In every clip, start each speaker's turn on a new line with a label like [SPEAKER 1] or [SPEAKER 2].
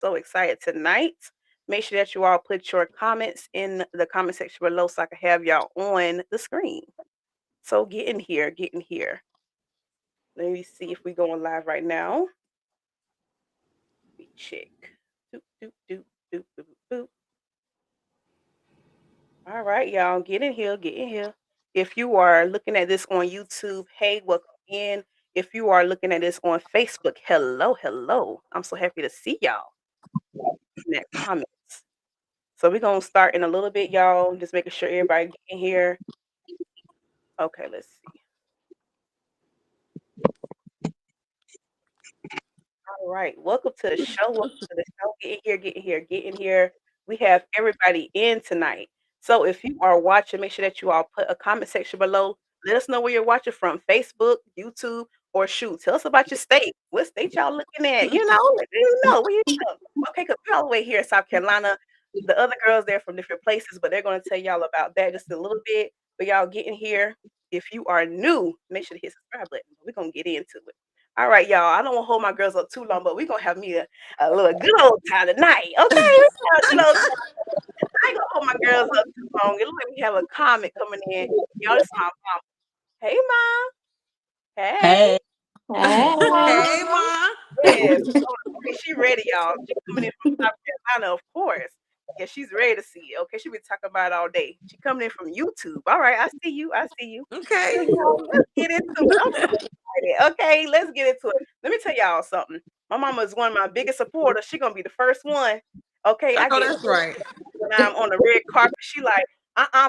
[SPEAKER 1] so excited tonight. Make sure that you all put your comments in the comment section below so I can have y'all on the screen. So get in here, get in here. Let me see if we going live right now. Let me check. Doop, doop, doop, doop, doop, doop. All right, y'all, get in here, get in here. If you are looking at this on YouTube, hey, welcome in. If you are looking at this on Facebook, hello, hello. I'm so happy to see y'all in that comments. So we're gonna start in a little bit, y'all. Just making sure everybody get in here. Okay, let's see. All right, welcome to the show. Welcome to the show. Get in here, get in here, get in here. We have everybody in tonight. So if you are watching, make sure that you all put a comment section below. Let us know where you're watching from: Facebook, YouTube, or shoot. Tell us about your state. What state y'all looking at? Let me know. Where you know. Okay, because we're all the way here in South Carolina. The other girls, they're from different places, but they're going to tell y'all about that just a little bit. But y'all get in here. If you are new, make sure to hit subscribe button. We're going to get into it. All right, y'all. I don't want to hold my girls up too long, but we're going to have me a little good old time tonight. Okay? Good old time. I ain't going to hold my girls up too long. It looks like we have a comment coming in. Y'all, this is my mom. Hey, Mom. Hey.
[SPEAKER 2] Hey.
[SPEAKER 3] Hey,
[SPEAKER 1] Mom.
[SPEAKER 3] Ma.
[SPEAKER 1] Yes. Okay, she ready, y'all. She coming in from South Carolina, of course. Yeah, she's ready to see it. Okay, she been talking about it all day. She coming in from YouTube. All right, I see you. I see you.
[SPEAKER 3] Okay.
[SPEAKER 1] So, y'all, let's get into it. I'm so excited. Okay, let's get into it. Let me tell y'all something. My mama is one of my biggest supporters. She gonna be the first one. Okay,
[SPEAKER 3] I
[SPEAKER 1] I
[SPEAKER 3] know
[SPEAKER 1] get
[SPEAKER 3] that's right.
[SPEAKER 1] when I'm on the red carpet. She like,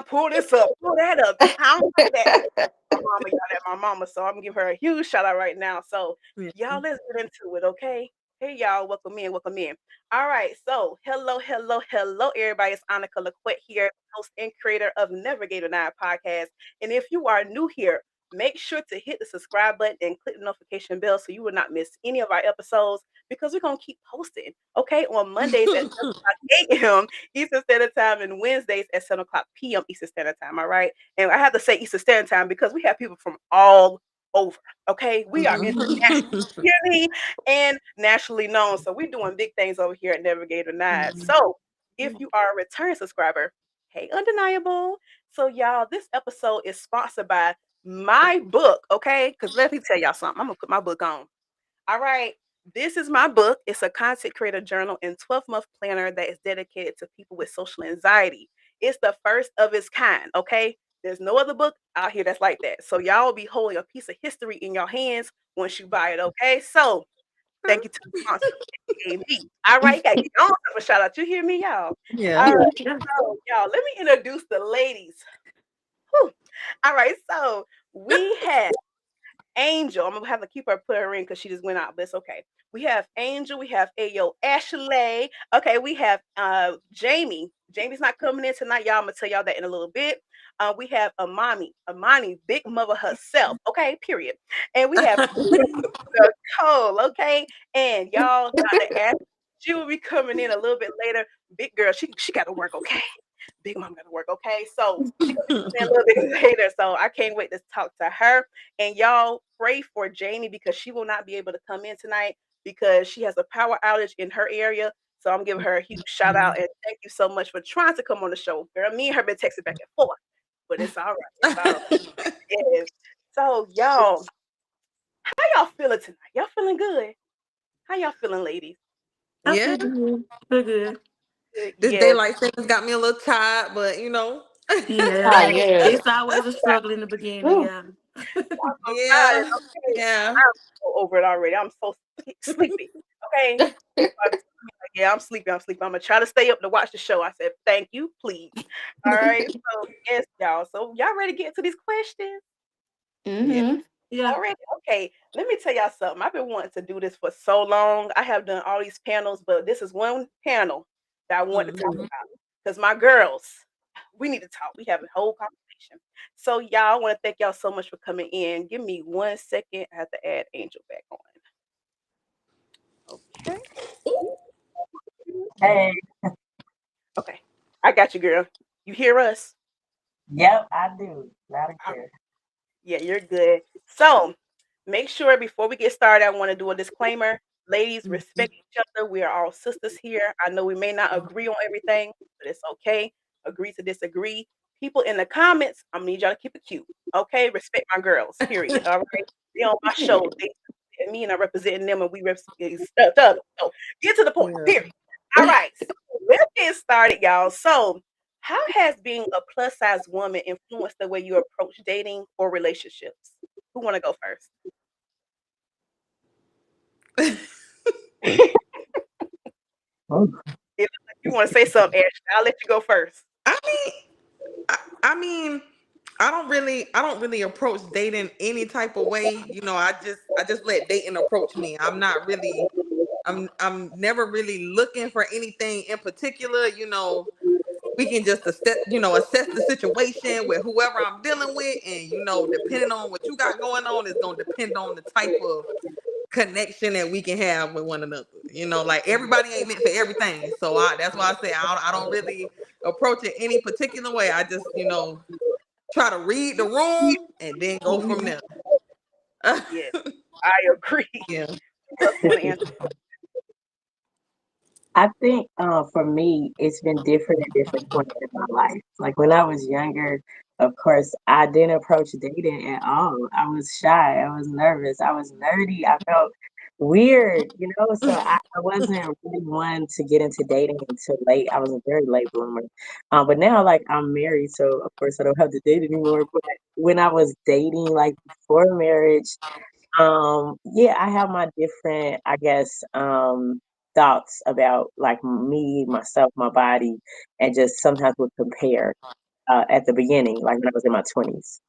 [SPEAKER 1] pull this up, pull that up. I don't like that. My mama, y'all, that my mama. So I'm gonna give her a huge shout out right now. So
[SPEAKER 3] Yeah.
[SPEAKER 1] y'all, let's get into it, okay? Hey y'all, welcome in, welcome in. All right, so hello, hello, hello, everybody. It's Anukkah Laquette here, host and creator of Navigator 9 podcast. And if you are new here, make sure to hit the subscribe button and click the notification bell so you will not miss any of our episodes because we're gonna keep posting, okay? On Mondays at 7 o'clock a.m. Eastern Standard Time and Wednesdays at 7 o'clock p.m. Eastern Standard Time. All right. And I have to say Eastern Standard Time because we have people from all over. Okay. We are international, you hear me? And nationally known. So we're doing big things over here at Navigator 9. So if you are a return subscriber, hey, Undeniable. So, y'all, this episode is sponsored by my book. Okay. Because let me tell y'all something. I'm going to put my book on. All right. This is my book. It's a content creator journal and 12-month planner that is dedicated to people with social anxiety. It's the first of its kind. Okay. There's no other book out here that's like that. So y'all will be holding a piece of history in your hands once you buy it. Okay. So thank you to the sponsor, AAV. All right. You got to get on a shout out. You hear me, y'all?
[SPEAKER 3] Yeah.
[SPEAKER 1] All right. So, y'all, let me introduce the ladies. Whew. All right. So we have Angel. I'm gonna have to keep her put her in because she just went out, but it's okay. We have Angel, we have Ayo Ashleigh. Okay, we have Jamie. Jamie's not coming in tonight, y'all. I'm gonna tell y'all that in a little bit. We have Imani, big mother herself. Okay, period. And we have Nicole. Okay, and y'all gotta ask. She will be coming in a little bit later. Big girl, she got to work. Okay, big mom got to work. Okay, so she gonna be coming in a little bit later. So I can't wait to talk to her. And y'all pray for Jamie because she will not be able to come in tonight because she has a power outage in her area. So I'm giving her a huge shout out and thank you so much for trying to come on the show. Girl, me and her been texting back and forth, but it's all right. It's all right. Yes. So y'all, how y'all feeling tonight? Y'all feeling good? How y'all feeling, ladies?
[SPEAKER 2] I
[SPEAKER 3] Yeah.
[SPEAKER 2] feel good. Feel good.
[SPEAKER 3] This
[SPEAKER 1] Yes.
[SPEAKER 3] daylight savings got me a little tired, but you know.
[SPEAKER 2] Yeah. It's always a struggle in the beginning, yeah.
[SPEAKER 1] I'm tired.
[SPEAKER 3] Yeah.
[SPEAKER 1] Okay.
[SPEAKER 3] Yeah.
[SPEAKER 1] I'm so over it already. I'm so sleepy. Okay. Yeah, I'm sleepy. I'm sleepy. I'm gonna try to stay up to watch the show. I said, thank you, please. All right. So yes, y'all. So y'all ready to get into these questions?
[SPEAKER 3] Yeah.
[SPEAKER 2] Yeah.
[SPEAKER 1] Already? Okay. Let me tell y'all something. I've been wanting to do this for so long. I have done all these panels, but this is one panel that I want to talk
[SPEAKER 3] Mhm.
[SPEAKER 1] about. Because my girls, we need to talk. We have a whole conversation. So y'all, I want to thank y'all so much for coming in. Give me 1 second. I have to add Angel back on. Okay.
[SPEAKER 4] Hey,
[SPEAKER 1] Okay. I got you, girl. You hear us?
[SPEAKER 4] yep, I do. Loud and
[SPEAKER 1] All
[SPEAKER 4] clear.
[SPEAKER 1] Yeah, you're good. So make sure before we get started, I want to do a disclaimer. Ladies, respect each other. We are all sisters here. I know we may not agree on everything, but it's okay. Agree to disagree. People in the comments, I'm gonna need y'all to keep it cute. Okay, respect my girls. Period. All right, they on my show. They represent me, and I'm representing them, and we represent stuff. So get to the point.
[SPEAKER 3] Yeah.
[SPEAKER 1] Period. All right, so let's get started, y'all. So, how has being a plus size woman influenced the way you approach dating or relationships? Who want to go first?
[SPEAKER 4] Oh,
[SPEAKER 1] If you want to say something, Ashley, I'll let you go first.
[SPEAKER 3] I mean, I mean, I don't really approach dating any type of way. I just let dating approach me. I'm never really looking for anything in particular. We can just assess the situation with whoever I'm dealing with, and depending on what you got going on, is gonna depend on the type of connection that we can have with one another. Like everybody ain't meant for everything. So that's why I say I don't really approach it any particular way. I just try to read the room and then go from there.
[SPEAKER 1] Yes, I agree.
[SPEAKER 3] Yeah.
[SPEAKER 1] Who else want to answer?
[SPEAKER 4] I think for me, it's been different at different points in my life. Like when I was younger, of course, I didn't approach dating at all. I was shy. I was nervous. I was nerdy. I felt weird, So I wasn't really one to get into dating until late. I was a very late bloomer. But now, like, I'm married, so of course I don't have to date anymore. But when I was dating, like before marriage, yeah, I have my different, I guess, thoughts about like me, myself, my body, and just sometimes would compare at the beginning, like when I was in my 20s.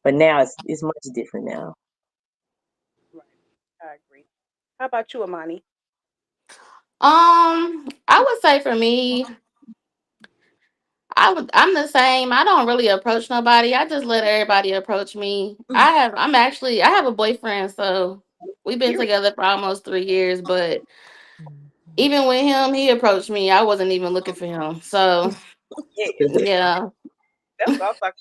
[SPEAKER 4] But now it's much different now.
[SPEAKER 1] Right, I agree. How about you, Imani?
[SPEAKER 2] I would say for me, I'm the same. I don't really approach nobody. I just let everybody approach me. I have a boyfriend, so we've been
[SPEAKER 1] Period.
[SPEAKER 2] together for almost 3 years, but even with him, he approached me. I wasn't even looking for him. So
[SPEAKER 1] Yes,
[SPEAKER 2] yeah.
[SPEAKER 1] that's what I'm talking.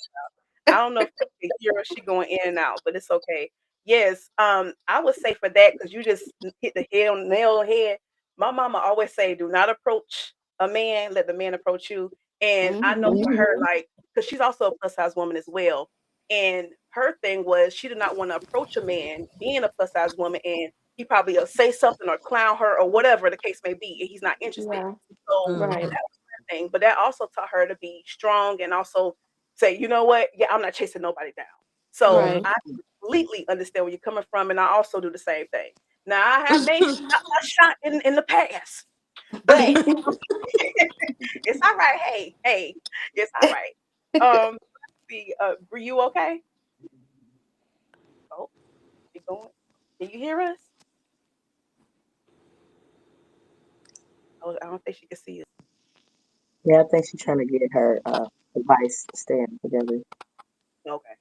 [SPEAKER 1] I don't know if you can hear her. She going in and out, but it's okay. Yes, I would say for that because you just hit the head on the nail on the head. My mama always say, "Do not approach a man. Let the man approach you." And I know
[SPEAKER 2] Hmm.
[SPEAKER 1] for her, like, because she's also a plus size woman as well. And her thing was she did not want to approach a man being a plus size woman, and he probably say something or clown her or whatever the case may be, and he's not interested.
[SPEAKER 2] Yeah.
[SPEAKER 1] So
[SPEAKER 2] Right.
[SPEAKER 1] that was her thing. But that also taught her to be strong and also say, you know what? Yeah, I'm not chasing nobody down. So
[SPEAKER 3] Mhm.
[SPEAKER 2] Right.
[SPEAKER 1] I completely understand where you're coming from, and I also do the same thing. Now I have maybe shot my shot in the past, but it's all right. Hey, it's all right. Let's see, were you okay? Oh, you going? Can you hear us? Oh, I don't think she can see us.
[SPEAKER 4] Yeah, I think she's trying to get her device stand together.
[SPEAKER 1] Okay,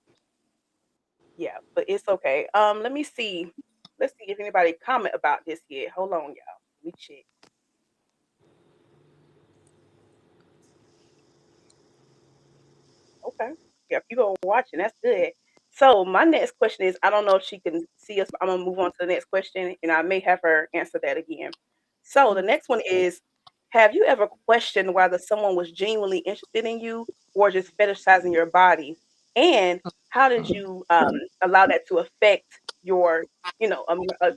[SPEAKER 1] yeah, but it's okay. Let me see. Let's see if anybody comment about this yet. Hold on, y'all. Let me check. Okay. Yeah, people are watching. That's good. So my next question is, I don't know if she can see us, but I'm gonna move on to the next question, and I may have her answer that again. So the next one is, have you ever questioned whether someone was genuinely interested in you or just fetishizing your body? And how did you allow that to affect your,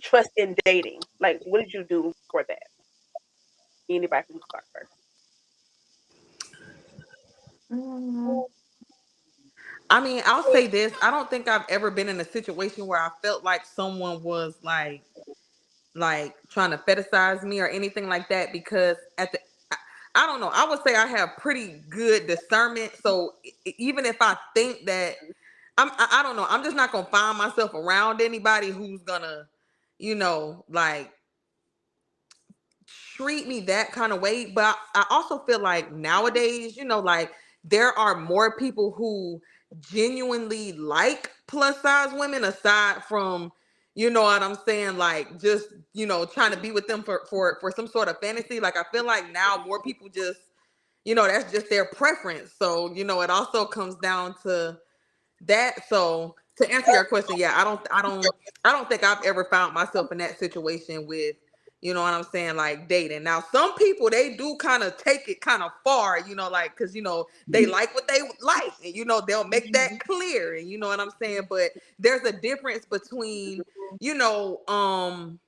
[SPEAKER 1] trust in dating? Like, what did you do for that? Anybody can start first.
[SPEAKER 2] Mm,
[SPEAKER 3] I mean, I'll say this. I don't think I've ever been in a situation where I felt like someone was like trying to fetishize me or anything like that, because I don't know. I would say I have pretty good discernment. So even if I think that I don't know, I'm just not gonna find myself around anybody who's gonna, like treat me that kind of way. But I also feel like nowadays, like there are more people who genuinely like plus size women, aside from, you know what I'm saying, like just, trying to be with them for some sort of fantasy. Like I feel like now more people just, that's just their preference. So, it also comes down to that. So to answer your question, yeah, I don't think I've ever found myself in that situation with, you know what I'm saying, like dating. Now, some people they do kind of take it kind of far, like because they like what they like, and they'll make that clear, and you know what I'm saying. But there's a difference between, you know, um,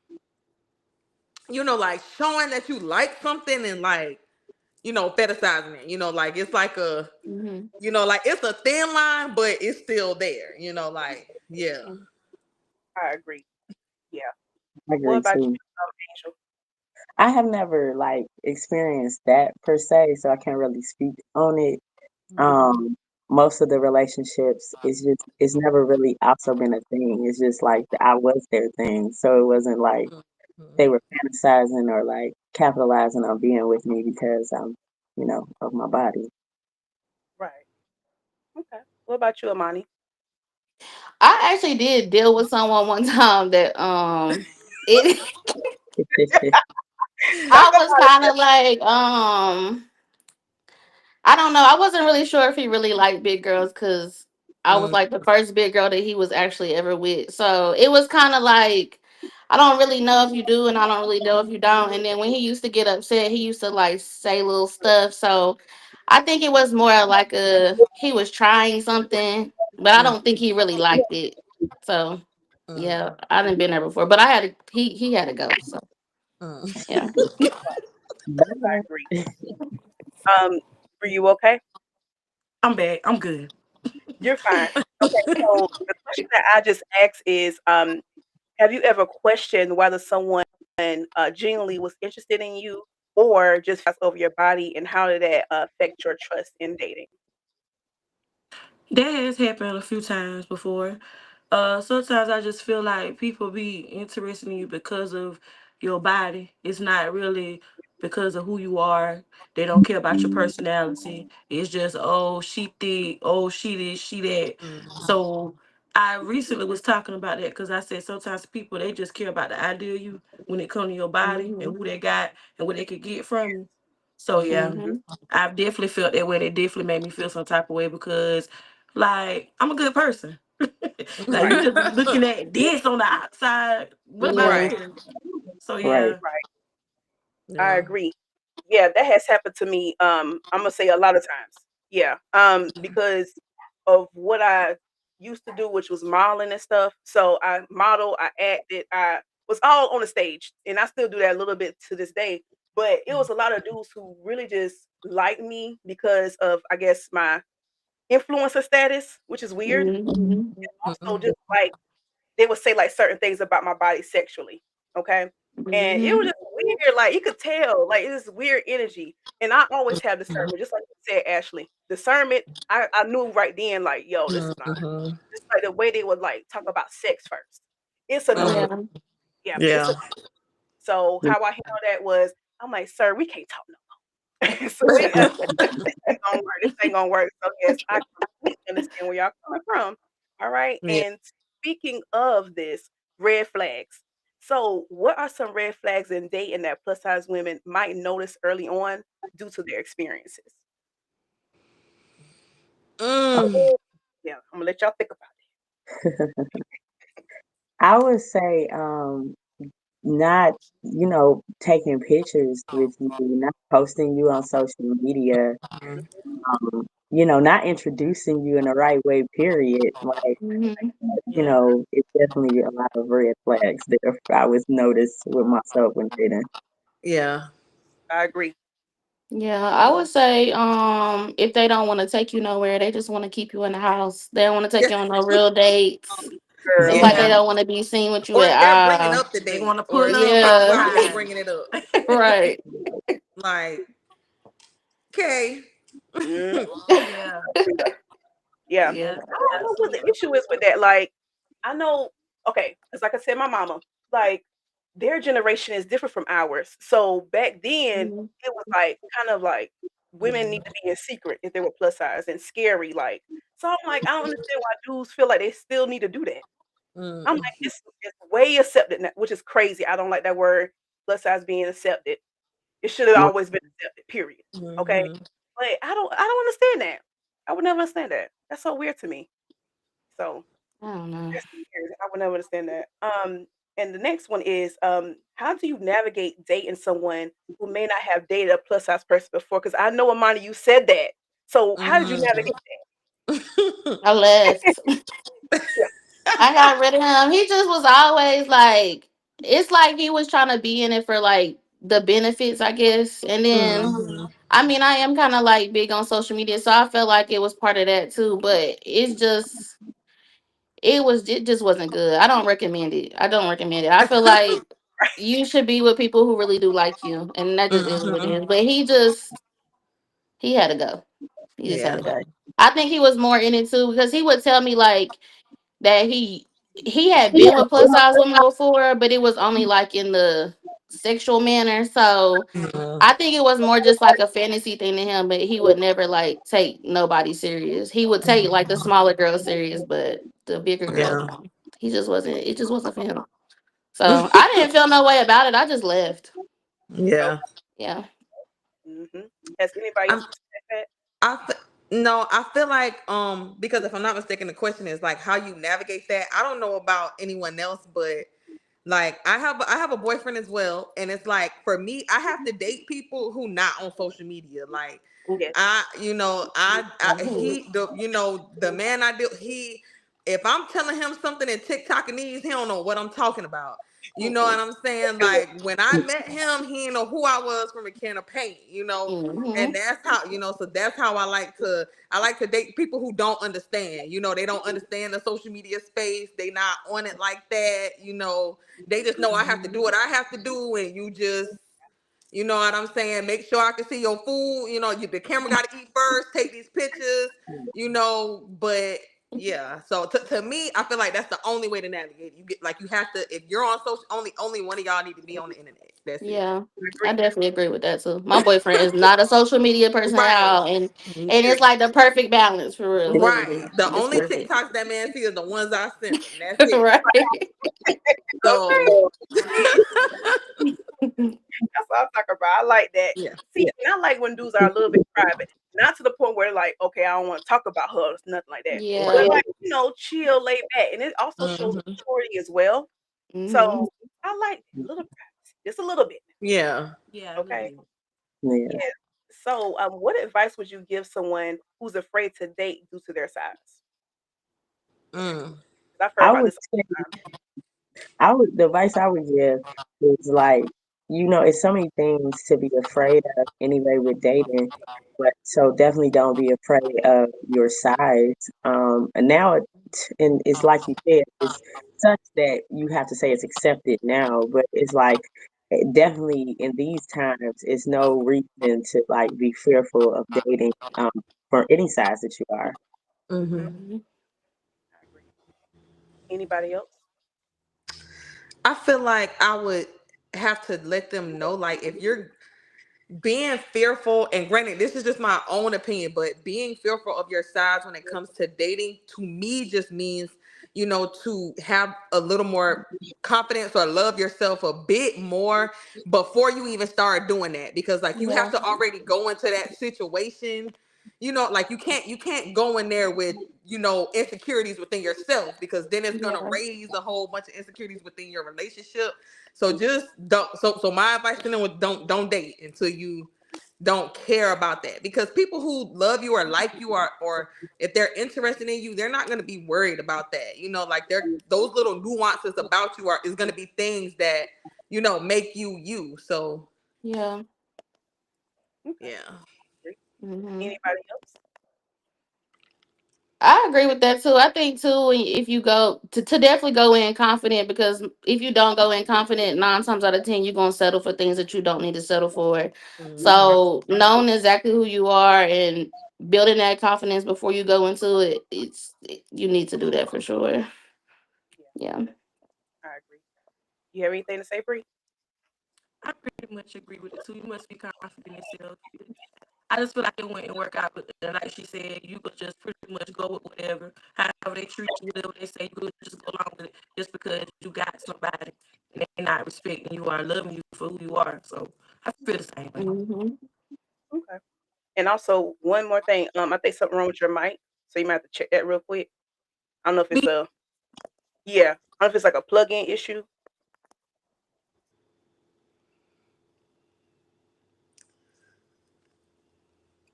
[SPEAKER 3] like showing that you like something and like, fetishizing it. Like it's like a,
[SPEAKER 2] Mhm.
[SPEAKER 3] like it's a thin line, but it's still there. Like yeah.
[SPEAKER 1] I agree. Yeah.
[SPEAKER 4] I
[SPEAKER 1] What
[SPEAKER 4] agree
[SPEAKER 1] about
[SPEAKER 4] too.
[SPEAKER 1] you, Angel?
[SPEAKER 4] I have never like experienced that per se, so I can't really speak on it.
[SPEAKER 1] Mhm.
[SPEAKER 4] Um, Most of the relationships it's never really also been a thing. It's just like the I was their thing. So it wasn't like they
[SPEAKER 3] Mhm.
[SPEAKER 4] were fantasizing or like capitalizing on being with me because of my body.
[SPEAKER 1] Right. Okay. What about you, Imani?
[SPEAKER 2] I actually did deal with someone one time that it
[SPEAKER 1] Talk
[SPEAKER 2] I was
[SPEAKER 1] about
[SPEAKER 2] kind
[SPEAKER 1] it.
[SPEAKER 2] of like I don't know. I wasn't really sure if he really liked big girls because I was
[SPEAKER 3] Mm,
[SPEAKER 2] like the first big girl that he was actually ever with. So it was kind of like I don't really know if you do, and I don't really know if you don't. And then when he used to get upset, he used to like say little stuff. So I think it was more like he was trying something, but I
[SPEAKER 3] mm,
[SPEAKER 2] don't think he really liked it. So
[SPEAKER 3] mm,
[SPEAKER 2] yeah, I didn't been there before, but I had to, he had to go. So
[SPEAKER 3] mm.
[SPEAKER 2] yeah.
[SPEAKER 1] I agree. Were you okay?
[SPEAKER 5] I'm back. I'm good.
[SPEAKER 1] You're fine. Okay, so the question that I just asked is, have you ever questioned whether someone genuinely was interested in you or just over your body, and how did that affect your trust in dating?
[SPEAKER 5] That has happened a few times before. Sometimes I just feel like people be interested in you because of your body. It's not really because of who you are. They don't care about your personality. It's just, oh, she thick, oh, she this, she that.
[SPEAKER 3] Mhm.
[SPEAKER 5] So I recently was talking about that because I said sometimes people they just care about the idea of you when it comes to your body and
[SPEAKER 2] Hmm.
[SPEAKER 5] who they got and what they could get from you. So yeah,
[SPEAKER 2] Hmm.
[SPEAKER 5] I've definitely felt that way. It definitely made me feel some type of way because like I'm a good person. Like
[SPEAKER 1] Right,
[SPEAKER 5] you just looking at this on the outside. What about
[SPEAKER 2] Yeah.
[SPEAKER 3] Right.
[SPEAKER 5] this? So
[SPEAKER 4] Right.
[SPEAKER 5] yeah.
[SPEAKER 1] right. I
[SPEAKER 3] Yeah.
[SPEAKER 1] agree. Yeah, that has happened to me. I'm gonna say a lot of times. Yeah. Because of what I used to do, which was modeling and stuff. So I modeled, I acted, I was all on the stage, and I still do that a little bit to this day. But it was a lot of dudes who really just liked me because of, I guess, my influencer status, which is weird.
[SPEAKER 2] Hmm.
[SPEAKER 1] Also,
[SPEAKER 3] Mhm.
[SPEAKER 1] just like they would say like certain things about my body sexually. Okay. And it was
[SPEAKER 2] Hmm.
[SPEAKER 1] just weird. Like you could tell, like it's weird energy. And I always have discernment, just like you said, Ashley. Discernment, I knew right then, like, yo, this is not
[SPEAKER 3] Mhm.
[SPEAKER 1] just like the way they would like talk about sex first. It's a no
[SPEAKER 3] Mhm.
[SPEAKER 1] no.
[SPEAKER 2] Yeah.
[SPEAKER 1] Yeah, it's a
[SPEAKER 3] Yeah.
[SPEAKER 1] so how I handled that was I'm like, sir, we can't talk no more. So we this ain't gonna work. This ain't gonna work. So yes, I completely understand where y'all coming from. All right.
[SPEAKER 3] Yeah.
[SPEAKER 1] And speaking of this, red flags. So, what are some red flags in dating that plus size women might notice early on due to their experiences?
[SPEAKER 3] Mm.
[SPEAKER 1] Yeah, I'm gonna let y'all think about
[SPEAKER 4] I would say not, taking pictures with you, not posting you on social media, not introducing you in the right way, period. Like,
[SPEAKER 2] Hmm.
[SPEAKER 5] Yeah.
[SPEAKER 4] it's definitely a lot of red flags there I was noticed with myself when dating.
[SPEAKER 3] Yeah.
[SPEAKER 1] it. I agree.
[SPEAKER 2] Yeah, I would say if they don't want to take you nowhere, they just want to keep you in the house. They don't want to take you on no real dates. Seems
[SPEAKER 1] Girl,
[SPEAKER 2] like they
[SPEAKER 3] Yeah.
[SPEAKER 2] don't want to be seen with you
[SPEAKER 3] Or
[SPEAKER 2] at
[SPEAKER 3] they're bringing
[SPEAKER 2] all.
[SPEAKER 3] up the
[SPEAKER 5] They want
[SPEAKER 3] date,
[SPEAKER 5] to
[SPEAKER 3] or
[SPEAKER 5] pull
[SPEAKER 3] it
[SPEAKER 5] up
[SPEAKER 3] seems like
[SPEAKER 5] all the
[SPEAKER 3] while
[SPEAKER 2] Yeah.
[SPEAKER 3] they
[SPEAKER 5] time.
[SPEAKER 3] bringing it up,
[SPEAKER 2] Right.
[SPEAKER 3] like, okay.
[SPEAKER 1] mm,
[SPEAKER 5] Yeah.
[SPEAKER 1] yeah.
[SPEAKER 2] Yeah.
[SPEAKER 1] I don't know what the issue is with that. Like, I know, okay, because like I said, my mama, like, their generation is different from ours. So back then,
[SPEAKER 2] Mhm.
[SPEAKER 1] it was like kind of like women need to be in secret if they were plus size and scary. Like, so I'm like, I don't understand why dudes feel like they still need to do that. I'm like,
[SPEAKER 3] Mm-mm.
[SPEAKER 1] it's way accepted now, which is crazy. I don't like that word plus size being accepted. It should have always been accepted, period. Okay.
[SPEAKER 3] Mhm.
[SPEAKER 1] But I don't understand that. I would never understand that. That's so weird to me. So
[SPEAKER 2] I don't know.
[SPEAKER 1] That's weird. I would never understand that. And the next one is, how do you navigate dating someone who may not have dated a plus size person before? Because I know, Amani, you said that. So how did you navigate
[SPEAKER 2] I left.
[SPEAKER 1] that?
[SPEAKER 2] I got rid of him. He just was always like, it's like he was trying to be in it for like the benefits, I guess. And then,
[SPEAKER 3] Mhm.
[SPEAKER 2] I mean, I am kind of like big on social media, so I felt like it was part of that too. But it's just, it just wasn't good. I don't recommend it. I don't recommend it. I feel like you should be with people who really do like you, and that just is what it
[SPEAKER 3] Mhm.
[SPEAKER 2] is. But he had to go. He just had
[SPEAKER 3] Yeah.
[SPEAKER 2] to go. I think he was more in it too because he would tell me like that he had been with plus size women before, but it was only like in the sexual manner. So
[SPEAKER 3] Mhm.
[SPEAKER 2] I think it was more just like a fantasy thing to him, but he would never like take nobody serious. He would take like the smaller girls serious, but the bigger girls,
[SPEAKER 3] Yeah.
[SPEAKER 2] no. He just wasn't. It just wasn't for him. So I didn't feel no way about it. I just left.
[SPEAKER 1] Okay.
[SPEAKER 3] Yeah.
[SPEAKER 2] Yeah.
[SPEAKER 1] Has anybody else
[SPEAKER 3] I'm
[SPEAKER 1] said that?
[SPEAKER 3] I fe- no, I feel like because if I'm not mistaken, the question is like how you navigate that. I don't know about anyone else, but like I have a boyfriend as well, and it's like for me, I have to date people who not on social media. Like
[SPEAKER 1] Yes.
[SPEAKER 3] I
[SPEAKER 2] Mhm.
[SPEAKER 3] he the the man I do he if I'm telling him something in TikTok and he don't know what I'm talking about. You know what I'm saying? Like when I met him, he didn't know who I was from a can of paint, and
[SPEAKER 2] Mhm.
[SPEAKER 3] that's how, so that's how I like to date people who don't understand. They don't understand the social media space. They not on it like that, they just know I have to do what I have to do, and you just, you know what I'm saying, make sure I can see your food. The camera got to eat first. Take these pictures. But yeah. So to me, I feel like that's the only way to navigate. You have to, if you're on social, only one of y'all need to be on the internet. That's it.
[SPEAKER 2] Yeah,
[SPEAKER 1] I
[SPEAKER 2] I
[SPEAKER 1] agree.
[SPEAKER 2] definitely agree with that too. My boyfriend is not a social media person at
[SPEAKER 3] Right.
[SPEAKER 2] all, and it's like the perfect balance for real.
[SPEAKER 3] Right.
[SPEAKER 2] Literally,
[SPEAKER 3] The
[SPEAKER 2] it's
[SPEAKER 3] only
[SPEAKER 2] perfect.
[SPEAKER 3] TikToks that man see is the ones I sent him. That's it.
[SPEAKER 2] Right.
[SPEAKER 3] So
[SPEAKER 1] That's what I'm talking about. I like that.
[SPEAKER 3] yeah.
[SPEAKER 1] See, and I like when dudes are a little bit private, not to the point where like, okay, I don't want to talk about her, or nothing like that, but
[SPEAKER 2] Yeah.
[SPEAKER 3] Right.
[SPEAKER 1] like, chill, lay back, and it also shows
[SPEAKER 3] Hmm.
[SPEAKER 1] maturity as well.
[SPEAKER 2] Hmm.
[SPEAKER 1] So I like a little privacy, just a little bit.
[SPEAKER 3] Yeah.
[SPEAKER 5] Yeah, a little
[SPEAKER 1] Okay.
[SPEAKER 5] bit.
[SPEAKER 4] Yeah.
[SPEAKER 1] Yeah. So, what advice would you give someone who's afraid to date due to their size?
[SPEAKER 3] Mm.
[SPEAKER 1] 'Cause I've heard
[SPEAKER 4] I
[SPEAKER 1] about
[SPEAKER 4] would
[SPEAKER 1] this all
[SPEAKER 4] say
[SPEAKER 1] the time.
[SPEAKER 4] the advice I would give is like, it's so many things to be afraid of anyway with dating, but so definitely don't be afraid of your size. And now and it's like you said, it's such that you have to say it's accepted now, but it's like definitely in these times, it's no reason to like be fearful of dating for any size that you are.
[SPEAKER 3] Hmm.
[SPEAKER 2] Hmm.
[SPEAKER 1] I agree. Anybody else?
[SPEAKER 3] I feel like I would have to let them know, like, if you're being fearful, and granted, this is just my own opinion, but being fearful of your size when it comes to dating, to me, just means, to have a little more confidence or love yourself a bit more before you even start doing that. Because, like, you have
[SPEAKER 2] Yeah.
[SPEAKER 3] to already go into that situation. Like, you can't go in there with, insecurities within yourself, because then it's gonna
[SPEAKER 2] Yeah.
[SPEAKER 3] raise a whole bunch of insecurities within your relationship. So just don't. So my advice to them was don't date until you don't care about that, because people who love you or like you, or if they're interested in you, they're not going to be worried about that. Like, they're those little nuances about you are is going to be things that make you. So
[SPEAKER 2] Yeah.
[SPEAKER 1] Okay.
[SPEAKER 3] yeah.
[SPEAKER 1] Agree.
[SPEAKER 2] Hmm.
[SPEAKER 1] Anybody else?
[SPEAKER 2] I agree with that too. I think too, if you go to definitely go in confident, because if you don't go in confident, 9 times out of 10, you're gonna settle for things that you don't need to settle for.
[SPEAKER 3] Hmm.
[SPEAKER 2] So knowing exactly who you are and building that confidence before you go into it, you need to do that for sure.
[SPEAKER 1] Yeah,
[SPEAKER 2] Yeah.
[SPEAKER 1] I agree. You have anything to say, Bree?
[SPEAKER 5] I pretty much agree with it too. You must be confident in yourself. I just feel like it wouldn't work out, but like she said, you could just pretty much go with whatever, however they treat you, whatever they say, you could just go along with it, just because you got somebody and they not respecting you or loving you for who you are. So I feel the same way.
[SPEAKER 2] Hmm.
[SPEAKER 1] Okay. And also, one more thing. I think something wrong with your mic, so you might have to check that real quick. I don't know if it's
[SPEAKER 5] Me,
[SPEAKER 1] a. Yeah. I don't know if it's like a plug-in issue.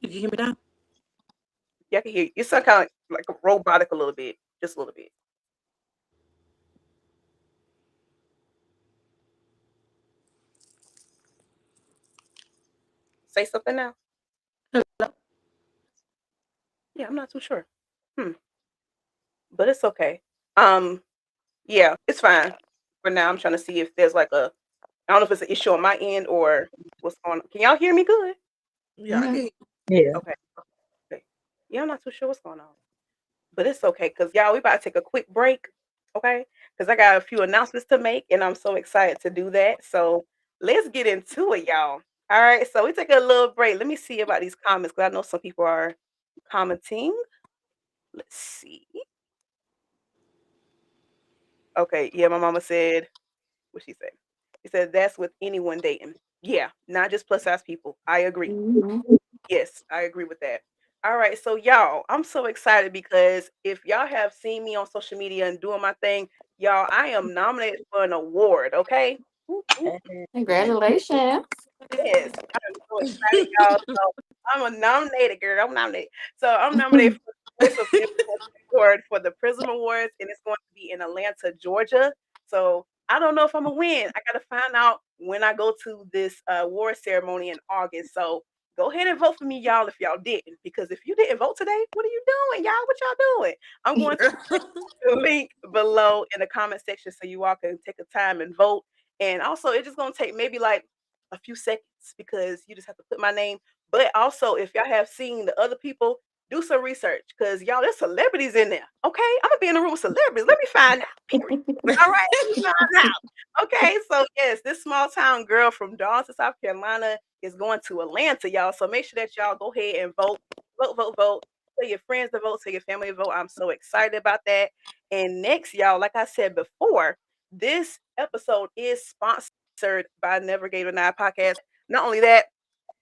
[SPEAKER 5] You can hear me now?
[SPEAKER 1] Yeah, I can hear you. You sound kind of like robotic a little bit, just a little bit. Say something now.
[SPEAKER 5] Hello?
[SPEAKER 1] Yeah, I'm not too sure. Hmm. But it's okay. Um. Yeah, it's fine. For now, I'm trying to see if there's like a. I don't know if it's an issue on my end or what's going on. Can y'all hear me good?
[SPEAKER 3] Yeah, I
[SPEAKER 2] Mhm.
[SPEAKER 3] can.
[SPEAKER 4] Yeah.
[SPEAKER 1] Okay. Okay. Yeah, I'm not too sure what's going on. But it's okay because y'all, we about to take a quick break, okay? Because I got a few announcements to make, and I'm so excited to do that. So let's get into it, y'all. All right, so we take a little break. Let me see about these comments because I know some people are commenting. Let's see. Okay, yeah, my mama said what she said. She said that's with anyone dating. Yeah, not just plus size people. I agree.
[SPEAKER 2] Mhm.
[SPEAKER 1] Yes, I agree with that. All right, so y'all, I'm so excited because if y'all have seen me on social media and doing my thing, y'all, I am nominated for an award, okay? Whoop, whoop.
[SPEAKER 2] Congratulations.
[SPEAKER 1] Yes, I'm so excited, y'all. So I'm a nominated girl. I'm nominated. So I'm nominated for the Voice of Influence Award for the Prism Awards, and it's going to be in Atlanta, Georgia. So I don't know if I'm gonna win. I gotta find out when I go to this award ceremony in August. So go ahead and vote for me, y'all, if y'all didn't. Because if you didn't vote today, what are you doing, y'all? What y'all doing? I'm going to the link below in the comment section so you all can take a time and vote. And also, it's just gonna take maybe like a few seconds because you just have to put my name. But also, if y'all have seen the other people, do some research because y'all, there's celebrities in there. Okay, I'm gonna be in the room with celebrities. Let me find out. Period. All right, let me find out. Okay, so yes, this small town girl from Darlington, South Carolina, is going to Atlanta, y'all. So make sure that y'all go ahead and vote, vote, vote, vote. Tell your friends to vote, tell your family to vote. I'm so excited about that. And next, y'all, like I said before, this episode is sponsored by Never Gave a Nine podcast. Not only that,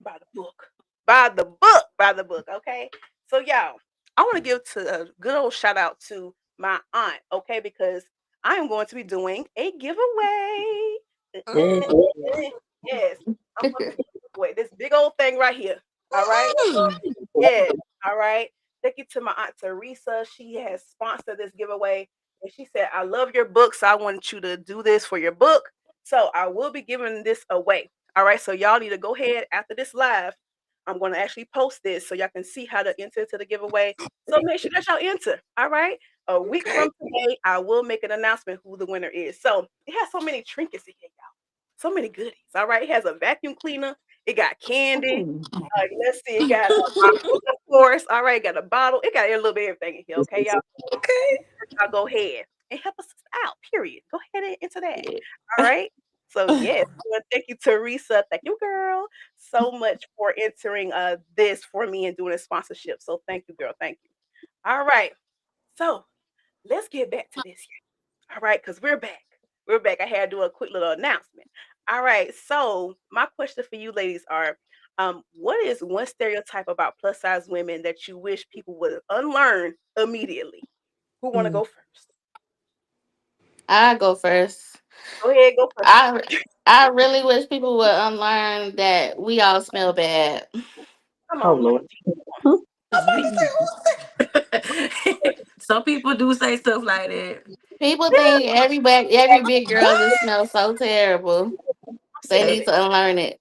[SPEAKER 1] by the book, by the book, by the book. Okay, so y'all, I want to give to a good old shout out to my aunt. Okay, because I am going to be doing a giveaway. Yes, I'm going to be giving away this big old thing right here. All right. Yes. All right. Thank you to my aunt Teresa. She has sponsored this giveaway. And she said, I love your book. So I want you to do this for your book. So I will be giving this away. All right. So y'all need to go ahead after this live. I'm going to actually post this so y'all can see how to enter to the giveaway. So make sure that y'all enter. All right. A week
[SPEAKER 3] Okay.
[SPEAKER 1] from today, I will make an announcement who the winner is. So it has so many trinkets in here, y'all. So many goodies. All right. It has a vacuum cleaner. It got candy.
[SPEAKER 2] Ooh.
[SPEAKER 1] Let's see. It got my book, of course. All right. Got a bottle. It got a little bit of everything in here. Okay, y'all.
[SPEAKER 3] Okay.
[SPEAKER 1] I'll go ahead and help us out. Period. Go ahead and into that.
[SPEAKER 2] Yeah.
[SPEAKER 1] All right. So yes, I wanna thank you, Teresa. Thank you, girl, so much for entering this for me and doing a sponsorship. So thank you, girl. Thank you. All right. So let's get back to this. All right, because we're back. We're back. I had to do a quick little announcement. All right. So my question for you ladies are what is one stereotype about plus size women that you wish people would unlearn immediately? Who wanna
[SPEAKER 4] Mm.
[SPEAKER 1] go first?
[SPEAKER 2] I go first.
[SPEAKER 1] Go ahead, go first.
[SPEAKER 2] I I really wish people would unlearn that we all smell bad.
[SPEAKER 1] Come
[SPEAKER 4] Oh
[SPEAKER 1] on now.
[SPEAKER 4] Lord.
[SPEAKER 3] I was about to say, who's
[SPEAKER 5] Some people do say stuff like that.
[SPEAKER 2] People think every big
[SPEAKER 3] that?
[SPEAKER 2] girl just smells so terrible.
[SPEAKER 1] I'm
[SPEAKER 2] They
[SPEAKER 1] sick of
[SPEAKER 2] need
[SPEAKER 1] it.
[SPEAKER 2] to unlearn it.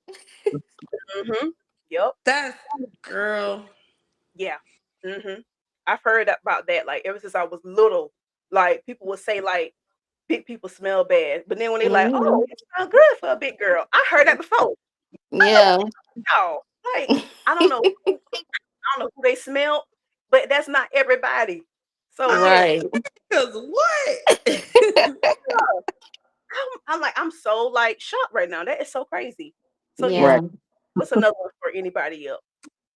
[SPEAKER 1] Mm-hmm. Yep.
[SPEAKER 3] That's girl.
[SPEAKER 1] Yeah. Mm-hmm. I've heard about that like ever since I was little. Like people would say like big people smell bad, but then when they like,
[SPEAKER 2] Hmm.
[SPEAKER 1] oh, it smells good for a big girl. I heard that before. I know
[SPEAKER 2] Yeah.
[SPEAKER 1] y'all. Like I don't know. I don't know who they smell, but that's not everybody. So
[SPEAKER 3] I
[SPEAKER 1] yeah,
[SPEAKER 2] Right.
[SPEAKER 3] Cause what?
[SPEAKER 1] I'm like I'm so like shocked right now. That is so crazy. So yeah,
[SPEAKER 4] Right.
[SPEAKER 2] Yeah.
[SPEAKER 1] what's another one for anybody else?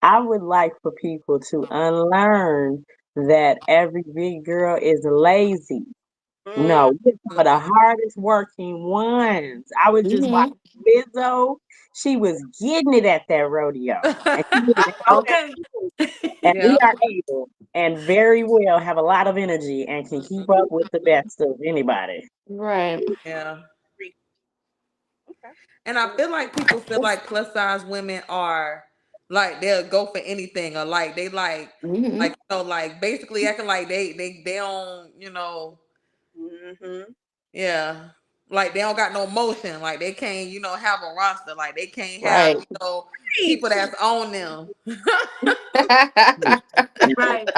[SPEAKER 4] I would like for people to unlearn that every big girl is lazy.
[SPEAKER 1] Mm,
[SPEAKER 4] No, we're some of the hardest working ones. I was just
[SPEAKER 2] Hmm.
[SPEAKER 4] watching Lizzo. She was getting it at that rodeo. And she did it all,
[SPEAKER 5] Okay.
[SPEAKER 4] and we
[SPEAKER 3] Yeah.
[SPEAKER 4] are able. and very well have a lot of energy and can keep up with the best of anybody.
[SPEAKER 2] Right.
[SPEAKER 3] Yeah.
[SPEAKER 1] Agree. Okay.
[SPEAKER 3] And I feel like people feel like plus size women are like they'll go for anything, or like they
[SPEAKER 2] Hmm.
[SPEAKER 3] like basically acting like they don't,
[SPEAKER 1] Mm-hmm.
[SPEAKER 3] yeah, like they don't got no motion, like they can't, have a roster, like they can't have,
[SPEAKER 2] Right.
[SPEAKER 1] Preach.
[SPEAKER 3] people that's on them.
[SPEAKER 5] Right.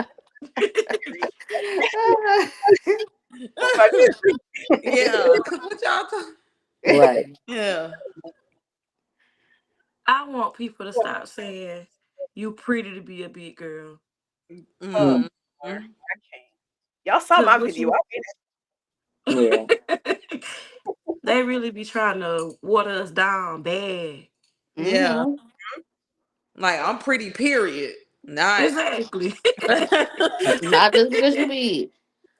[SPEAKER 1] Oh my goodness.
[SPEAKER 3] Yeah, cause what y'all talking?
[SPEAKER 4] Right.
[SPEAKER 3] Yeah.
[SPEAKER 5] I want people to stop saying you pretty to be a big girl.
[SPEAKER 1] Oh
[SPEAKER 3] Mm.
[SPEAKER 4] Mm,
[SPEAKER 1] Lord, I can't. Y'all saw
[SPEAKER 5] Cause
[SPEAKER 1] my
[SPEAKER 5] what
[SPEAKER 1] video.
[SPEAKER 5] you
[SPEAKER 1] I mean,
[SPEAKER 4] yeah.
[SPEAKER 5] they really be trying to water us down bad.
[SPEAKER 3] Yeah.
[SPEAKER 2] Hmm.
[SPEAKER 3] Like I'm pretty, period. Not.
[SPEAKER 5] Exactly.
[SPEAKER 2] Not just because you be.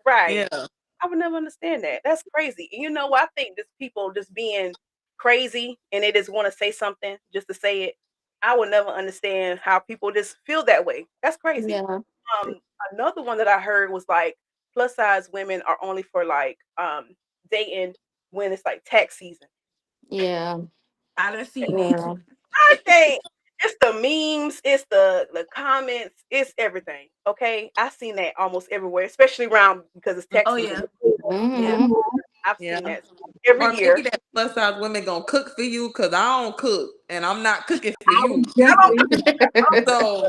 [SPEAKER 1] right.
[SPEAKER 3] Yeah.
[SPEAKER 1] I would never understand that. That's crazy. And you know what? I think just people just being crazy and they just want to say something just to say it. I would never understand how people just feel that way. That's crazy.
[SPEAKER 2] Yeah.
[SPEAKER 1] Um, Another one that I heard was like plus size women are only for like dating when it's like tax season.
[SPEAKER 2] Yeah.
[SPEAKER 5] I done seen that
[SPEAKER 2] Yeah.
[SPEAKER 5] too.
[SPEAKER 1] I think it's the memes, it's the comments, it's everything. Okay, I've seen that almost everywhere, especially around because it's tax
[SPEAKER 5] Oh
[SPEAKER 1] season.
[SPEAKER 5] yeah. Yeah.
[SPEAKER 2] Hmm.
[SPEAKER 1] I've seen
[SPEAKER 3] Yeah.
[SPEAKER 1] that every
[SPEAKER 3] Or maybe
[SPEAKER 1] year.
[SPEAKER 3] that plus size women gonna cook for you because I don't cook and I'm not cooking for
[SPEAKER 4] I was
[SPEAKER 3] you
[SPEAKER 4] just
[SPEAKER 3] either.
[SPEAKER 4] thinking,
[SPEAKER 3] So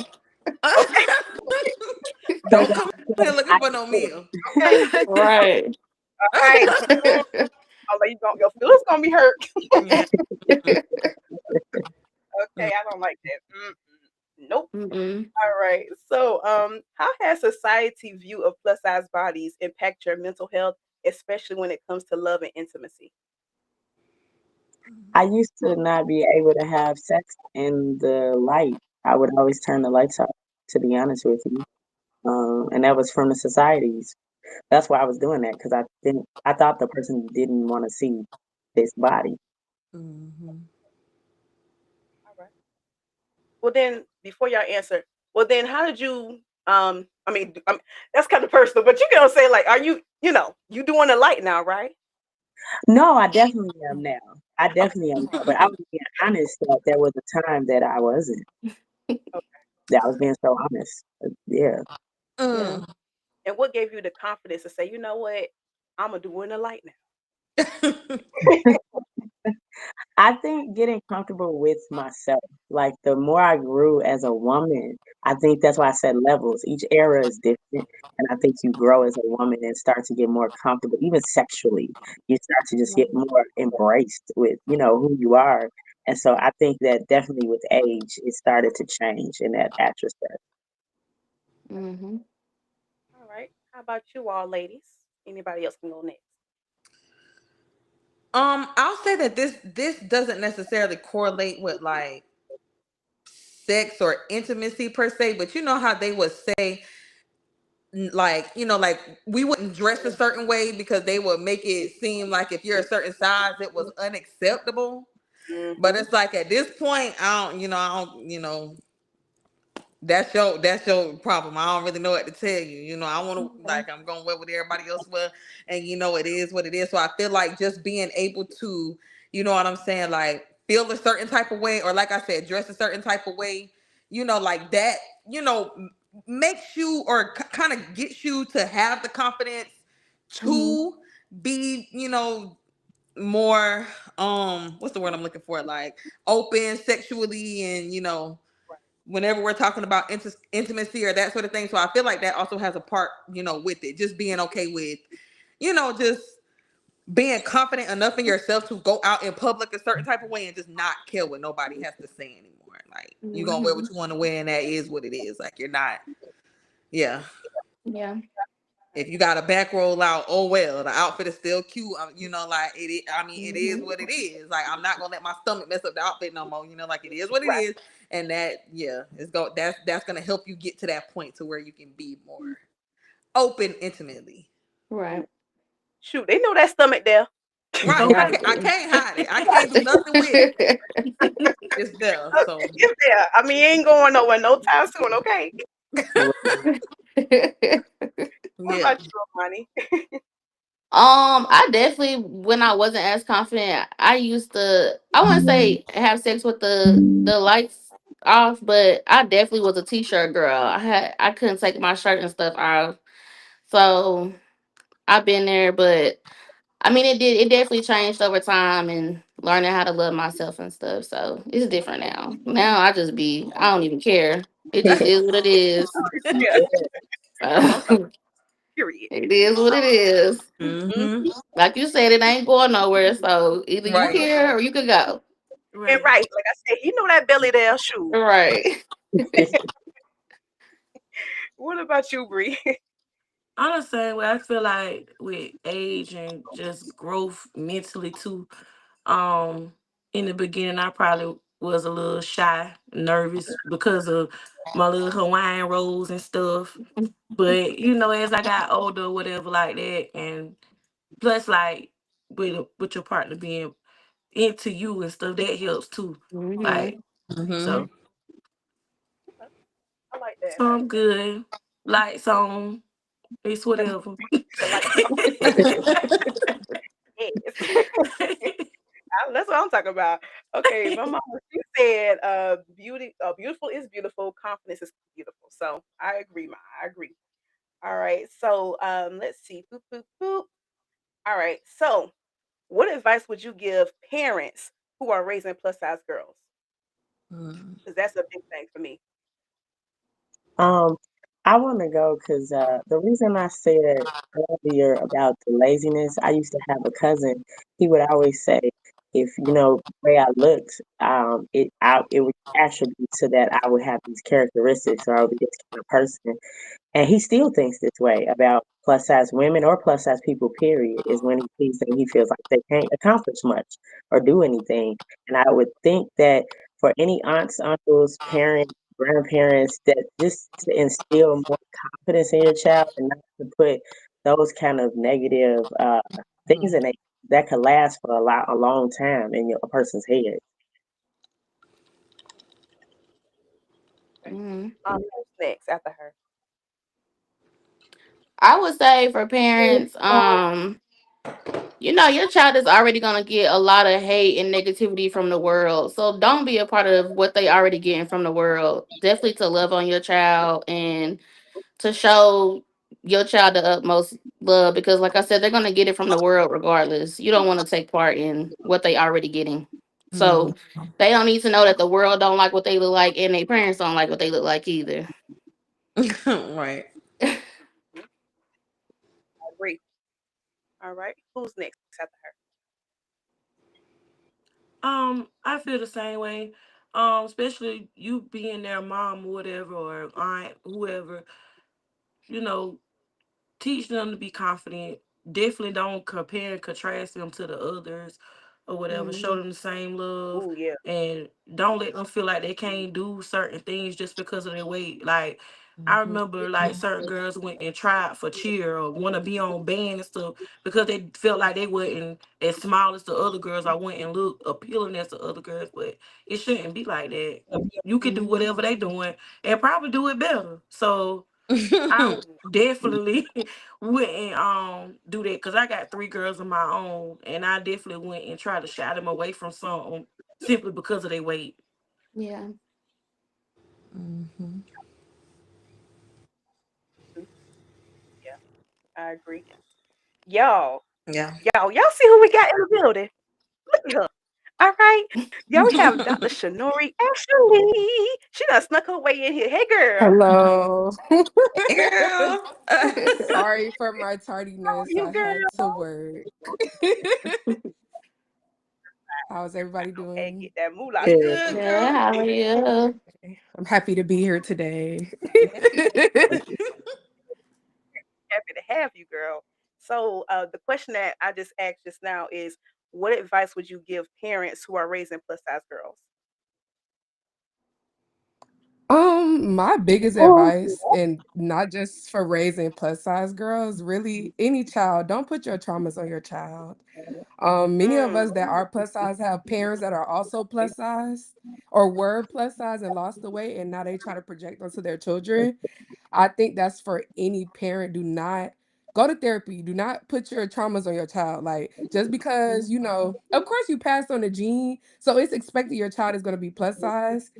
[SPEAKER 1] Okay,
[SPEAKER 4] so
[SPEAKER 3] don't come here looking
[SPEAKER 4] I
[SPEAKER 3] for no meal.
[SPEAKER 1] okay,
[SPEAKER 2] Right.
[SPEAKER 1] all right. I'll let you go. Your feelings gonna be hurt.
[SPEAKER 3] Yeah.
[SPEAKER 1] Okay, I don't like that. Nope.
[SPEAKER 2] Mm-mm.
[SPEAKER 1] All right. So, how has society view of plus size bodies impact your mental health, especially when it comes to love and intimacy?
[SPEAKER 4] I used to not be able to have sex in the light. I would always turn the lights off, to be honest with you. And that was from the societies. That's why I was doing that because I thought the person didn't want to see this body.
[SPEAKER 3] Mhm.
[SPEAKER 1] All right. Well, then, before y'all answer, well, then, how did you? I mean, that's kind of personal, but you can say like, are you, you doing the light now, right?
[SPEAKER 4] No, I definitely am now. I
[SPEAKER 1] Okay.
[SPEAKER 4] definitely am now. But I was being honest that there was a time that I wasn't.
[SPEAKER 1] Okay.
[SPEAKER 4] That I was being so honest. Yeah.
[SPEAKER 2] Yeah.
[SPEAKER 3] Mm.
[SPEAKER 1] And what gave you the confidence to say, you know what, I'm gonna do in the light now?
[SPEAKER 4] I think getting comfortable with myself, like the more I grew as a woman, I think that's why I said levels. Each era is different. And I think you grow as a woman and start to get more comfortable, even sexually. You start to just get more embraced with, who you are. And so I think that definitely with age, it started to change in that aspect.
[SPEAKER 2] Hmm.
[SPEAKER 1] All right. How about you all, ladies? Anybody else can go next?
[SPEAKER 3] I'll say that this doesn't necessarily correlate with like sex or intimacy per se, but you know how they would say like, like we wouldn't dress a certain way because they would make it seem like if you're a certain size it was unacceptable. But
[SPEAKER 1] Mm-hmm.
[SPEAKER 3] it's like at this point, I don't, that's your problem. I don't really know what to tell you. I want to like I'm going wear what everybody else wear, and it is what it is. So I feel like just being able to, you know what I'm saying, like feel a certain type of way, or like I said, dress a certain type of way, like that, makes you or kind of gets you to have the confidence
[SPEAKER 2] Hmm.
[SPEAKER 3] to be, more what's the word I'm looking for, like open sexually, and
[SPEAKER 1] Right.
[SPEAKER 3] whenever we're talking about intimacy or that sort of thing. So I feel like that also has a part, with it. Just being okay with, just being confident enough in yourself to go out in public a certain type of way and just not care what nobody has to say anymore. Like you gonna wear
[SPEAKER 2] Hmm.
[SPEAKER 3] what you want to wear, and that is what it is. Like you're not, yeah.
[SPEAKER 2] Yeah.
[SPEAKER 3] If you got a back roll out, oh well, the outfit is still cute. Like I mean, it is
[SPEAKER 2] Hmm.
[SPEAKER 3] what it is. Like I'm not gonna let my stomach mess up the outfit no more. Like it is what it
[SPEAKER 1] Right.
[SPEAKER 3] is, and that yeah, that's gonna help you get to that point to where you can be more open intimately.
[SPEAKER 2] Right.
[SPEAKER 1] Shoot, they know that stomach there.
[SPEAKER 3] Right. I
[SPEAKER 5] Okay.
[SPEAKER 3] can't I can't hide it. I can't do nothing with it. It's there. So
[SPEAKER 1] It's there. I mean, it ain't going nowhere no time soon. Okay.
[SPEAKER 4] Right.
[SPEAKER 1] What
[SPEAKER 3] Yeah.
[SPEAKER 1] about you, Imani?
[SPEAKER 2] I definitely, when I wasn't as confident, I used to, I wouldn't say have sex with the lights off, but I definitely was a t-shirt girl. I couldn't take my shirt and stuff off. So I've been there, but I mean it definitely changed over time and learning how to love myself and stuff. So it's different now. Now I don't even care. It just is what it is.
[SPEAKER 1] Yeah, I'm sorry.
[SPEAKER 2] So
[SPEAKER 1] Period.
[SPEAKER 2] it is what it is.
[SPEAKER 3] Mm-hmm.
[SPEAKER 1] Mhm.
[SPEAKER 2] Like you said, it ain't going nowhere. So either you
[SPEAKER 3] Right.
[SPEAKER 2] here or you could go.
[SPEAKER 1] And
[SPEAKER 5] Right.
[SPEAKER 1] right, like I said, you know that belly there, shoot.
[SPEAKER 2] Right.
[SPEAKER 1] What about you, Bree?
[SPEAKER 5] I'm the same way. I feel like with age and just growth mentally too. Um, in the beginning, I probably was a little shy, nervous because of my little Hawaiian rolls and stuff. But as I got older, whatever like that, and plus like with your partner being into you and stuff, that helps too.
[SPEAKER 2] Hmm.
[SPEAKER 5] Like
[SPEAKER 3] Mm-hmm.
[SPEAKER 5] so,
[SPEAKER 1] I like that.
[SPEAKER 5] so I'm good. Lights on. It's whatever.
[SPEAKER 1] The lights on. Yes. That's what I'm talking about. Okay, my mama, she said, beautiful is beautiful, confidence is beautiful. So I agree, I agree. All right, so let's see. Boop, boop, boop. All right, so what advice would you give parents who are raising plus size girls?
[SPEAKER 3] Mm.
[SPEAKER 1] Because that's a big thing for me.
[SPEAKER 4] Um, I want to go because the reason I said earlier about the laziness, I used to have a cousin. He would always say, if the way I looked, it would attribute to that I would have these characteristics or I would be this kind of person. And he still thinks this way about plus size women or plus size people, period, is when he sees them, he feels like they can't accomplish much or do anything. And I would think that for any aunts, uncles, parents, grandparents, that just to instill more confidence in your child and not to put those kind of negative things in it that could last for a long time in a person's head.
[SPEAKER 1] Okay.
[SPEAKER 2] Hmm.
[SPEAKER 1] Who's next after her?
[SPEAKER 2] I would say for parents, your child is already gonna get a lot of hate and negativity from the world. So don't be a part of what they already getting from the world. Definitely to love on your child and to show your child the utmost love because like I said, they're gonna get it from the world regardless. You don't want to take part in what they already getting. So they don't need to know that the world don't like what they look like and their parents don't like what they look like either.
[SPEAKER 3] Right.
[SPEAKER 1] Mhm. I agree. All right, who's next after her?
[SPEAKER 5] I feel the same way. Especially you being their mom or whatever or aunt, whoever, you know, teach them to be confident. Definitely don't compare and contrast them to the others or whatever. Show
[SPEAKER 2] Hmm.
[SPEAKER 5] them the same love
[SPEAKER 1] Oh yeah.
[SPEAKER 5] and don't let them feel like they can't do certain things just because of their weight. Like I remember like certain girls went and tried for cheer or want to be on band and stuff because they felt like they wasn't as small as the other girls or wouldn't look appealing as the other girls. But it shouldn't be like that. You can do
[SPEAKER 2] Hmm.
[SPEAKER 5] whatever they doing and probably do it better. So I
[SPEAKER 3] Mm-hmm.
[SPEAKER 5] definitely wouldn't do that because I got three girls of my own, and I definitely went and tried to shy them away from something simply because of their weight.
[SPEAKER 2] Yeah.
[SPEAKER 1] Mhm. Yeah, I agree. Y'all,
[SPEAKER 3] Yeah.
[SPEAKER 1] y'all see who we got in the building? Look at her. All right. Y'all, we have Dr. Shanorri Ashley. She done snuck her way in here. Hey, girl.
[SPEAKER 6] Hello.
[SPEAKER 3] Hey, girl.
[SPEAKER 6] Sorry for my
[SPEAKER 1] How are
[SPEAKER 6] tardiness.
[SPEAKER 1] you,
[SPEAKER 6] I had to
[SPEAKER 1] girl?
[SPEAKER 6] work. How's everybody
[SPEAKER 1] Hey,
[SPEAKER 6] doing?
[SPEAKER 1] get that moolah.
[SPEAKER 4] Good.
[SPEAKER 3] Good
[SPEAKER 2] Yeah,
[SPEAKER 3] girl.
[SPEAKER 2] how are you?
[SPEAKER 6] I'm happy to be here today.
[SPEAKER 1] Happy to have you, girl. So, the question that I just asked just now is, what advice would you give parents who are raising plus size girls?
[SPEAKER 6] My biggest advice, and not just for raising plus size girls, really any child, don't put your traumas on your child. Many of
[SPEAKER 1] Mm,
[SPEAKER 6] us that are plus size have parents that are also plus size or were plus size and lost the weight, and now they try to project onto their children. I think that's for any parent. Do not go to therapy. Do not put your traumas on your child. Like, just because, of course you passed on the gene, so it's expected your child is going to be plus size.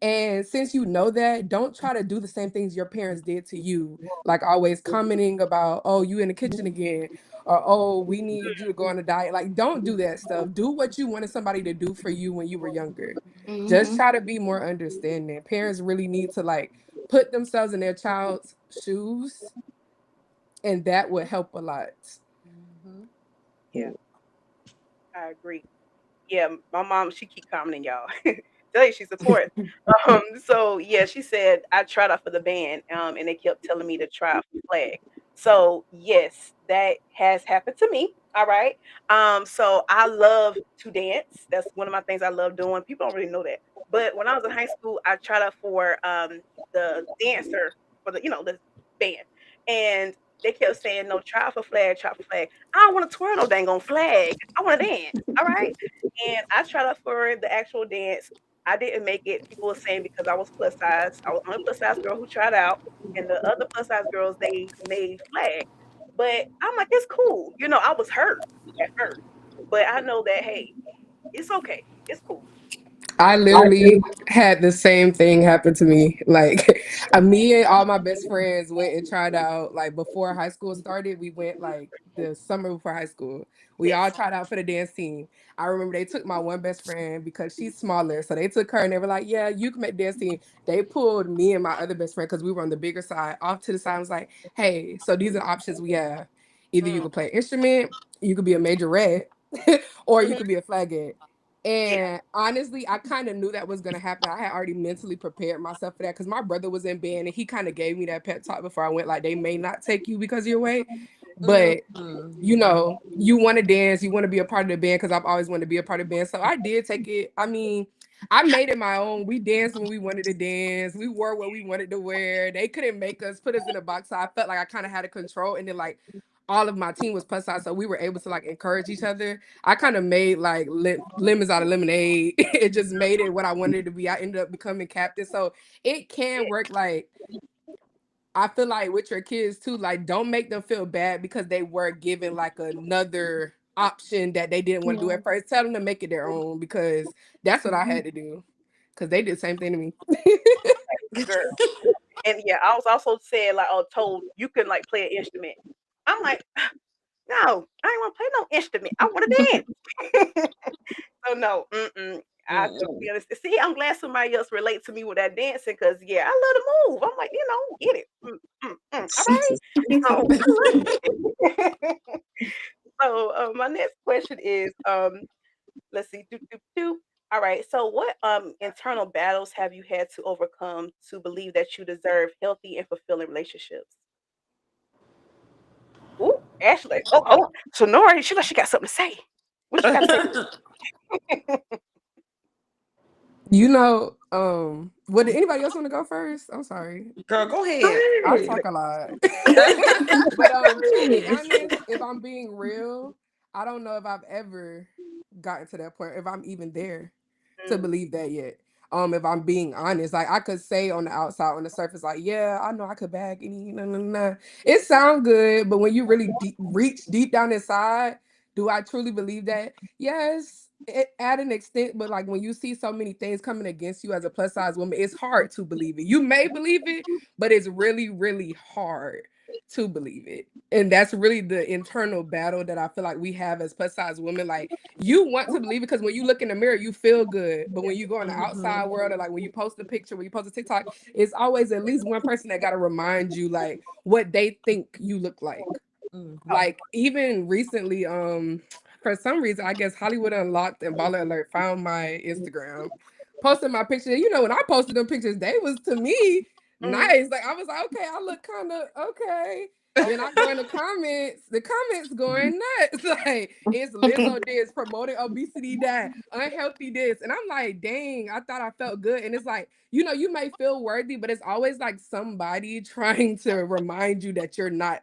[SPEAKER 6] And since you know that, don't try to do the same things your parents did to you. Like always commenting about, oh, you in the kitchen again, or oh, we need you to go on a diet. Like, don't do that stuff. Do what you wanted somebody to do for you when you were younger. Just
[SPEAKER 2] Mm-hmm.
[SPEAKER 6] try to be more understanding. Parents really need to like put themselves in their child's shoes, and that would help a lot.
[SPEAKER 3] Mhm.
[SPEAKER 1] yeah, I agree. Yeah, my mom, she keep commenting, y'all. Tell you she supports. So yeah, she said I tried out for the band, and they kept telling me to try out for flag. So yes, that has happened to me. All right. So I love to dance. That's one of my things I love doing. People don't really know that. But when I was in high school, I tried out for the dancer for the band. And they kept saying, no, try out for flag, try out for flag. I don't want to twirl no dang on flag. I want to dance. All right. And I tried out for the actual dance. I didn't make it. People were saying because I was plus size. I was the only plus size girl who tried out, and the other plus size girls they made flag. But I'm like, it's cool. I was hurt at first, but I know that hey, it's okay. It's cool.
[SPEAKER 6] I literally had the same thing happen to me. Like, me and all my best friends went and tried out. Like before high school started, we went like the summer before high school. We all
[SPEAKER 1] Yes.
[SPEAKER 6] tried out for the dance team. I remember they took my one best friend because she's smaller, so they took her and they were like, "Yeah, you can make dance team." They pulled me and my other best friend because we were on the bigger side off to the side. I was like, "Hey, so these are the options we have. Either you
[SPEAKER 1] Mm.
[SPEAKER 6] could play an instrument, you could be a majorette, or you
[SPEAKER 1] Hmm.
[SPEAKER 6] could be a flagette."
[SPEAKER 1] Yeah.
[SPEAKER 6] And honestly, I kind of knew that was gonna happen. I had already mentally prepared myself for that because my brother was in band and he kind of gave me that pep talk before I went. Like, they may not take you because of your weight, but
[SPEAKER 3] Mhm.
[SPEAKER 6] you want to dance, you want to be a part of the band because I've always wanted to be a part of the band. So I did take it. I mean, I made it my own. We danced when we wanted to dance. We wore what we wanted to wear. They couldn't make us put us in a box. So I felt like I kind of had a control. And then like all of my team was plus size, so we were able to like encourage each other. I kind of made like lemons out of lemonade. It just made it what I wanted it to be. I ended up becoming captain. So it can work. Like, I feel like with your kids too, like don't make them feel bad because they were given like another option that they didn't want to do
[SPEAKER 2] Yeah.
[SPEAKER 6] at first. Tell them to make it their own because that's what I had to do. Because they did the same thing to me.
[SPEAKER 1] Girl. And yeah, I was also said like, oh, told you can like play an instrument. I'm like, no, I ain't want to play no instrument. I want to dance. So no, mm-mm. I
[SPEAKER 3] Mm-mm.
[SPEAKER 1] completely understand. See, I'm glad somebody else relate to me with that dancing because yeah, I love to move. I'm like, get it. All right. So I love it. So my next question is let's see, do. All right. So what internal battles have you had to overcome to believe that you deserve healthy and fulfilling relationships? Ooh, Ashley. Oh, Shanorri, she got something to say. What you got to say?
[SPEAKER 6] What did anybody else want to go first? I'm sorry.
[SPEAKER 3] Girl, go
[SPEAKER 5] Go
[SPEAKER 3] ahead.
[SPEAKER 6] I
[SPEAKER 5] ahead.
[SPEAKER 6] talk a lot. But to be
[SPEAKER 5] Go
[SPEAKER 6] honest, if I'm being real, I don't know if I've ever gotten to that point, if I'm even there to
[SPEAKER 1] Mm,
[SPEAKER 6] believe that yet. If I'm being honest, like I could say on the outside, on the surface, like, yeah, I know I could bag any, no, no, no. It sounds good, but when you really reach deep down inside, do I truly believe that? Yes, at an extent, but like when you see so many things coming against you as a plus size woman, it's hard to believe it. You may believe it, but it's really, really hard to believe it. And that's really the internal battle that I feel like we have as plus size women. Like, you want to believe it because when you look in the mirror, you feel good. But when you go in the outside
[SPEAKER 3] Mhm.
[SPEAKER 6] world, or like when you post a picture, when you post a TikTok, it's always at least one person that got to remind you like what they think you look like.
[SPEAKER 1] oh,
[SPEAKER 3] Mhm.
[SPEAKER 6] Like even recently, for some reason, I guess Hollywood Unlocked and Baller Alert found my Instagram, posted my picture. When I posted them pictures, they was to me
[SPEAKER 1] mm,
[SPEAKER 6] nice. Like I was like, okay, I look kind of okay. Then I go in the comments going nuts. Like, it's Lizzo this, promoting obesity that, unhealthy this. And I'm like, dang, I thought I felt good. And it's like, you may feel worthy, but it's always like somebody trying to remind you that you're not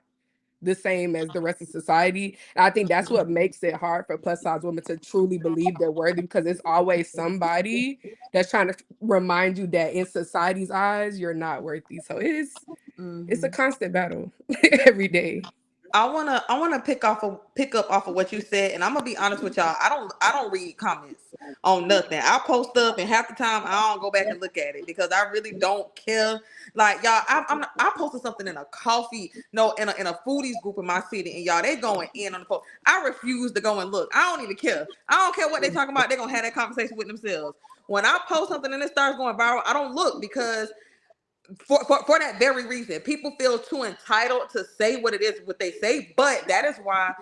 [SPEAKER 6] the same as the rest of society. And I think that's what makes it hard for plus size women to truly believe they're worthy, because it's always somebody that's trying to remind you that in society's eyes, you're not worthy. So it's a
[SPEAKER 3] Mhm.
[SPEAKER 6] constant battle every day.
[SPEAKER 3] I wanna pick up off of what you said, and I'm gonna be honest with y'all. I don't read comments on nothing. I post stuff, and half the time I don't go back and look at it because I really don't care. Like y'all, I posted something in a coffee, no, in a foodies group in my city, and y'all they going in on the post. I refuse to go and look. I don't even care. I don't care what they talking about. They're gonna have that conversation with themselves. When I post something and it starts going viral, I don't look because for that very reason. People feel too entitled to say what it is, what they say. But that is why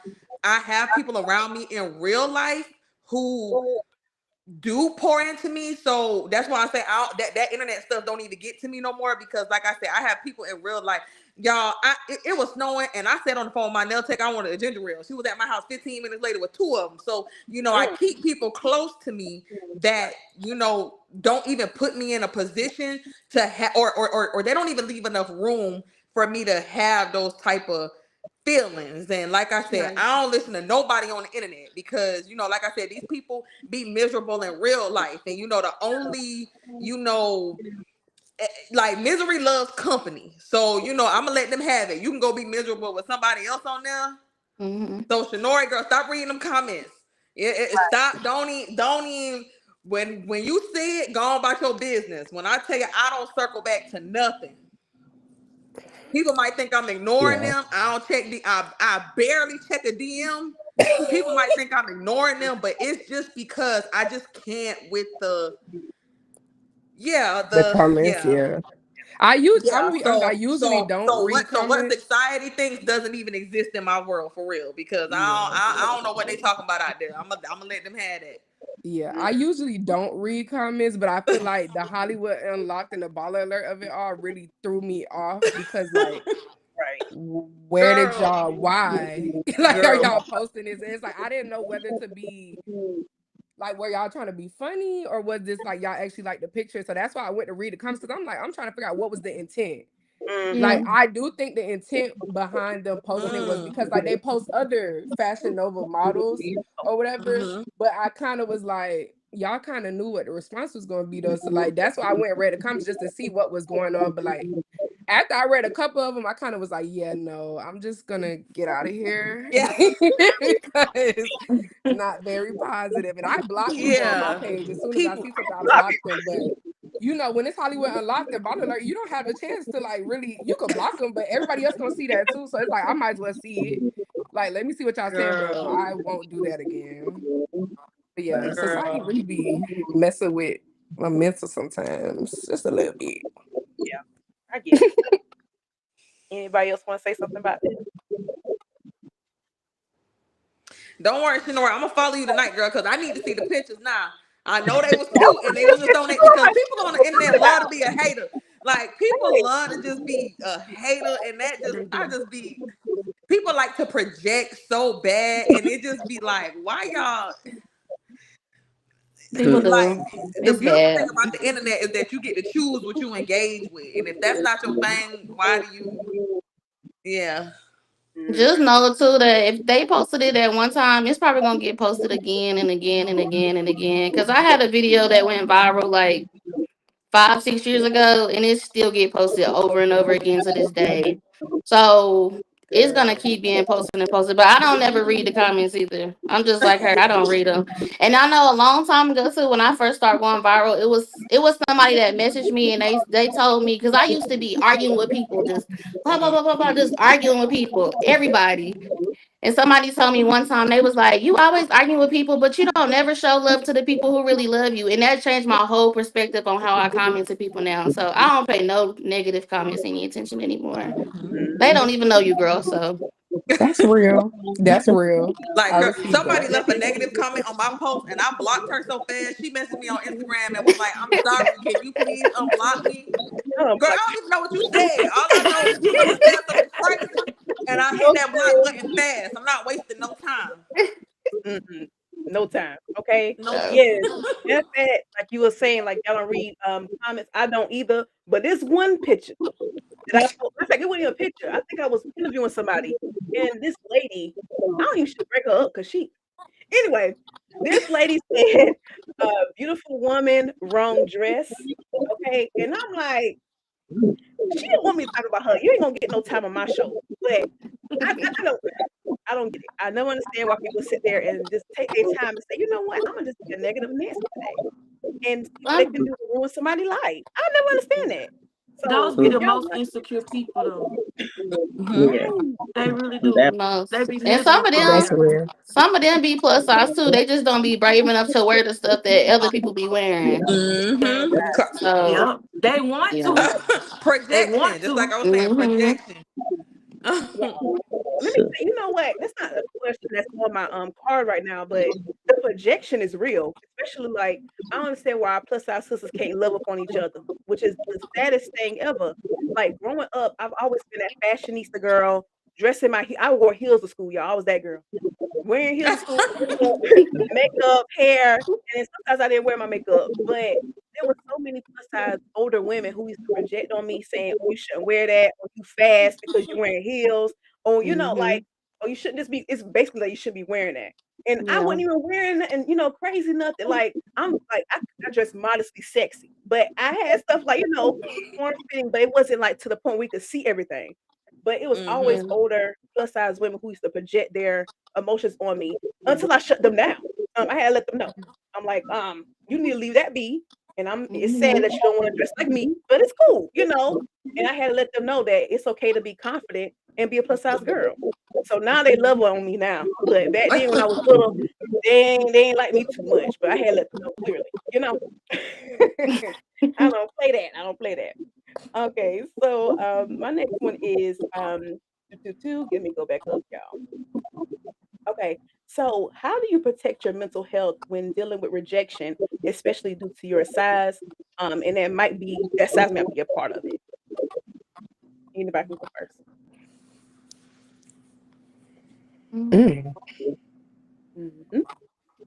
[SPEAKER 3] I have people around me in real life who do pour into me. So that's why I say that internet stuff don't even get to me no more, because like I said, I have people in real life. Y'all, it was snowing and I sat on the phone with my nail tech. I wanted a ginger ale. She was at my house 15 minutes later with two of them. So, I keep people close to me that, don't even put me in a position to have, or they don't even leave enough room for me to have those type of feelings. And like I said,
[SPEAKER 6] Right.
[SPEAKER 3] I don't listen to nobody on the internet because, like I said, these people be miserable in real life. And the only, like misery loves company. So, I'm gonna let them have it. You can go be miserable with somebody else on there.
[SPEAKER 2] Mhm.
[SPEAKER 3] So Shanorri, girl, stop reading them comments. Stop. Don't even. When you see it, go on about your business. When I tell you, I don't circle back to nothing. People might think I'm ignoring
[SPEAKER 6] Yeah.
[SPEAKER 3] them. I don't check I barely check a DM. People might think I'm ignoring them, but it's just because I just can't with the yeah,
[SPEAKER 6] The
[SPEAKER 3] the
[SPEAKER 6] comments,
[SPEAKER 3] yeah.
[SPEAKER 6] yeah. I'm
[SPEAKER 3] Yeah.
[SPEAKER 6] gonna be honest, I
[SPEAKER 3] So
[SPEAKER 6] usually
[SPEAKER 3] so
[SPEAKER 6] don't
[SPEAKER 3] so
[SPEAKER 6] read
[SPEAKER 3] what
[SPEAKER 6] comments.
[SPEAKER 3] society thinks doesn't even exist in my world for real, because
[SPEAKER 6] Yeah.
[SPEAKER 3] I don't know what they talking about out there. I'm gonna let them have that.
[SPEAKER 6] Yeah, I usually don't read comments, but I feel like the Hollywood Unlocked and the baller alert of it all really threw me off, because like,
[SPEAKER 1] Right.
[SPEAKER 6] where did
[SPEAKER 3] Girl,
[SPEAKER 6] y'all, why? Like, are
[SPEAKER 3] girl.
[SPEAKER 6] y'all posting this? And it's like, I didn't know whether to be like, were y'all trying to be funny, or was this like y'all actually like the picture? So that's why I went to read the comments, because I'm like, I'm trying to figure out what was the intent.
[SPEAKER 1] Mm-hmm.
[SPEAKER 6] Like,
[SPEAKER 2] Yeah.
[SPEAKER 6] I do think the intent behind them posting it was
[SPEAKER 3] Mm,
[SPEAKER 6] because like they post other Fashion Nova models or whatever,
[SPEAKER 3] mm-hmm.
[SPEAKER 6] but I kind of was like, y'all kind of knew what the response was going to be though. So like that's why I went and read the comments just to see what was going on. But like after I read a couple of them, I kind of was like, yeah, no, I'm just gonna get out of here
[SPEAKER 3] Yeah,
[SPEAKER 6] because it's not very positive. And I block people on my
[SPEAKER 3] yeah.
[SPEAKER 6] page as soon as I
[SPEAKER 3] People,
[SPEAKER 6] see something. I
[SPEAKER 1] A lot of
[SPEAKER 6] block
[SPEAKER 1] people.
[SPEAKER 6] them, but when it's Hollywood Unlocked and Bottle Alert, you don't have a chance to like really. You could block them, but everybody else gonna see that too. So it's like I might as well see it. Like, let me see what y'all saying, but
[SPEAKER 3] girl,
[SPEAKER 6] I won't do that again. But yeah, society
[SPEAKER 3] girl.
[SPEAKER 6] really be messing with my mental sometimes, just a little bit.
[SPEAKER 1] Yeah, I get it. Anybody else want to say something about that?
[SPEAKER 3] Don't worry, Shinora. I'm gonna follow you tonight, girl, because I need to see the pictures now. I know they was cute and they was just on it because people on the internet love to be a hater. Like people love to just be a hater, and that just
[SPEAKER 6] They
[SPEAKER 3] I
[SPEAKER 6] do.
[SPEAKER 3] just be people like to project so bad, and it just be like, why y'all
[SPEAKER 2] People
[SPEAKER 3] like
[SPEAKER 2] do.
[SPEAKER 3] the
[SPEAKER 2] It's
[SPEAKER 3] beautiful thing
[SPEAKER 2] bad.
[SPEAKER 3] about the internet is that you get to choose what you engage with, and if that's not your thing, why do you? Yeah,
[SPEAKER 1] Mm-hmm.
[SPEAKER 2] Just know too that if they posted it at one time, it's probably gonna get posted again and again and again and again. Cause I had a video that went viral like 5, 6 years ago, and it still get posted over and over again to this day. So it's gonna
[SPEAKER 3] girl.
[SPEAKER 2] keep being posted and posted. But I don't ever read the comments either. I'm just like her. I don't read them. And I know a long time ago too, when I first started going viral, it was somebody that messaged me and they told me, because I used to be arguing with people, just blah blah blah blah blah, just arguing with people, everybody. And somebody told me one time, they was like, "You always arguing with people, but you don't never show love to the people who really love you." And that changed my whole perspective on how I comment to people now. So I don't pay no negative comments any attention anymore. They don't even know you, girl. So
[SPEAKER 6] That's real. That's real. I
[SPEAKER 3] Like girl,
[SPEAKER 6] received
[SPEAKER 3] somebody
[SPEAKER 6] that.
[SPEAKER 3] left a negative comment on my post and I blocked her so fast. She messaged me on Instagram and was like, "I'm sorry, can you please unblock me?" Girl, I
[SPEAKER 1] Like,
[SPEAKER 3] don't even know what you said. All I know is that you must have said something crazy. and I hit that block
[SPEAKER 1] Okay.
[SPEAKER 3] button fast. I'm not wasting no time.
[SPEAKER 1] Mm-mm. No time. Okay.
[SPEAKER 3] No.
[SPEAKER 1] Yes. That's it. Like you were saying, like y'all don't read comments. I don't either. But this one picture that in fact, it wasn't even a picture. I think I was interviewing somebody, and this lady, I don't even should break her up because she. Anyway, this lady said, "Beautiful woman, wrong dress." Okay, and I'm like, she didn't want me to talk about her. You ain't gonna get no time on my show. But I don't get it. I never understand why people sit there and just take their time and say, you know what, I'm gonna just be a negative Nancy today and see what they can do to ruin somebody's life. I never understand that.
[SPEAKER 5] Those
[SPEAKER 1] So
[SPEAKER 5] be
[SPEAKER 1] if
[SPEAKER 5] the
[SPEAKER 1] y'all
[SPEAKER 5] most insecure people, though.
[SPEAKER 3] Mhm.
[SPEAKER 4] Yeah,
[SPEAKER 1] right,
[SPEAKER 5] They really do.
[SPEAKER 4] that
[SPEAKER 5] They
[SPEAKER 2] Most.
[SPEAKER 5] be
[SPEAKER 2] And
[SPEAKER 5] living for
[SPEAKER 6] That's
[SPEAKER 5] real.
[SPEAKER 6] real.
[SPEAKER 2] some of them be plus size too. They just don't be brave enough to wear the stuff that other people be wearing.
[SPEAKER 3] Mhm.
[SPEAKER 2] So
[SPEAKER 5] Yep. They want
[SPEAKER 2] yeah.
[SPEAKER 5] to. They
[SPEAKER 3] Projection,
[SPEAKER 5] want
[SPEAKER 3] just like
[SPEAKER 5] to.
[SPEAKER 3] I was saying,
[SPEAKER 2] Hmm.
[SPEAKER 3] projection.
[SPEAKER 1] y'all. Let me
[SPEAKER 4] so,
[SPEAKER 1] say, you know what? That's not a question that's on my card right now, but the projection is real. Especially like I don't understand why our plus size sisters can't love up on each other, which is the saddest thing ever. Like growing up, I've always been that fashionista girl, dressing I wore heels to school, y'all. I was that girl. Wearing heels to school, makeup, hair, and then sometimes I didn't wear my makeup. But there were so many plus size older women who used to project on me saying, "Oh, you shouldn't wear that," or "You fast because you're wearing heels," or
[SPEAKER 2] Hmm.
[SPEAKER 1] like, "Oh, you shouldn't just be." It's basically like you should be wearing that. And I
[SPEAKER 2] Yeah.
[SPEAKER 1] wasn't even wearing nothing, crazy nothing. Like I'm like I dress modestly sexy, but I had stuff like form fitting, but it wasn't like to the point we could see everything. But it was always
[SPEAKER 3] Mhm.
[SPEAKER 2] Yeah.
[SPEAKER 1] older plus size women who used to project their emotions on me until I shut them down. I had to let them know. I'm like, you need to leave that be. And it's sad
[SPEAKER 2] Hmm.
[SPEAKER 1] that you don't want to dress like me, but it's cool. And I had to let them know that it's okay to be confident and be a plus size girl. So now they love on me now. But back then when I was little, they ain't like me too much. But I had to let them know clearly. I don't play that. I don't play that. Okay, so my next one is let me go back up, y'all. Okay, so how do you protect your mental health when dealing with rejection, especially due to your size? And that size might be a part of it. Anybody can go 1st.
[SPEAKER 6] Mm,
[SPEAKER 1] Hmm.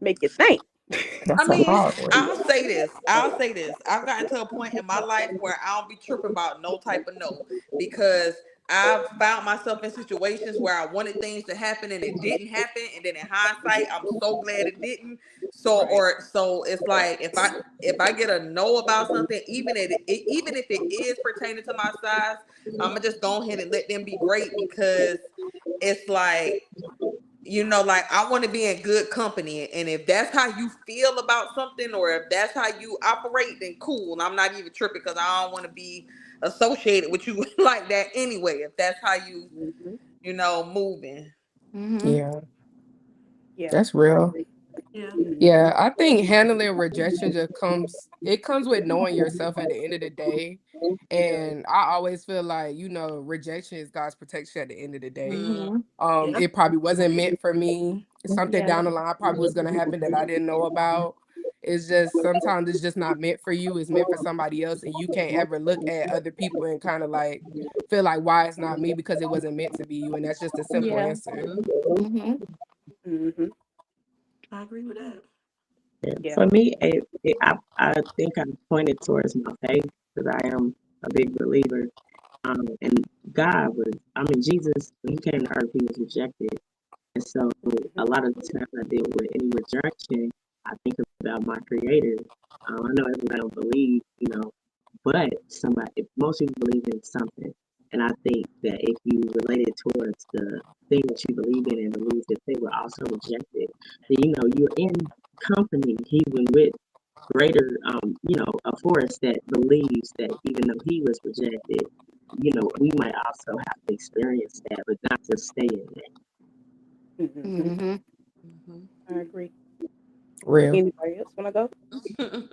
[SPEAKER 1] Make you think.
[SPEAKER 3] I
[SPEAKER 6] that's a
[SPEAKER 3] mean,
[SPEAKER 6] hard one.
[SPEAKER 3] I'll say this. I'll say this. I've gotten to a point in my life where I don't be tripping about no type of no because I've found myself in situations where I wanted things to happen and it didn't happen, and then in hindsight, I'm so glad it didn't. So
[SPEAKER 1] Right.
[SPEAKER 3] it's like if I get a no about something, even if it is pertaining to my size, I'm gonna just go ahead and let them be great because it's like like I want to be in good company. And if that's how you feel about something or if that's how you operate, then cool. I'm not even tripping because I don't want to be associated with you like that anyway. If that's how
[SPEAKER 1] Hmm.
[SPEAKER 3] moving.
[SPEAKER 2] Hmm.
[SPEAKER 6] Yeah,
[SPEAKER 1] Yeah,
[SPEAKER 6] that's
[SPEAKER 1] I
[SPEAKER 6] real.
[SPEAKER 1] agree.
[SPEAKER 5] Yeah.
[SPEAKER 1] Hmm.
[SPEAKER 6] Yeah, I think handling rejection it comes with knowing yourself at the end of the day.
[SPEAKER 1] It does.
[SPEAKER 6] And I always feel like, rejection is God's protection at the end of the day.
[SPEAKER 3] Mm,
[SPEAKER 2] Hmm.
[SPEAKER 5] Yep.
[SPEAKER 6] It probably wasn't meant for me. Something
[SPEAKER 2] Yeah.
[SPEAKER 6] down the line probably was gonna happen that I didn't know about. It's just sometimes it's just not meant for you. It's meant for somebody else, and you can't ever look at other people and kind of like feel like why it's not me because it wasn't meant to be you. And that's just a simple
[SPEAKER 2] Yeah.
[SPEAKER 6] answer.
[SPEAKER 3] mm,
[SPEAKER 2] Hmm.
[SPEAKER 1] Hmm.
[SPEAKER 5] I agree with that.
[SPEAKER 1] Yeah.
[SPEAKER 4] for me, I think I pointed towards my faith because I am a big believer. And I mean, Jesus, when he came to earth, he was rejected. And so a
[SPEAKER 1] Hmm.
[SPEAKER 4] lot of the times I deal with any rejection, I think about my creator. I know everybody don't believe, but if most people believe in something. And I think that if you relate it towards the thing that you believe in and believe that they were also rejected, then you're in company even with greater, a force that believes that even though he was rejected, we might also have to experience that, but not to stay in that.
[SPEAKER 1] Hmm.
[SPEAKER 2] Hmm.
[SPEAKER 3] mhm.
[SPEAKER 1] I agree.
[SPEAKER 6] Real.
[SPEAKER 1] Anybody else want to go?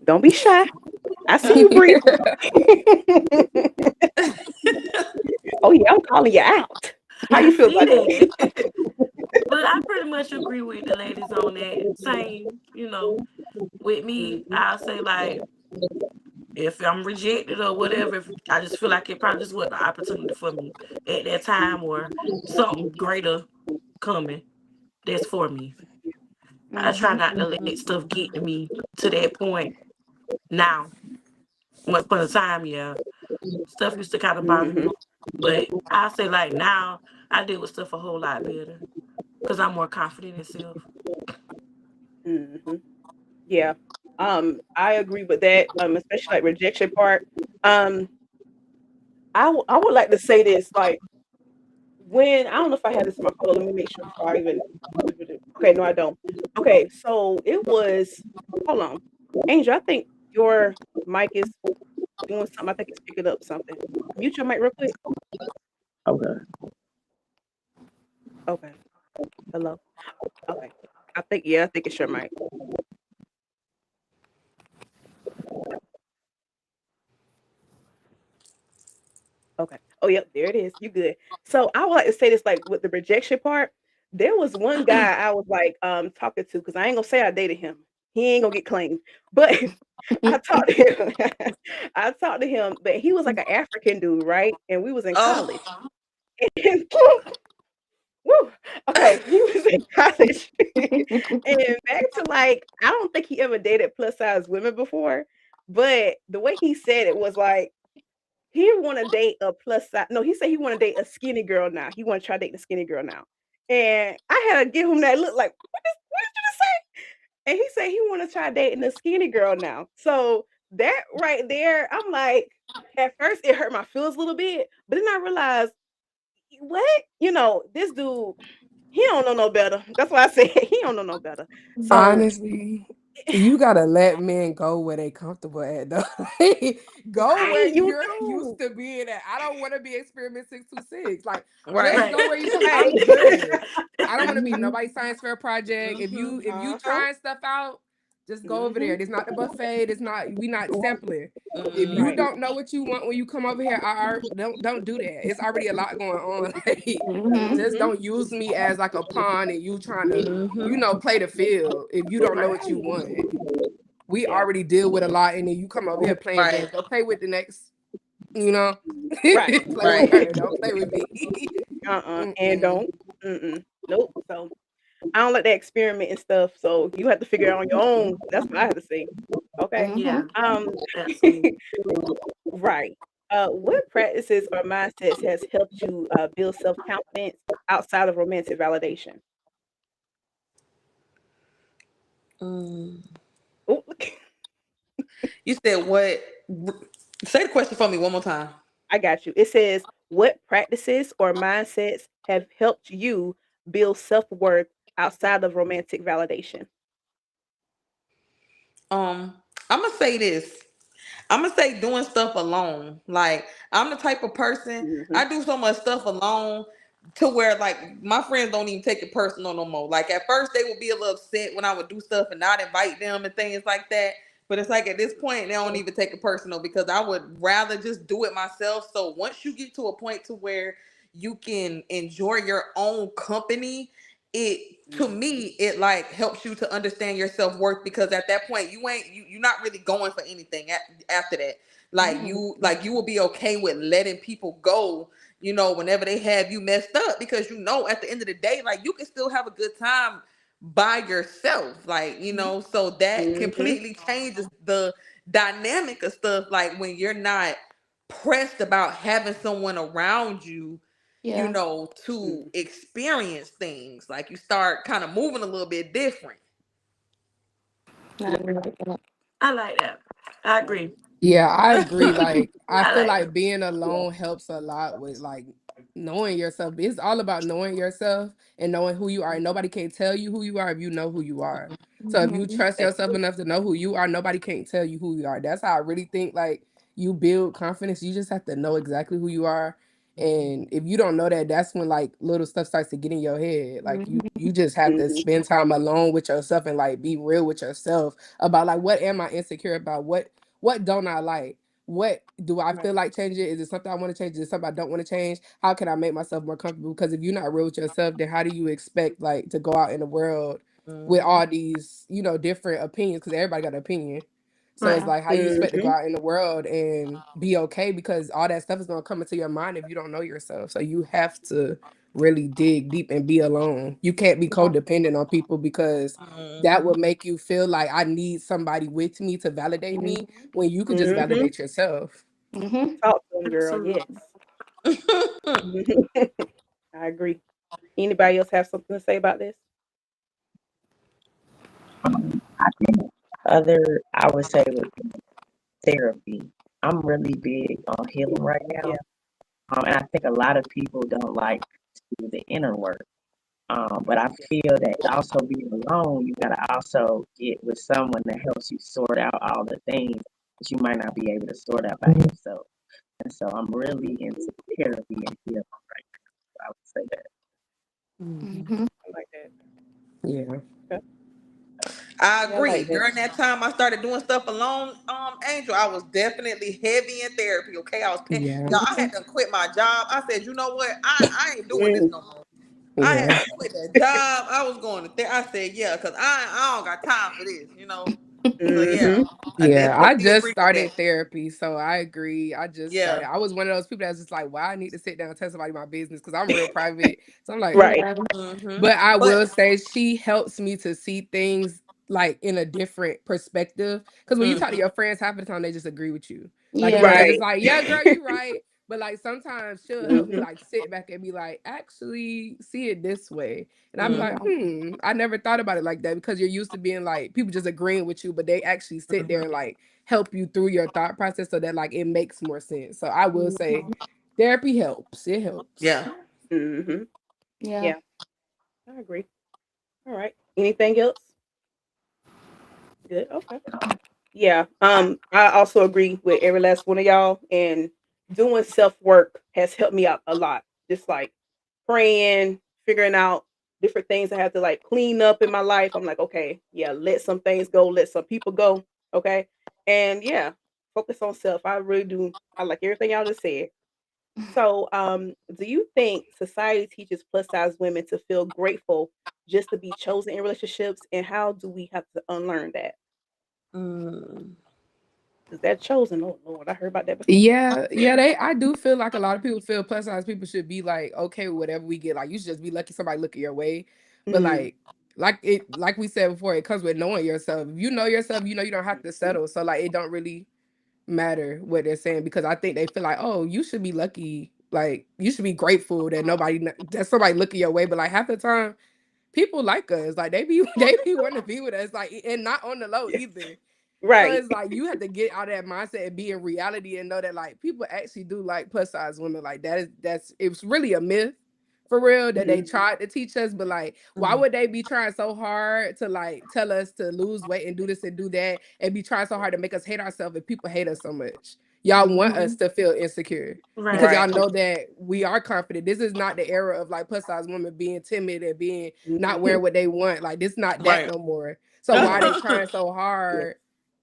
[SPEAKER 1] Don't be shy. I see you, Bree. Oh yeah, I'm calling you out. How you
[SPEAKER 5] I
[SPEAKER 1] feel
[SPEAKER 5] see
[SPEAKER 1] about that?
[SPEAKER 5] that. But I pretty much agree with the ladies on that. Same, with me,
[SPEAKER 1] Mhm.
[SPEAKER 5] I'll say like If I'm rejected or whatever, if I just feel like it probably just wasn't an opportunity for me at that time or something greater coming that's for me. I try not to let stuff get to me to that point now. Once upon a time, yeah, stuff used to kind of bother
[SPEAKER 1] Mm-hmm.
[SPEAKER 5] me. But I say like now, I deal with stuff a whole lot better because I'm more confident in self.
[SPEAKER 1] Mm-hmm. Yeah. I agree with that. Especially like rejection part. Um, I would like to say this, like when I don't know if I had this in my photo. Let me make sure before I even. Okay, no, I don't. Okay, so it was. Hold on, Angel. I think your mic is doing something. I think it's picking up something. Mute your mic real quick.
[SPEAKER 4] Okay.
[SPEAKER 1] Okay. Hello. Okay. I think it's your mic. Okay. Oh, yep, there it is. You good. So I would like to say this, like with the rejection part. There was one guy I was like talking to because I ain't gonna say I dated him. He ain't gonna get claimed, but I talked to him. I talked to him, but he was like an African dude, right? And we was in college.
[SPEAKER 3] Oh.
[SPEAKER 1] And woo, okay, he was in college, and back to like I don't think he ever dated plus size women before, but the way he said it was like he want to date a plus size. No, he said he want to date a skinny girl now. He want to try dating a skinny girl now. And I had to give him that look like, what did you just say? And he said he want to try dating a skinny girl now. So that right there, I'm like, at first it hurt my feelings a little bit, but then I realized, what? This dude, he don't know no better. That's why I said he don't know no better. So
[SPEAKER 6] Honestly, you gotta let men go where they comfortable at though. Go where
[SPEAKER 1] right, you
[SPEAKER 6] you're used
[SPEAKER 1] do.
[SPEAKER 6] to being at. I don't want to be experiment 626. Like, let's
[SPEAKER 3] Right.
[SPEAKER 5] Right.
[SPEAKER 6] go where you
[SPEAKER 1] Right.
[SPEAKER 6] I'm good. I don't want to be
[SPEAKER 2] Mhm.
[SPEAKER 6] nobody's science fair project.
[SPEAKER 3] Mm-hmm.
[SPEAKER 6] If you
[SPEAKER 1] Uh-huh.
[SPEAKER 6] trying stuff out, just go over there.
[SPEAKER 1] Hmm.
[SPEAKER 6] It's not the buffet. It's not we not sampling. If you
[SPEAKER 3] Mm-hmm.
[SPEAKER 1] Right.
[SPEAKER 6] don't know what you want when you come over here, don't do that. It's already a lot going on. Like,
[SPEAKER 2] Mhm.
[SPEAKER 6] just
[SPEAKER 1] Hmm.
[SPEAKER 6] don't use me as like a pawn and you trying to
[SPEAKER 3] Mm-hmm.
[SPEAKER 6] play the field if you don't know
[SPEAKER 5] Right.
[SPEAKER 6] what you want. We
[SPEAKER 1] Yeah.
[SPEAKER 6] already deal with a lot, and then you come over here playing
[SPEAKER 3] Right.
[SPEAKER 6] games. Go play with the next, you know,
[SPEAKER 1] Right.
[SPEAKER 6] play with
[SPEAKER 3] Right.
[SPEAKER 6] her. Don't play with me.
[SPEAKER 1] And
[SPEAKER 6] Mm-mm.
[SPEAKER 1] don't. Mm-mm. Nope. So I don't like that experiment and stuff. So you have to figure it out on your own. That's what I have to say. Okay.
[SPEAKER 5] Yeah.
[SPEAKER 2] Mhm.
[SPEAKER 1] Um.
[SPEAKER 5] Absolutely.
[SPEAKER 1] Right. What practices or mindsets has helped you build self confidence outside of romantic validation?
[SPEAKER 3] Mm.
[SPEAKER 1] Oh,
[SPEAKER 3] You said what? Say the question for me one more time.
[SPEAKER 1] I got you. It says, what practices or mindsets have helped you build self worth outside of romantic validation?
[SPEAKER 3] Um, I'm gonna say this. I'm gonna say doing stuff alone. Like I'm the type of person
[SPEAKER 1] Hmm.
[SPEAKER 3] I do so much stuff alone to where like my friends don't even take it personal no more. Like at first they would be a little upset when I would do stuff and not invite them and things like that. But it's like at this point they don't even take it personal because I would rather just do it myself. So once you get to a point to where you can enjoy your own company, it to me it like helps you to understand your self-worth because at that point you're not really going for anything after that. Like
[SPEAKER 2] Mhm.
[SPEAKER 3] you will be okay with letting people go, whenever they have you messed up because at the end of the day like you can still have a good time by yourself, like so that
[SPEAKER 1] Hmm.
[SPEAKER 3] completely changes the dynamic of stuff, like when you're not pressed about having someone around you,
[SPEAKER 2] Yeah.
[SPEAKER 3] to experience things. Like you start kind of moving a little bit different.
[SPEAKER 2] I agree with that.
[SPEAKER 5] I like that. I agree.
[SPEAKER 6] Yeah, I agree. Like, I
[SPEAKER 5] I
[SPEAKER 6] feel
[SPEAKER 5] like
[SPEAKER 6] like
[SPEAKER 5] that.
[SPEAKER 6] being alone helps a lot with like knowing yourself. It's all about knowing yourself and knowing who you are. And nobody can tell you who you are if you know who you are. So if you
[SPEAKER 2] Mhm.
[SPEAKER 6] trust yourself enough to know who you are, nobody can't tell you who you are. That's how I really think like you build confidence. You just have to know exactly who you are. And if you don't know that, that's when like little stuff starts to get in your head. Like
[SPEAKER 2] Mhm.
[SPEAKER 6] you just have to
[SPEAKER 1] Hmm.
[SPEAKER 6] spend time alone with yourself and like be real with yourself about like what am I insecure about? What don't I like? What do I
[SPEAKER 1] Right.
[SPEAKER 6] feel like changing? Is it something I want to change? Is it something I don't want to change? How can I make myself more comfortable? Because if you're not real with yourself, then how do you expect like to go out in the world with
[SPEAKER 3] Hmm.
[SPEAKER 6] all these, different opinions? Because everybody got an opinion. So it's
[SPEAKER 5] Right.
[SPEAKER 6] like, how you expect to go
[SPEAKER 1] Mhm.
[SPEAKER 6] out in the world and be okay, because all that stuff is gonna come into your mind if you don't know yourself. So you have to really dig deep and be alone. You can't be
[SPEAKER 2] Yeah.
[SPEAKER 6] codependent on people, because that
[SPEAKER 3] Mhm.
[SPEAKER 6] will make you feel like I need somebody with me to validate me,
[SPEAKER 2] Mhm.
[SPEAKER 6] when you could just
[SPEAKER 1] Mhm.
[SPEAKER 6] validate yourself.
[SPEAKER 2] Mhm.
[SPEAKER 1] Talk to them, girl. Yes.
[SPEAKER 5] Absolutely.
[SPEAKER 1] Mhm. I agree. Anybody else have something to say about this?
[SPEAKER 4] I think I would say with therapy. I'm really big on healing right now.
[SPEAKER 1] Yeah.
[SPEAKER 4] And I think a lot of people don't like to do the inner work. But I feel that also being alone, you gotta also get with someone that helps you sort out all the things that you might not be able to sort out by yourself. And so I'm really into therapy and healing right now. I would say that.
[SPEAKER 6] Hmm.
[SPEAKER 2] Mhm.
[SPEAKER 1] I like that.
[SPEAKER 6] Yeah.
[SPEAKER 1] Okay.
[SPEAKER 3] I
[SPEAKER 1] Yeah, I
[SPEAKER 3] agree.
[SPEAKER 1] like that.
[SPEAKER 3] During that time I started doing stuff alone, Angel, I was definitely heavy in therapy. Okay. I was paying,
[SPEAKER 6] Yeah.
[SPEAKER 3] y'all, I
[SPEAKER 2] Mhm.
[SPEAKER 3] had to quit my job. I said, you know what? I ain't doing this
[SPEAKER 1] Mm.
[SPEAKER 3] no more. I had
[SPEAKER 6] Yeah.
[SPEAKER 3] to quit that job. I was going to therapy. I said, yeah, because I don't got time for this. So yeah,
[SPEAKER 1] Mhm.
[SPEAKER 3] I
[SPEAKER 6] Yeah, I
[SPEAKER 3] definitely
[SPEAKER 6] just
[SPEAKER 3] agree with that.
[SPEAKER 6] started therapy, so I agree. I just
[SPEAKER 3] Yeah.
[SPEAKER 6] started. I was one of those people that's just like, why I need to sit down and tell somebody my business, because I'm real private. So I'm like,
[SPEAKER 1] Right.
[SPEAKER 2] Yeah.
[SPEAKER 3] Hmm.
[SPEAKER 6] but I
[SPEAKER 3] But
[SPEAKER 6] will say she helps me to see things like in a different perspective. Because when you talk to
[SPEAKER 3] mhm.
[SPEAKER 6] your friends, half of the time they just agree with you. Like, they
[SPEAKER 2] Yeah.
[SPEAKER 6] just
[SPEAKER 1] Right.
[SPEAKER 6] like, yeah, girl, you right. But like sometimes she'll help me
[SPEAKER 1] Mhm.
[SPEAKER 6] like sit back and be like, actually see it this way. And I'll be like,
[SPEAKER 3] Mhm.
[SPEAKER 2] Yeah.
[SPEAKER 6] I never thought about it like that, because you're used to being like people just agreeing with you, but they actually sit there and like help you through your thought process so that like it makes more sense. So I will say
[SPEAKER 2] Mhm.
[SPEAKER 6] therapy helps. It helps.
[SPEAKER 3] Yeah.
[SPEAKER 1] Mhm.
[SPEAKER 2] Yeah.
[SPEAKER 1] Yeah, I agree. All right. Anything else? Good. Okay. Yeah. I also agree with every last one of y'all. And doing self work has helped me out a lot. Just like praying, figuring out different things I have to like clean up in my life. I'm like, okay, yeah, let some things go, let some people go. Okay. And yeah, focus on self. I really do. I like everything y'all just said. So, do you think society teaches plus size women to feel grateful just to be chosen in relationships? And how do we have to unlearn that?
[SPEAKER 3] Mm.
[SPEAKER 1] Is that chosen? Oh Lord, I heard about that before.
[SPEAKER 6] Yeah, yeah, I do feel like a lot of people feel plus size people should be like okay with whatever we get. Like you should just be lucky somebody look at your way. But
[SPEAKER 1] Mm,
[SPEAKER 6] like we said before, it comes with knowing yourself. If you know yourself, you know you don't have to
[SPEAKER 1] mhm.
[SPEAKER 6] settle. So like it don't really matter what they're saying, because I think they feel like, oh, you should be lucky. Like you should be grateful that that somebody looking your way. But like half the time, people like us. Like they be they be wanting to be with us. Like and not on the low
[SPEAKER 1] Yeah.
[SPEAKER 6] either. So
[SPEAKER 1] Right.
[SPEAKER 6] it's like you have to get out of that mindset and be in reality and know that like people actually do like plus size women. Like that's it's really a myth for real that they
[SPEAKER 1] Mhm.
[SPEAKER 6] tried to teach us, but like why
[SPEAKER 3] Mm.
[SPEAKER 6] would they be trying so hard to like tell us to lose weight and do this and do that and be trying so hard to make us hate ourselves if people hate us so much? Y'all want us
[SPEAKER 2] Mhm.
[SPEAKER 6] to feel insecure because
[SPEAKER 5] Right.
[SPEAKER 3] Right.
[SPEAKER 6] y'all know that we are confident. This is not the era of like plus size women being timid and being not
[SPEAKER 1] Mhm.
[SPEAKER 6] wearing what they want. Like this not that
[SPEAKER 3] Right.
[SPEAKER 6] no more. So why are
[SPEAKER 1] Right.
[SPEAKER 6] they trying so
[SPEAKER 1] Yeah.
[SPEAKER 6] hard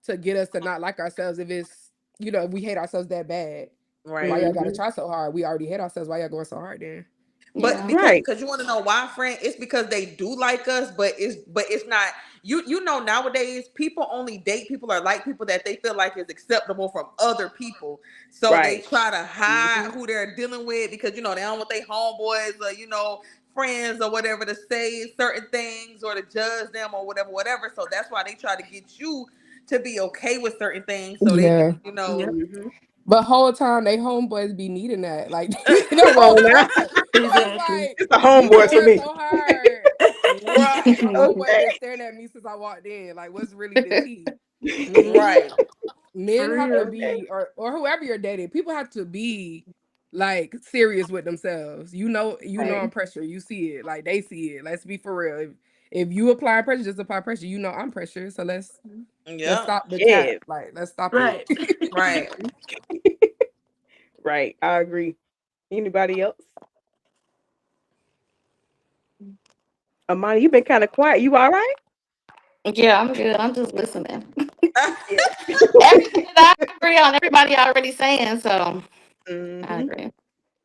[SPEAKER 6] to get us to not like ourselves if it's if we hate ourselves that bad? Why
[SPEAKER 3] Right.
[SPEAKER 6] y'all gotta
[SPEAKER 1] Mhm.
[SPEAKER 6] try so hard? We already hate ourselves. Why y'all going so hard then?
[SPEAKER 3] But
[SPEAKER 2] Yeah.
[SPEAKER 3] because
[SPEAKER 1] Right.
[SPEAKER 3] you want to know why, friend, it's because they do like us, but it's not. You know nowadays people only date people or like people that they feel like is acceptable from other people. So they
[SPEAKER 1] Right.
[SPEAKER 3] try to hide
[SPEAKER 1] Mhm.
[SPEAKER 3] who they're dealing with because they don't want their homeboys or friends or whatever to say certain things or to judge them or whatever. So that's why they try to get you to be okay with certain things so they can
[SPEAKER 6] Yeah.
[SPEAKER 5] Yep.
[SPEAKER 1] Mhm.
[SPEAKER 6] But whole time they homeboys be needing that. Like the
[SPEAKER 1] Come
[SPEAKER 6] whole
[SPEAKER 1] on now.
[SPEAKER 6] time. So it's
[SPEAKER 5] Exactly.
[SPEAKER 6] like
[SPEAKER 1] It's the
[SPEAKER 6] you
[SPEAKER 1] homeboys for
[SPEAKER 6] going
[SPEAKER 1] me.
[SPEAKER 6] so hard. Like my
[SPEAKER 3] right,
[SPEAKER 6] homeboy
[SPEAKER 1] Okay.
[SPEAKER 6] been staring at me since I walked in. Like what's really the tea?
[SPEAKER 5] Hmm.
[SPEAKER 3] right.
[SPEAKER 6] Men
[SPEAKER 5] For
[SPEAKER 6] have to
[SPEAKER 5] real.
[SPEAKER 1] Okay.
[SPEAKER 6] be or whoever you're dating, people have to be like serious with themselves. You know
[SPEAKER 1] Right.
[SPEAKER 6] I'm pressure. You see it. Like they see it. Let's be for real. If you apply pressure, just apply pressure. You know I'm pressure. So let's
[SPEAKER 3] Yeah.
[SPEAKER 6] stop the cap.
[SPEAKER 1] Yeah.
[SPEAKER 6] Like let's stop it.
[SPEAKER 5] Right.
[SPEAKER 3] Right.
[SPEAKER 1] Mhm. Right. I agree. Anybody else? Amani, you've been kind of quiet. You all right?
[SPEAKER 2] Yeah, I'm good. I'm just listening.
[SPEAKER 1] Yeah.
[SPEAKER 2] Everything that I agree on, everybody already saying, so I
[SPEAKER 1] Mhm.
[SPEAKER 2] agree.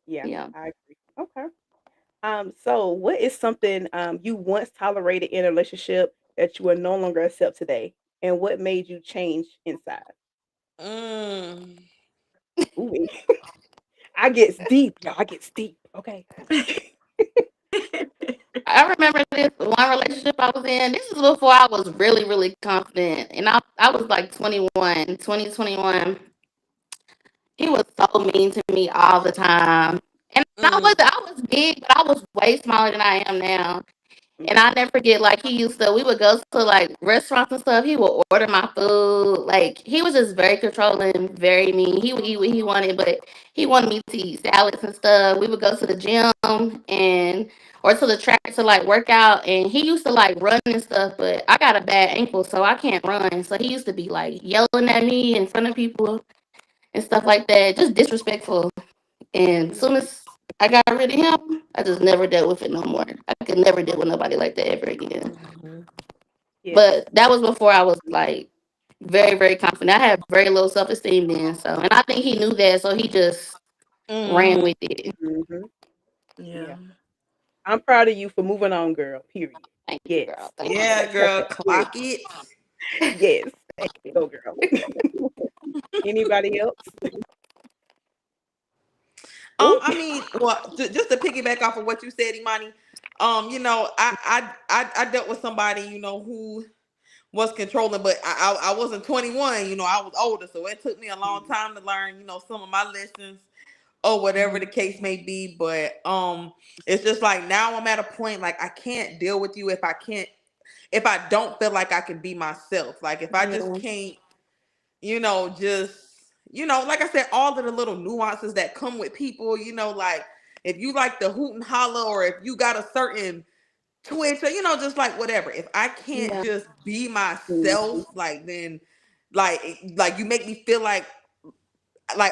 [SPEAKER 1] Yeah,
[SPEAKER 2] Yeah.
[SPEAKER 1] I agree. Okay. So what is something you once tolerated in a relationship that you will no longer accept today? and what made you change inside?
[SPEAKER 3] Mm.
[SPEAKER 1] Ooh, I gets deep, y'all. I gets deep. Okay.
[SPEAKER 2] I remember this one relationship I was in. This is before I was really, really confident. And I was like 21, 2021. He was so mean to me all the time. And
[SPEAKER 3] Mm.
[SPEAKER 2] I was big, but I was way smaller than I am now. And
[SPEAKER 1] Mhm.
[SPEAKER 2] I never forget, like, we would go to like restaurants and stuff. He would order my food. Like, he was just very controlling, very mean. He would eat what he wanted, but he wanted me to eat salads and stuff. We would go to the gym and, or to the track to like work out. And he used to like run and stuff, but I got a bad ankle, so I can't run. So he used to be like yelling at me in front of people and stuff like that, just disrespectful. And as soon as I got rid of him, I just never dealt with it no more. I could never deal with nobody like that ever again.
[SPEAKER 3] Mhm.
[SPEAKER 1] Yes.
[SPEAKER 2] But that was before I was like very, very confident. I had very low self esteem then. So, and I think he knew that. So he just ran
[SPEAKER 3] Mhm.
[SPEAKER 2] with it.
[SPEAKER 1] Mhm.
[SPEAKER 5] Yeah.
[SPEAKER 1] Yeah. I'm proud of you for moving on, girl. Period.
[SPEAKER 2] Thank you,
[SPEAKER 1] Yes.
[SPEAKER 2] girl. Thank you.
[SPEAKER 3] Yeah, girl,
[SPEAKER 1] Yes.
[SPEAKER 3] clock it.
[SPEAKER 1] Yes. Go, girl. Anybody else? Oh.
[SPEAKER 3] I mean, well, just to piggyback off of what you said, Imani. I dealt with somebody, who was controlling, but I wasn't 21. I was older, so it took me a long time to learn, some of my lessons or whatever the
[SPEAKER 2] Mhm.
[SPEAKER 3] case may be. But it's just like now I'm at a point like I can't deal with you if I don't feel like I can be myself. Like if I just
[SPEAKER 2] Yeah.
[SPEAKER 3] can't, just like I said, all of the little nuances that come with people, like if you like the hoot and holler or if you got a certain twitch or just like whatever. If I can't
[SPEAKER 2] Yeah.
[SPEAKER 3] just be
[SPEAKER 1] Mhm.
[SPEAKER 3] myself, like then like you make me feel like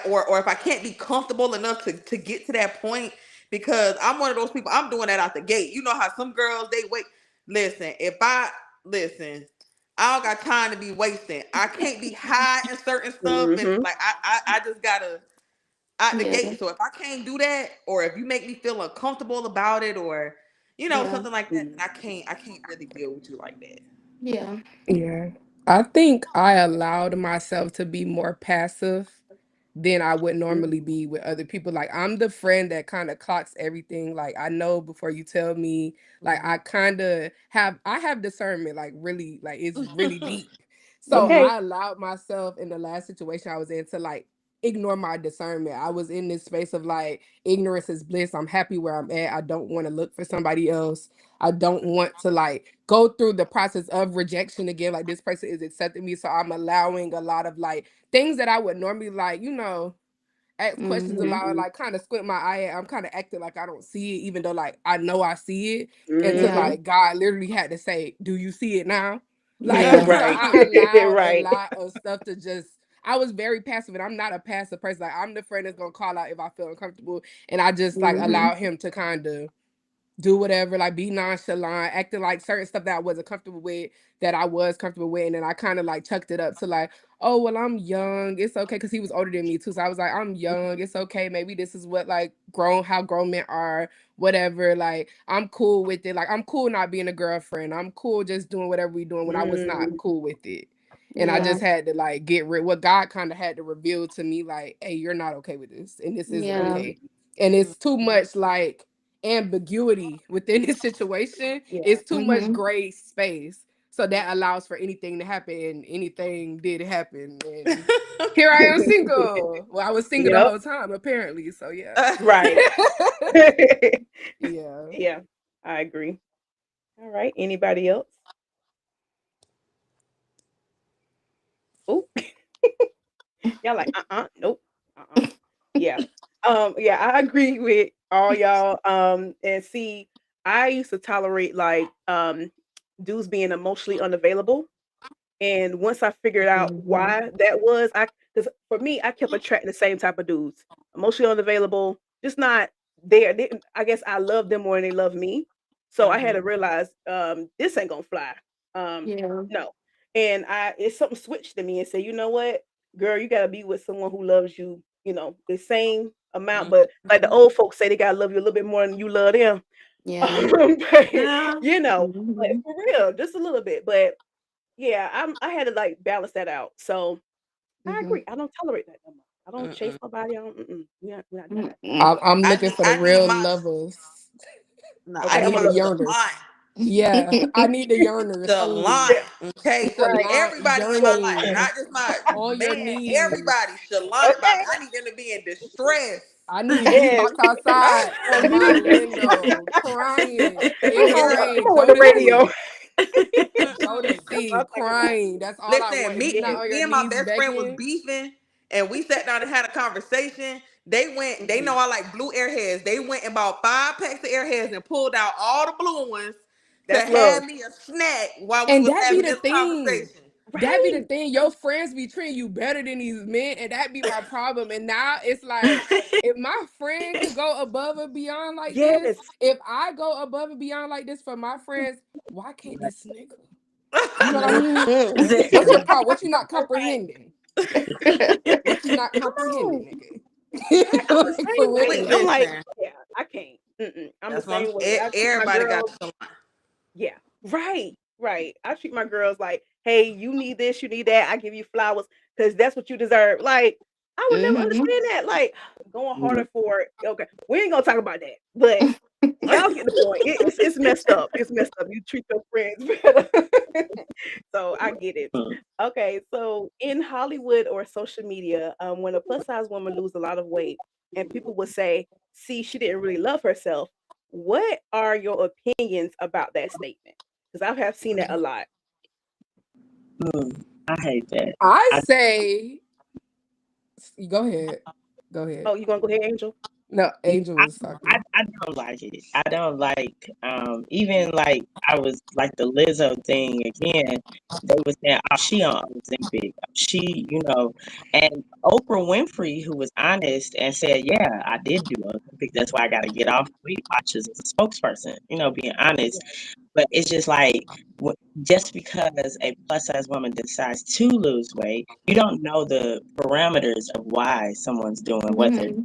[SPEAKER 3] or if I can't be comfortable enough to get to that point, because I'm one of those people. I'm doing that out the gate. You know how some girls they wait. Listen, if I listen, I don't got time to be wasting. I can't be high in certain stuff, and
[SPEAKER 1] Mhm.
[SPEAKER 3] like I just gotta out the
[SPEAKER 2] Yeah.
[SPEAKER 3] gate. So if I can't do that, or if you make me feel uncomfortable about it, or
[SPEAKER 2] Yeah.
[SPEAKER 3] something like that, then
[SPEAKER 1] Mhm.
[SPEAKER 3] I can't really deal with you like that.
[SPEAKER 2] Yeah.
[SPEAKER 6] Yeah. I think I allowed myself to be more passive than I would normally be with other people. Like I'm the friend that kind of clocks everything. Like I know before you tell me. Like I kind of have discernment. Like really, like it's really deep. So
[SPEAKER 2] Mhm.
[SPEAKER 1] Okay.
[SPEAKER 6] I allowed myself in the last situation I was in to like ignore my discernment. I was in this space of like ignorance is bliss. I'm happy where I'm at. I don't want to look for somebody else. I don't want to like go through the process of rejection again. Like this person is accepting me. So I'm allowing a lot of like things that I would normally like, ask questions
[SPEAKER 2] Mhm.
[SPEAKER 6] aloud,
[SPEAKER 1] Mhm.
[SPEAKER 6] like kind of squint my eye at. I'm kind of acting like I don't see it, even though like I know I see it. Until
[SPEAKER 2] Yeah.
[SPEAKER 1] Mhm.
[SPEAKER 6] like God literally had to say, "Do you see it now?" Like
[SPEAKER 2] Yeah.
[SPEAKER 6] so,
[SPEAKER 1] Right.
[SPEAKER 6] I allowed a
[SPEAKER 1] Right.
[SPEAKER 6] lot of stuff to just. I was very passive, and I'm not a passive person. Like I'm the friend that's gonna call out if I feel uncomfortable, and I just like
[SPEAKER 2] Mhm.
[SPEAKER 6] allow him to kind of do whatever, like be nonchalant, acting like certain stuff that I wasn't comfortable with, that I was comfortable with, and then I kind of like chucked it up to like, oh well, I'm young, it's okay, because he was older than me too, so I was like, I'm young, it's okay, maybe this is what like how grown men are, whatever, like I'm cool with it, like I'm cool not being a girlfriend, I'm cool just doing whatever we doing when I was not
[SPEAKER 1] Mhm.
[SPEAKER 6] cool with it. And I
[SPEAKER 2] Yeah.
[SPEAKER 6] just had to like get rid what God kind of had to reveal to me, like, hey, you're not okay with this, and this isn't
[SPEAKER 2] Yeah.
[SPEAKER 6] okay. And it's too much like ambiguity within this situation.
[SPEAKER 1] Yeah.
[SPEAKER 6] It's too much
[SPEAKER 2] Mhm.
[SPEAKER 6] gray space. So that allows for anything to happen. And anything did happen. And here I am single. Well, I was single the
[SPEAKER 1] Yep.
[SPEAKER 6] whole time, apparently. So yeah.
[SPEAKER 1] Right.
[SPEAKER 6] Yeah.
[SPEAKER 1] Yeah. I agree. All right. Anybody else? Oh, y'all like, nope. Uh-uh. Yeah. Yeah, I agree with all y'all. And see, I used to tolerate like dudes being emotionally unavailable. And once I figured out
[SPEAKER 2] Mhm.
[SPEAKER 1] why that was, because for me, I kept attracting the same type of dudes, emotionally unavailable, just not there. I guess I love them more than they love me. So I had to
[SPEAKER 3] Mhm.
[SPEAKER 1] realize this ain't gonna fly.
[SPEAKER 2] Yeah.
[SPEAKER 1] No. And it's something switched to me and said, you know what, girl, you gotta be with someone who loves you, the same amount. But like the
[SPEAKER 3] Mhm.
[SPEAKER 1] old folks say, they gotta love you a little bit more than you love them.
[SPEAKER 2] Yeah.
[SPEAKER 1] But,
[SPEAKER 5] Yeah.
[SPEAKER 1] but
[SPEAKER 2] Mhm.
[SPEAKER 1] for real, just a little bit. But yeah, I had to like balance that out. So I
[SPEAKER 6] Hmm.
[SPEAKER 1] agree. I don't tolerate that no more. I don't chase
[SPEAKER 3] Mm-mm.
[SPEAKER 1] nobody. I don't. We're not doing that.
[SPEAKER 2] Mm-mm.
[SPEAKER 6] I'm looking for the
[SPEAKER 3] I need
[SPEAKER 6] real
[SPEAKER 3] my
[SPEAKER 6] lovers.
[SPEAKER 3] no,
[SPEAKER 6] I
[SPEAKER 3] I
[SPEAKER 1] Okay, I'm
[SPEAKER 6] need
[SPEAKER 3] need
[SPEAKER 6] the
[SPEAKER 1] a
[SPEAKER 6] yearners.
[SPEAKER 3] Shalon.
[SPEAKER 6] Yeah, I need the yearners
[SPEAKER 3] Shalon.
[SPEAKER 6] only.
[SPEAKER 1] yeah,
[SPEAKER 3] Okay.
[SPEAKER 1] right.
[SPEAKER 6] Shalon
[SPEAKER 3] Everybody in my life,
[SPEAKER 6] yearning
[SPEAKER 3] not just my
[SPEAKER 6] on your
[SPEAKER 3] man,
[SPEAKER 6] knees.
[SPEAKER 3] everybody Shalon about me.
[SPEAKER 1] Okay.
[SPEAKER 3] I need them to be in distress.
[SPEAKER 6] I need
[SPEAKER 1] Yes.
[SPEAKER 6] Beatbox outside on my window, crying in
[SPEAKER 1] Come
[SPEAKER 6] the
[SPEAKER 1] on, come
[SPEAKER 6] rain.
[SPEAKER 1] on with
[SPEAKER 6] Go
[SPEAKER 1] the
[SPEAKER 6] to
[SPEAKER 1] radio.
[SPEAKER 6] sleep. Go to
[SPEAKER 3] Mm-mm.
[SPEAKER 1] That's what I'm
[SPEAKER 6] sleep,
[SPEAKER 1] talking about.
[SPEAKER 6] crying. That's all I
[SPEAKER 3] Listen,
[SPEAKER 6] want. If you're
[SPEAKER 3] me
[SPEAKER 6] not
[SPEAKER 1] Yes.
[SPEAKER 6] on your
[SPEAKER 3] me and my
[SPEAKER 6] knees
[SPEAKER 3] best friend was
[SPEAKER 6] begging,
[SPEAKER 3] beefing, and we sat down and had a conversation. They went. They
[SPEAKER 1] Hmm.
[SPEAKER 3] know I like blue airheads. They went and bought 5 packs of airheads and pulled out all the blue ones to
[SPEAKER 1] That's love.
[SPEAKER 3] have me a snack while we
[SPEAKER 6] and
[SPEAKER 3] was
[SPEAKER 6] that be
[SPEAKER 3] having
[SPEAKER 6] the
[SPEAKER 3] this
[SPEAKER 6] thing.
[SPEAKER 3] conversation.
[SPEAKER 6] That be the
[SPEAKER 1] Right.
[SPEAKER 6] thing. Your friends be treating you better than these men, and that be my problem. And now it's like, if my friend could go above and beyond like this,
[SPEAKER 1] Yes.
[SPEAKER 6] if I go above and beyond like this for my friends, why can't this nigga? You know what I mean?
[SPEAKER 1] Hmm.
[SPEAKER 6] What's your problem? What you not
[SPEAKER 1] All right.
[SPEAKER 6] comprehending? What you not
[SPEAKER 1] Come on.
[SPEAKER 6] comprehending, nigga?
[SPEAKER 1] Right. I'm the
[SPEAKER 6] Like,
[SPEAKER 1] same
[SPEAKER 6] for
[SPEAKER 1] way.
[SPEAKER 6] real.
[SPEAKER 1] I'm like,
[SPEAKER 3] Listen,
[SPEAKER 1] yeah, I can't. I'm the
[SPEAKER 3] that's what
[SPEAKER 1] same way.
[SPEAKER 3] I'm.
[SPEAKER 1] I treat my
[SPEAKER 3] Everybody got
[SPEAKER 1] girls.
[SPEAKER 3] the Shalon.
[SPEAKER 1] Yeah. Right. Right. I treat my girls like, hey, you need this, you need that. I give you flowers because that's what you deserve. Like, I would never
[SPEAKER 2] Mm-hmm.
[SPEAKER 1] understand that. Like, going harder for it. Okay, we ain't gonna talk about that, but y'all get the point. It's messed up. It's messed up. You treat your friends better. So I get it. Okay, so in Hollywood or social media, when a plus size woman lose a lot of weight, and people would say, "See, she didn't really love herself." What are your opinions about that statement? Because I have seen that a lot.
[SPEAKER 4] I hate that.
[SPEAKER 6] I
[SPEAKER 4] I
[SPEAKER 6] say, go ahead. Go ahead.
[SPEAKER 1] Oh, you gonna go ahead, Angel?
[SPEAKER 6] No,
[SPEAKER 4] Yeah,
[SPEAKER 6] Angel was talking.
[SPEAKER 4] I don't like it. I don't like even like I was like the Lizzo thing again. They were saying, "Oh, she on Ozempic. She, and Oprah Winfrey, who was honest and said, "Yeah, I did do Ozempic. That's why I got to get off Weight Watchers as a spokesperson." Being honest. But it's just like just because a plus size woman decides to lose weight, you don't know the parameters of why someone's doing what they're.
[SPEAKER 2] Mm-hmm.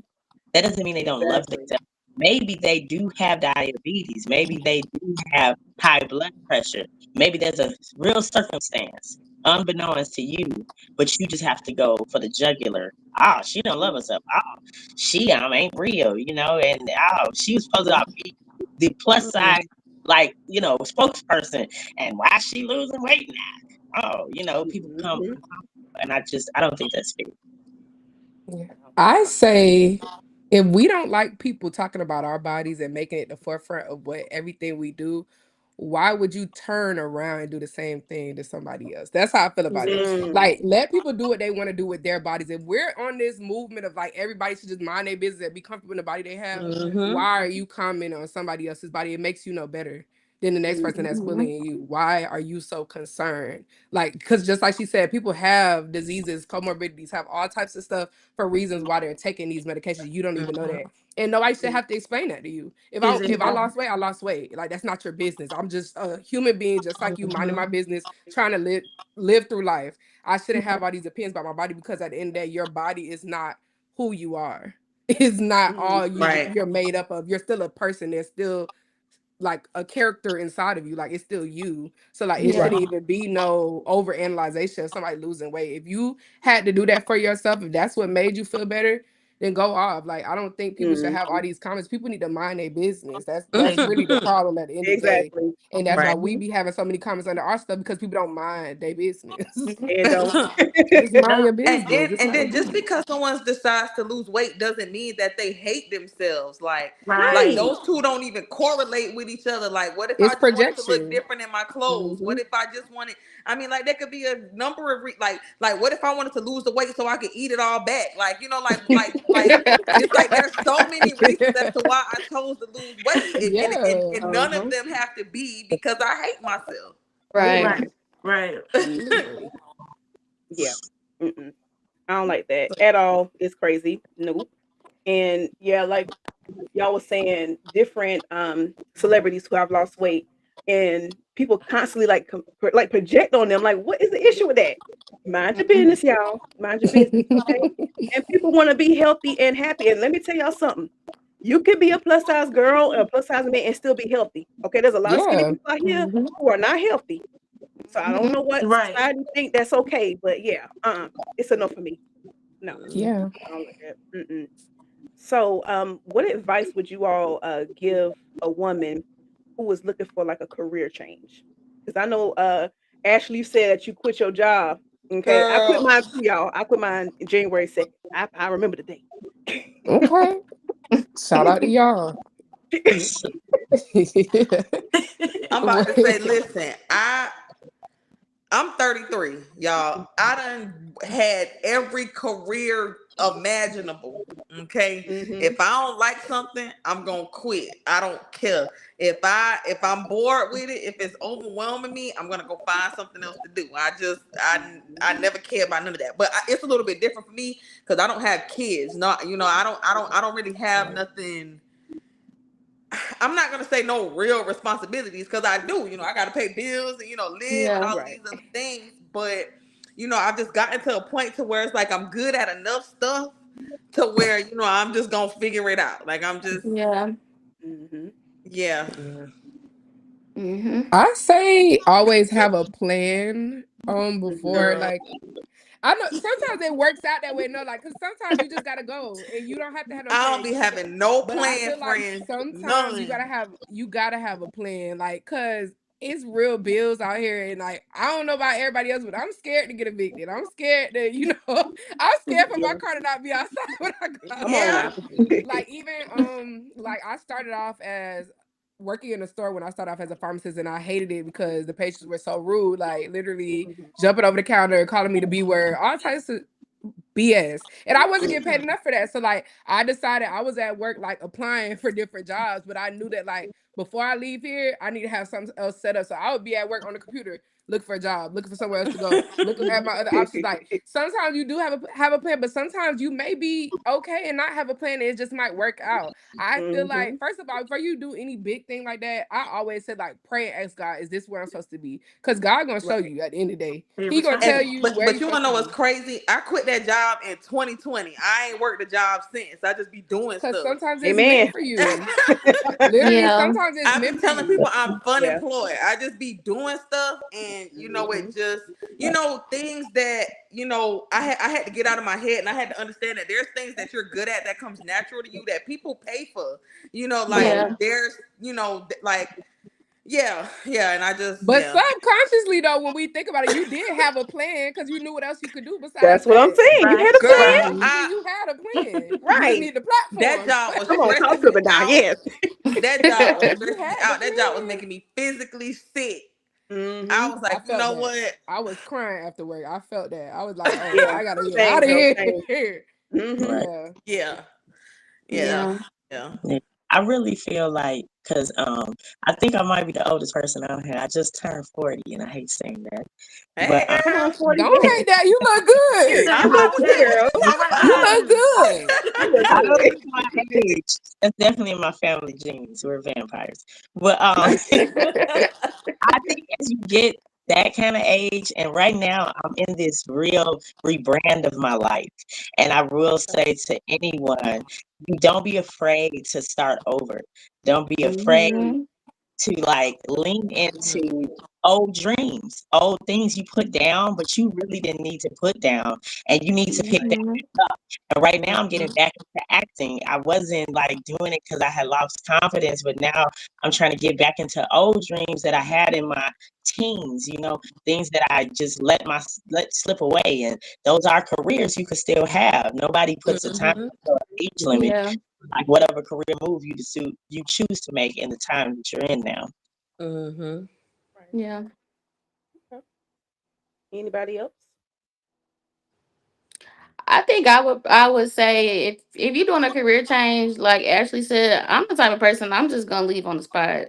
[SPEAKER 4] That doesn't mean they don't love
[SPEAKER 1] Exactly.
[SPEAKER 4] themselves. Maybe they do have diabetes. Maybe they do have high blood pressure. Maybe there's a real circumstance unbeknownst to you, but you just have to go for the jugular. Oh, she don't love herself. Oh, she ain't real, and she was supposed to be the plus
[SPEAKER 3] Mm-mm.
[SPEAKER 4] size, like, spokesperson. And why she losing weight now? Oh, people come
[SPEAKER 1] Hmm.
[SPEAKER 4] and I don't think that's fair.
[SPEAKER 6] Yeah. I say, if we don't like people talking about our bodies and making it the forefront of what everything we do, why would you turn around and do the same thing to somebody else? That's how I feel about it.
[SPEAKER 1] Mm,
[SPEAKER 6] Like, let people do what they want to do with their bodies. If we're on this movement of like everybody should just mind their business and be comfortable in the body they have,
[SPEAKER 3] Mm-hmm.
[SPEAKER 6] why are you commenting on somebody else's body? It makes you no better than the next person that's
[SPEAKER 1] mhm,
[SPEAKER 6] bullying you. Why are you so concerned? Like, because just like she said, people have diseases, comorbidities, have all types of stuff for reasons why they're taking these medications. You don't even know
[SPEAKER 3] Mm-hmm.
[SPEAKER 6] that. And nobody should
[SPEAKER 1] mm,
[SPEAKER 6] have to explain that to you. If I
[SPEAKER 5] Exactly.
[SPEAKER 6] lost weight, I lost weight. Like, that's not your business. I'm just a human being, just like you, minding
[SPEAKER 3] Mm-hmm.
[SPEAKER 6] my business, trying to live through life. I shouldn't have all these opinions about my body because at the end of the day, your body is not who you are. It's not all
[SPEAKER 3] Right.
[SPEAKER 6] you're made up of. You're still a person. There's still like a character inside of you, like it's still you. So like it
[SPEAKER 1] right.
[SPEAKER 6] shouldn't even be no over analyzation of somebody losing weight. If you had to do that for yourself, if that's what made you feel better, then go off. Like, I don't think people should have
[SPEAKER 1] Mhm.
[SPEAKER 6] all these comments. People need to mind their business. That's really the
[SPEAKER 3] Mm-hmm.
[SPEAKER 6] problem at the end of the day.
[SPEAKER 1] Exactly.
[SPEAKER 6] And that's why
[SPEAKER 3] Right.
[SPEAKER 6] we
[SPEAKER 1] Mhm.
[SPEAKER 6] be having so many comments under our stuff, because people don't mind their business.
[SPEAKER 1] And don't.
[SPEAKER 6] Just mind
[SPEAKER 5] Yeah.
[SPEAKER 6] your
[SPEAKER 3] and
[SPEAKER 6] business.
[SPEAKER 3] then
[SPEAKER 6] Just
[SPEAKER 3] and
[SPEAKER 6] mind your
[SPEAKER 3] then just
[SPEAKER 6] business.
[SPEAKER 3] because someone decides to lose weight doesn't mean that they hate themselves. Like
[SPEAKER 5] Right.
[SPEAKER 1] Right.
[SPEAKER 3] those two don't even correlate with each other. Like, what if I
[SPEAKER 6] It's
[SPEAKER 3] just wanted to look
[SPEAKER 6] projection.
[SPEAKER 3] different in my clothes? What
[SPEAKER 1] Mhm.
[SPEAKER 3] if I just wanted? I mean, like there could be a number of like what if I wanted to lose the weight so I could eat it all back? Like it's like there's so many reasons as to why I chose to lose weight,
[SPEAKER 6] Yeah,
[SPEAKER 3] and none of
[SPEAKER 1] Uh-huh.
[SPEAKER 3] them have to be because I hate myself.
[SPEAKER 2] Right.
[SPEAKER 6] literally.
[SPEAKER 5] Right. Right.
[SPEAKER 1] Mhm.
[SPEAKER 6] Literally.
[SPEAKER 1] Yeah. Mm-mm. I don't like that at all. It's crazy. Nope. And yeah, like y'all was saying, different celebrities who have lost weight, and people constantly like like project on them. Like, what is the issue with that? Mind your business, y'all. Mind your business, okay? And people want to be healthy and happy. And let me tell y'all something. You could be a plus size girl or a plus size man and still be healthy. Okay, there's a lot of skinny
[SPEAKER 6] Yeah.
[SPEAKER 1] people out here
[SPEAKER 2] Mm-hmm.
[SPEAKER 1] who are not healthy. So I don't know what
[SPEAKER 5] Right.
[SPEAKER 1] society think that's okay, but yeah, it's enough for me. No,
[SPEAKER 6] Yeah.
[SPEAKER 1] I don't like that. Mm-mm. So, what advice would you all give a woman who was looking for like a career change? Because I know, Ashley, you said that you quit your job. Okay, I quit
[SPEAKER 3] Girl,
[SPEAKER 1] mine too, y'all. I quit mine January 2nd. I remember the date.
[SPEAKER 6] Okay. Shout out to y'all.
[SPEAKER 3] I'm about to say, listen, I'm 33, y'all. I done had every career imaginable. Okay.
[SPEAKER 1] Hmm.
[SPEAKER 3] If I don't like something, I'm gonna quit. I don't care. If I'm bored with it, if it's overwhelming me, I'm gonna go find something else to do. I never care about none of that. But it's a little bit different for me because I don't have kids. Not I don't really have nothing. I'm not gonna say no real responsibilities because I do. I got to pay bills and live and
[SPEAKER 2] Yeah.
[SPEAKER 3] all of
[SPEAKER 1] Right.
[SPEAKER 3] these other things. But I've just gotten to a point to where it's like I'm good at enough stuff to where I'm just gonna figure it out. Like I'm just
[SPEAKER 2] Yeah.
[SPEAKER 1] Hmm.
[SPEAKER 3] yeah.
[SPEAKER 6] Yeah.
[SPEAKER 2] Mhm.
[SPEAKER 6] I say always have a plan
[SPEAKER 1] Hmm.
[SPEAKER 6] before,
[SPEAKER 3] Girl,
[SPEAKER 6] like, I know sometimes it works out that way. No, like, because sometimes you just gotta go and you don't have to have no
[SPEAKER 3] I don't
[SPEAKER 6] plan.
[SPEAKER 3] be having no
[SPEAKER 6] But I
[SPEAKER 3] plan,
[SPEAKER 6] feel like
[SPEAKER 3] friends.
[SPEAKER 6] sometimes
[SPEAKER 3] None.
[SPEAKER 6] you gotta have a plan, like, cause it's real bills out here, and like I don't know about everybody else, but I'm scared to get evicted. I'm scared to, I'm scared for my
[SPEAKER 1] Yeah.
[SPEAKER 6] car to not be outside when I go
[SPEAKER 1] Come on
[SPEAKER 3] Yeah.
[SPEAKER 6] outside.
[SPEAKER 1] now.
[SPEAKER 6] Like even like I started off as working in a store when I started off as a pharmacist, and I hated it because the patients were so rude, like literally
[SPEAKER 1] Mhm.
[SPEAKER 6] jumping over the counter, calling me the B word, all types of BS. And I wasn't getting paid enough for that. So like I decided I was at work like applying for different jobs, but I knew that like before I leave here, I need to have something else set up. So I would be at work on the computer, looking for a job, looking for somewhere else to go, looking at my other options. Like sometimes you do have a plan, but sometimes you may be okay and not have a plan. And it just might work out. I feel like
[SPEAKER 1] Mhm.
[SPEAKER 6] first of all, before you do any big thing like that, I always said like pray and ask God, is this where I'm supposed to be? Because God gonna show
[SPEAKER 1] Right.
[SPEAKER 6] you at the end of the day. He
[SPEAKER 5] Every
[SPEAKER 6] gonna tell
[SPEAKER 5] time.
[SPEAKER 3] And
[SPEAKER 6] you
[SPEAKER 3] but
[SPEAKER 6] where
[SPEAKER 3] but
[SPEAKER 6] you're
[SPEAKER 3] you wanna
[SPEAKER 6] supposed to
[SPEAKER 3] know what's
[SPEAKER 6] be.
[SPEAKER 3] crazy? I quit that job in 2020. I ain't worked a job since. I just be doing
[SPEAKER 6] Because
[SPEAKER 3] stuff.
[SPEAKER 6] sometimes it's meant
[SPEAKER 1] Amen.
[SPEAKER 6] for you. Literally,
[SPEAKER 2] Yeah.
[SPEAKER 6] sometimes it's
[SPEAKER 3] I be
[SPEAKER 6] meant for
[SPEAKER 3] telling
[SPEAKER 6] you.
[SPEAKER 3] people I'm fun
[SPEAKER 1] Yeah.
[SPEAKER 3] employed. I just be doing stuff, and
[SPEAKER 1] Mhm.
[SPEAKER 3] it just things that I had to get out of my head, and I had to understand that there's things that you're good at that comes natural to you that people pay for.
[SPEAKER 1] Come on
[SPEAKER 3] Like
[SPEAKER 2] Yeah.
[SPEAKER 1] now.
[SPEAKER 3] there's like yeah, and I just
[SPEAKER 6] But
[SPEAKER 3] yeah.
[SPEAKER 6] subconsciously, though, when we think about it, you did have a plan because you knew what else you could do besides
[SPEAKER 1] That's what I'm
[SPEAKER 6] that.
[SPEAKER 1] saying. You
[SPEAKER 5] Right.
[SPEAKER 1] had a
[SPEAKER 3] Girl,
[SPEAKER 1] plan.
[SPEAKER 5] Right.
[SPEAKER 6] Subconsciously,
[SPEAKER 3] I
[SPEAKER 6] you had a plan. You just
[SPEAKER 1] Right.
[SPEAKER 6] need the
[SPEAKER 3] that
[SPEAKER 6] platform.
[SPEAKER 3] job was
[SPEAKER 1] Come on, talk
[SPEAKER 3] stressing
[SPEAKER 1] to
[SPEAKER 3] me
[SPEAKER 1] me now.
[SPEAKER 3] out.
[SPEAKER 1] Yes.
[SPEAKER 3] That job was
[SPEAKER 6] You
[SPEAKER 3] stressing me
[SPEAKER 6] had the
[SPEAKER 3] out. That job was
[SPEAKER 6] plan.
[SPEAKER 3] making me physically sick. I
[SPEAKER 1] Mhm.
[SPEAKER 3] was
[SPEAKER 6] I
[SPEAKER 3] like, you
[SPEAKER 6] felt
[SPEAKER 3] know
[SPEAKER 6] that.
[SPEAKER 3] what?
[SPEAKER 6] I was crying after work. I felt that. I was like, oh,
[SPEAKER 1] Yeah.
[SPEAKER 6] I gotta get
[SPEAKER 1] Same,
[SPEAKER 6] out of
[SPEAKER 1] girl. Same.
[SPEAKER 6] here.
[SPEAKER 1] Mhm.
[SPEAKER 4] Right.
[SPEAKER 6] Yeah.
[SPEAKER 3] Yeah, yeah,
[SPEAKER 2] Yeah.
[SPEAKER 3] yeah.
[SPEAKER 4] Yeah. I really feel like, because I think I might be the oldest person out here. I just turned 40, and I hate saying that.
[SPEAKER 3] Hey,
[SPEAKER 4] But
[SPEAKER 1] Come
[SPEAKER 3] girl.
[SPEAKER 1] on, 40.
[SPEAKER 6] Don't
[SPEAKER 1] Yes.
[SPEAKER 6] hate that. You look
[SPEAKER 1] Period.
[SPEAKER 6] good.
[SPEAKER 1] You look good, girl.
[SPEAKER 5] You right
[SPEAKER 6] You
[SPEAKER 5] behind
[SPEAKER 6] look
[SPEAKER 5] you.
[SPEAKER 6] good.
[SPEAKER 1] You look
[SPEAKER 4] I don't
[SPEAKER 1] good.
[SPEAKER 4] look my age. That's definitely in my family genes. We're vampires. But I think as you get that kind of age, and right now I'm in this real rebrand of my life. And I will say to anyone, you don't be afraid to start over. Don't be afraid
[SPEAKER 2] Mhm.
[SPEAKER 4] to like lean into old dreams, old things you put down, but you really didn't need to put down, and you need to pick that
[SPEAKER 2] Mhm.
[SPEAKER 4] up. And right now, I'm getting
[SPEAKER 1] Mhm.
[SPEAKER 4] back into acting. I wasn't like doing it because I had lost confidence, but now I'm trying to get back into old dreams that I had in my teens. Things that I just let slip away, and those are careers you could still have. Nobody puts a time
[SPEAKER 3] Mhm.
[SPEAKER 4] or age limit,
[SPEAKER 2] Yeah.
[SPEAKER 4] like whatever career move you choose to make in the time that you're in now.
[SPEAKER 3] Mhm.
[SPEAKER 1] Right.
[SPEAKER 2] Yeah.
[SPEAKER 1] Okay. Anybody else?
[SPEAKER 2] I think I would say if you're doing a career change, like Ashley said, I'm the type of person I'm just gonna leave on the spot.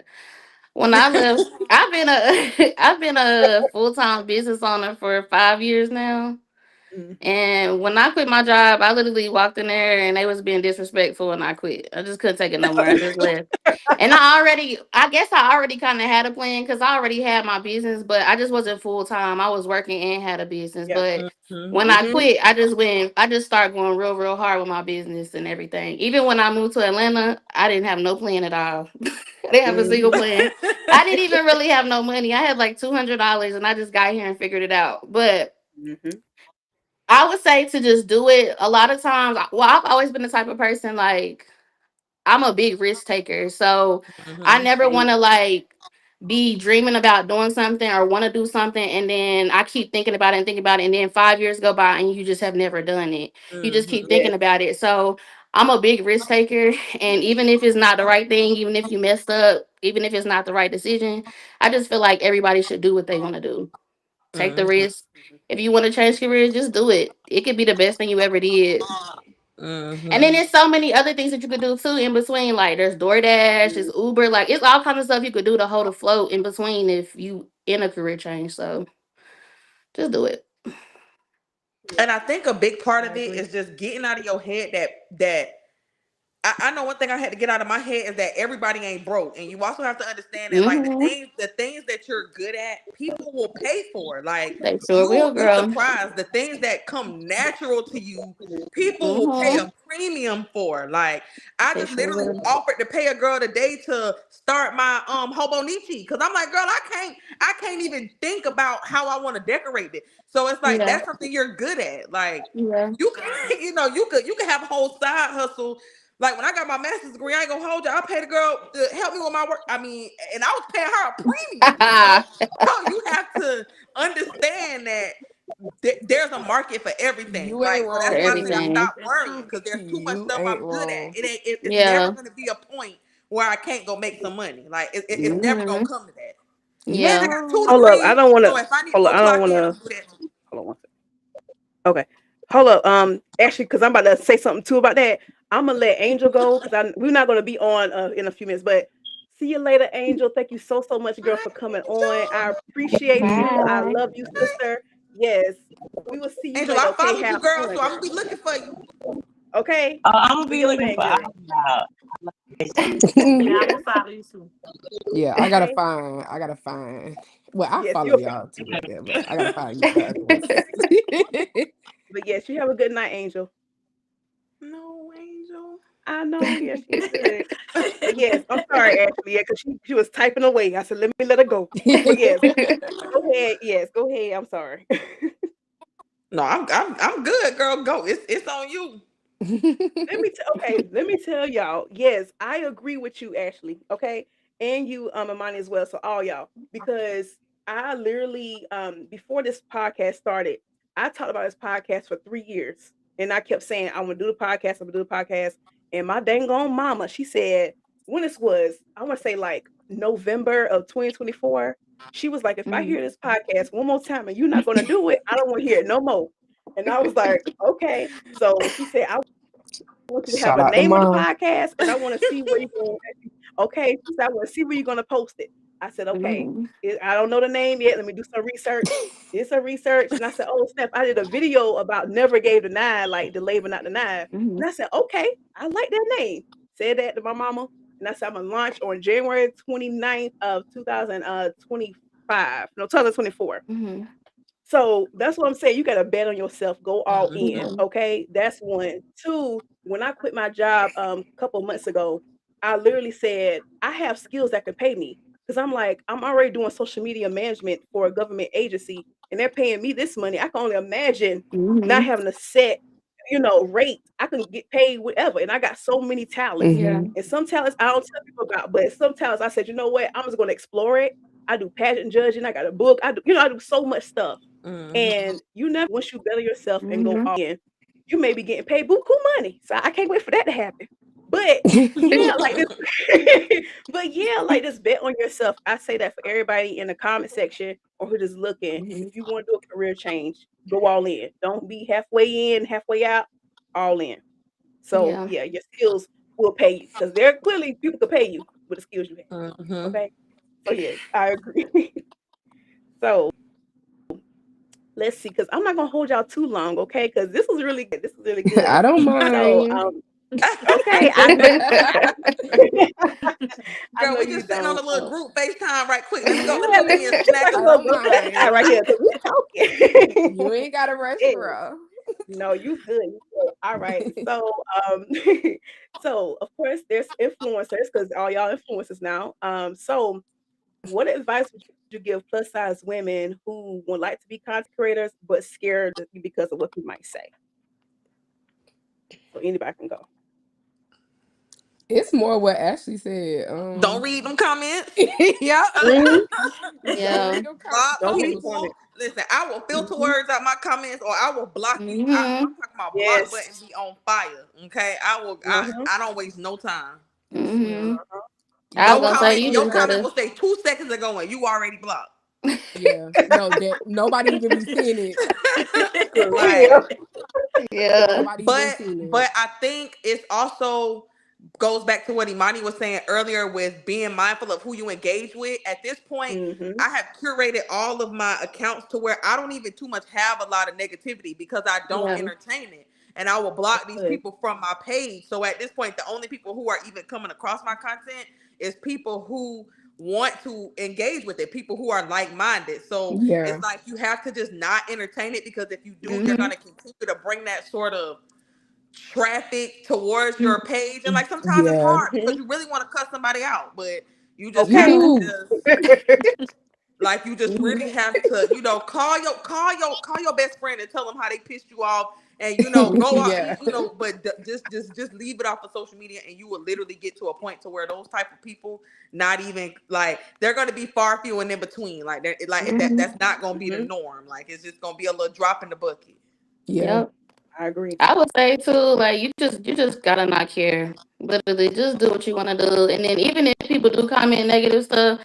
[SPEAKER 2] When I left, I've been a I've been a full time business owner for 5 years now.
[SPEAKER 1] Mhm.
[SPEAKER 2] And when I quit my job, I literally walked in there and they was being disrespectful and I quit. I just couldn't take it no more. I just left. And I guess I already kind of had a plan because I already had my business, but I just wasn't full time. I was working and had a business.
[SPEAKER 1] Yeah.
[SPEAKER 2] But
[SPEAKER 3] Mhm.
[SPEAKER 2] when I
[SPEAKER 1] Mhm.
[SPEAKER 2] quit, I just started going real, real hard with my business and everything. Even when I moved to Atlanta, I didn't have no plan at all. I didn't have a single
[SPEAKER 1] Mhm.
[SPEAKER 2] plan. I didn't even really have no money. I had like $200 and I just got here and figured it out. But
[SPEAKER 1] Mhm.
[SPEAKER 2] I would say to just do it. A lot of times, well, I've always been the type of person like I'm a big risk taker. So I
[SPEAKER 3] Mhm.
[SPEAKER 2] never
[SPEAKER 1] Same.
[SPEAKER 2] want to like be dreaming about doing something or want to do something and then I keep thinking about it and thinking about it and then 5 years go by and you just have never done it. You just keep
[SPEAKER 3] Mhm.
[SPEAKER 1] Yes.
[SPEAKER 2] thinking about it. So I'm a big risk taker and even if it's not the right thing, even if you messed up, even if it's not the right decision, I just feel like everybody should do what they want to do. Take the
[SPEAKER 3] Mhm.
[SPEAKER 2] risk. If you want to change careers, just do it. It could be the best thing you ever did. And then
[SPEAKER 3] Mhm.
[SPEAKER 2] there's so many other things that you could do too in between. Like there's DoorDash, there's Uber, like it's all kinds of stuff you could do to hold afloat in between if you in a career change. So just do it.
[SPEAKER 3] And I think a big part
[SPEAKER 1] I
[SPEAKER 3] of it
[SPEAKER 1] agree.
[SPEAKER 3] is just getting out of your head that I know one thing I had to get out of my head is that everybody ain't broke, and you also have to understand that like
[SPEAKER 2] Hmm.
[SPEAKER 3] the things that you're good at, people will pay for. Like
[SPEAKER 2] They sure
[SPEAKER 3] you
[SPEAKER 2] will,
[SPEAKER 3] will be
[SPEAKER 2] girl.
[SPEAKER 3] surprised the things that come natural to you, people will pay
[SPEAKER 2] Hmm.
[SPEAKER 3] a premium for. Like I
[SPEAKER 2] They
[SPEAKER 3] just
[SPEAKER 2] sure
[SPEAKER 3] literally
[SPEAKER 2] will.
[SPEAKER 3] offered to pay a girl today to start my hobonichi because I'm like, girl, I can't even think about how I want to decorate it. So it's like
[SPEAKER 2] Yeah.
[SPEAKER 3] that's something you're good at. Like
[SPEAKER 2] Yeah.
[SPEAKER 3] you can, you can have a whole side hustle like when I got my master's degree, I ain't gonna hold you. I paid a girl to help me with my work. I mean, and I was paying her a premium. So you have to understand that there's a market for everything.
[SPEAKER 6] You ain't
[SPEAKER 3] Like so
[SPEAKER 2] For
[SPEAKER 3] that's why I
[SPEAKER 6] wrong.
[SPEAKER 3] said
[SPEAKER 2] everything.
[SPEAKER 3] stop worrying because there's too much
[SPEAKER 6] You
[SPEAKER 3] stuff
[SPEAKER 6] ain't
[SPEAKER 3] I'm good at.
[SPEAKER 6] wrong.
[SPEAKER 3] It's never
[SPEAKER 2] Yeah.
[SPEAKER 3] gonna be a point where I can't go make some money. Like it's never gonna
[SPEAKER 2] Hmm.
[SPEAKER 3] come to that.
[SPEAKER 6] You ain't
[SPEAKER 3] And I
[SPEAKER 2] Yeah.
[SPEAKER 3] got two
[SPEAKER 6] wrong.
[SPEAKER 1] Hold up. I
[SPEAKER 3] degrees,
[SPEAKER 1] don't want
[SPEAKER 3] so
[SPEAKER 1] to.
[SPEAKER 3] if I need to
[SPEAKER 1] Hold up.
[SPEAKER 3] go
[SPEAKER 1] I don't
[SPEAKER 3] clock
[SPEAKER 1] want
[SPEAKER 3] in, I'm
[SPEAKER 1] to.
[SPEAKER 3] gonna do that too.
[SPEAKER 1] Hold on one second. Okay. Hold up. Actually, because I'm about to say something too about that. I'm gonna let Angel go because we're not gonna be on in a few minutes. But see you later, Angel. Thank you so so much, girl,
[SPEAKER 3] Bye,
[SPEAKER 1] for coming on.
[SPEAKER 3] Angel.
[SPEAKER 1] I appreciate you. I
[SPEAKER 2] Bye.
[SPEAKER 1] love you, sister. Yes. We will see you
[SPEAKER 3] Angel,
[SPEAKER 1] later.
[SPEAKER 3] I
[SPEAKER 1] Okay.
[SPEAKER 3] followed you,
[SPEAKER 1] Have
[SPEAKER 3] girl,
[SPEAKER 1] fun,
[SPEAKER 3] so I'm gonna
[SPEAKER 1] girl.
[SPEAKER 3] be looking for you.
[SPEAKER 1] Okay.
[SPEAKER 4] I'm gonna
[SPEAKER 1] Do
[SPEAKER 4] be
[SPEAKER 1] your
[SPEAKER 4] looking
[SPEAKER 1] thing,
[SPEAKER 4] for all
[SPEAKER 1] girl.
[SPEAKER 4] y'all.
[SPEAKER 5] Yeah, I'm gonna follow you too.
[SPEAKER 6] Yeah,
[SPEAKER 1] Okay.
[SPEAKER 6] I gotta find. Well, I
[SPEAKER 1] Yes,
[SPEAKER 6] follow
[SPEAKER 1] you'll.
[SPEAKER 6] y'all too, yeah, but I gotta find the other ones.
[SPEAKER 1] But yes, you have a good night, Angel.
[SPEAKER 3] No, Angel.
[SPEAKER 1] I know. Yes, you good. But yes, I'm sorry, Ashley. Yeah, because she was typing away. I said, let me let her go. But yes, go ahead. Yes, go ahead. I'm sorry.
[SPEAKER 3] No, I'm good, girl. Go. It's on you.
[SPEAKER 1] Okay, let me tell y'all. Yes, I agree with you, Ashley. Okay, and you, Imani as well. So all y'all, because I literally, before this podcast started, I talked about this podcast for 3 years, and I kept saying I'm gonna do the podcast. I'm gonna do the podcast. And my dang on mama, she said when this was, I want to say like November of 2024. She was like, if I
[SPEAKER 2] Mhm.
[SPEAKER 1] hear this podcast one more time and you're not gonna do it, I don't want to hear it no more. And I was like, okay. So she said, I want you to have
[SPEAKER 6] Shout
[SPEAKER 1] a
[SPEAKER 6] out to
[SPEAKER 1] name of the
[SPEAKER 6] mom.
[SPEAKER 1] podcast, and I want to see where you're going. Okay, she said, I want to see where you're going to post it. I said, okay.
[SPEAKER 2] Mhm.
[SPEAKER 1] I don't know the name yet. Let me do some research. Did some research, and I said, oh snap! I did a video about never gave the nine, like the label, not the nine.
[SPEAKER 2] Mhm.
[SPEAKER 1] And I said, okay, I like that name. Said that to my mama, and I said I'm gonna launch on January 29th of 2025. No, 2024.
[SPEAKER 2] Mhm.
[SPEAKER 1] So that's what I'm saying. You got to bet on yourself. Go all in.
[SPEAKER 3] Mm-hmm.
[SPEAKER 2] Mhm.
[SPEAKER 1] Okay. That's one. Two, when I quit my job a couple months ago, I literally said, I have skills that could pay me. Because I'm like, I'm already doing social media management for a government agency and they're paying me this money. I can only imagine not
[SPEAKER 2] Mhm.
[SPEAKER 1] having a set, rate. I can get paid whatever. And I got so many talents.
[SPEAKER 2] Yeah.
[SPEAKER 6] Hmm.
[SPEAKER 1] And some talents I don't tell people about, but some talents I said, you know what? I'm just going to explore it. I do pageant judging. I got a book. I do so much stuff.
[SPEAKER 3] Mm-hmm.
[SPEAKER 1] And you never, once you better yourself and go
[SPEAKER 2] Mhm.
[SPEAKER 1] all in, you may be getting paid buku money. So I can't wait for that to happen. But yeah, like this, but yeah, like this bet on yourself. I say that for everybody in the comment section or who just looking.
[SPEAKER 2] Mhm.
[SPEAKER 1] If you want to do a career change, go all in. Don't be halfway in, halfway out, all in. So
[SPEAKER 2] Yeah.
[SPEAKER 1] yeah, your skills will pay you because there clearly people can pay you with the skills you have.
[SPEAKER 3] Mm-hmm.
[SPEAKER 1] Okay. So yes, I agree. So let's see, because I'm not gonna hold y'all too long, okay? Because this was really good. This is really
[SPEAKER 6] I
[SPEAKER 1] good.
[SPEAKER 6] don't
[SPEAKER 1] So,
[SPEAKER 6] mind.
[SPEAKER 1] okay, I know you. I
[SPEAKER 3] Girl,
[SPEAKER 1] know
[SPEAKER 3] we
[SPEAKER 1] you
[SPEAKER 3] just sitting on
[SPEAKER 1] don't.
[SPEAKER 3] a little group FaceTime right quick. Let me go. Let me
[SPEAKER 1] Yeah,
[SPEAKER 3] go in
[SPEAKER 1] let's
[SPEAKER 3] here and
[SPEAKER 1] get
[SPEAKER 3] snatch
[SPEAKER 1] like a
[SPEAKER 3] a
[SPEAKER 6] I
[SPEAKER 1] little
[SPEAKER 6] don't
[SPEAKER 1] group
[SPEAKER 3] couple.
[SPEAKER 1] FaceTime right
[SPEAKER 6] mind.
[SPEAKER 1] here because we talking.
[SPEAKER 6] You ain't got to rush,
[SPEAKER 1] Yeah.
[SPEAKER 6] bro.
[SPEAKER 1] No, you good. You good. All right. So, um, so of course there's influencers because all y'all influencers now. So what advice would you give plus size women who would like to be content creators but scared because of what people might say? So anybody can go.
[SPEAKER 6] It's more what Ashley said.
[SPEAKER 3] Don't read them comments.
[SPEAKER 6] Yeah.
[SPEAKER 2] Mhm.
[SPEAKER 6] Don't
[SPEAKER 2] Yeah.
[SPEAKER 6] read them comments.
[SPEAKER 3] Block
[SPEAKER 1] Don't read the
[SPEAKER 6] Post.
[SPEAKER 1] comments.
[SPEAKER 3] people. Listen, I will filter
[SPEAKER 2] Mhm.
[SPEAKER 3] words out my comments, or I will block you. I'm
[SPEAKER 2] Mhm.
[SPEAKER 3] talking about block
[SPEAKER 1] Yes.
[SPEAKER 3] button be on fire. Okay, I will.
[SPEAKER 1] Mm-hmm.
[SPEAKER 3] I don't waste no time.
[SPEAKER 6] Yes, ma'am.
[SPEAKER 2] Mhm.
[SPEAKER 1] Uh-huh.
[SPEAKER 2] I was
[SPEAKER 3] Your
[SPEAKER 6] No,
[SPEAKER 2] gonna say
[SPEAKER 3] comment,
[SPEAKER 2] you
[SPEAKER 3] your
[SPEAKER 2] just
[SPEAKER 3] comment
[SPEAKER 2] gotta.
[SPEAKER 3] will say 2 seconds ago, and you already blocked.
[SPEAKER 6] yeah. No, that nobody even be seeing it.
[SPEAKER 1] For
[SPEAKER 3] Like,
[SPEAKER 1] real.
[SPEAKER 2] Yeah.
[SPEAKER 6] Nobody even
[SPEAKER 3] but
[SPEAKER 6] seen it.
[SPEAKER 3] but I think it's also goes back to what Imani was saying earlier with being mindful of who you engage with. At this point,
[SPEAKER 1] Mm-hmm.
[SPEAKER 3] I have curated all of my accounts to where I don't even too much have a lot of negativity because I don't
[SPEAKER 2] Yeah.
[SPEAKER 3] entertain it. And I will
[SPEAKER 1] That's
[SPEAKER 3] block these
[SPEAKER 1] good.
[SPEAKER 3] people from my page. So at this point, the only people who are even coming across my content is people who want to engage with it, people who are like-minded. So
[SPEAKER 6] Yeah.
[SPEAKER 3] it's like you have to just not entertain it, because if you do, you're
[SPEAKER 2] Mhm.
[SPEAKER 3] going to continue to bring that sort of traffic towards your page. And like sometimes it's
[SPEAKER 6] Yeah.
[SPEAKER 3] hard
[SPEAKER 1] Mm-hmm.
[SPEAKER 3] because you really want to cuss somebody out, but you just
[SPEAKER 6] You
[SPEAKER 3] have
[SPEAKER 1] Okay.
[SPEAKER 3] to
[SPEAKER 6] do.
[SPEAKER 3] just like, you just
[SPEAKER 2] Mhm.
[SPEAKER 3] really have to, call your best friend and tell them how they pissed you off, and go out,
[SPEAKER 6] Yeah.
[SPEAKER 3] but just leave it off of social media, and you will literally get to a point to where those type of people, not even like, they're gonna be far few and in between. Like,
[SPEAKER 2] Mhm.
[SPEAKER 3] that's not gonna be the
[SPEAKER 1] Mm-hmm.
[SPEAKER 3] norm. Like, it's just gonna be a little drop in the bucket.
[SPEAKER 6] Yeah.
[SPEAKER 2] Yep.
[SPEAKER 1] I agree.
[SPEAKER 2] I would say too, like you just gotta not care. Literally, just do what you want to do, and then even if people do comment negative stuff,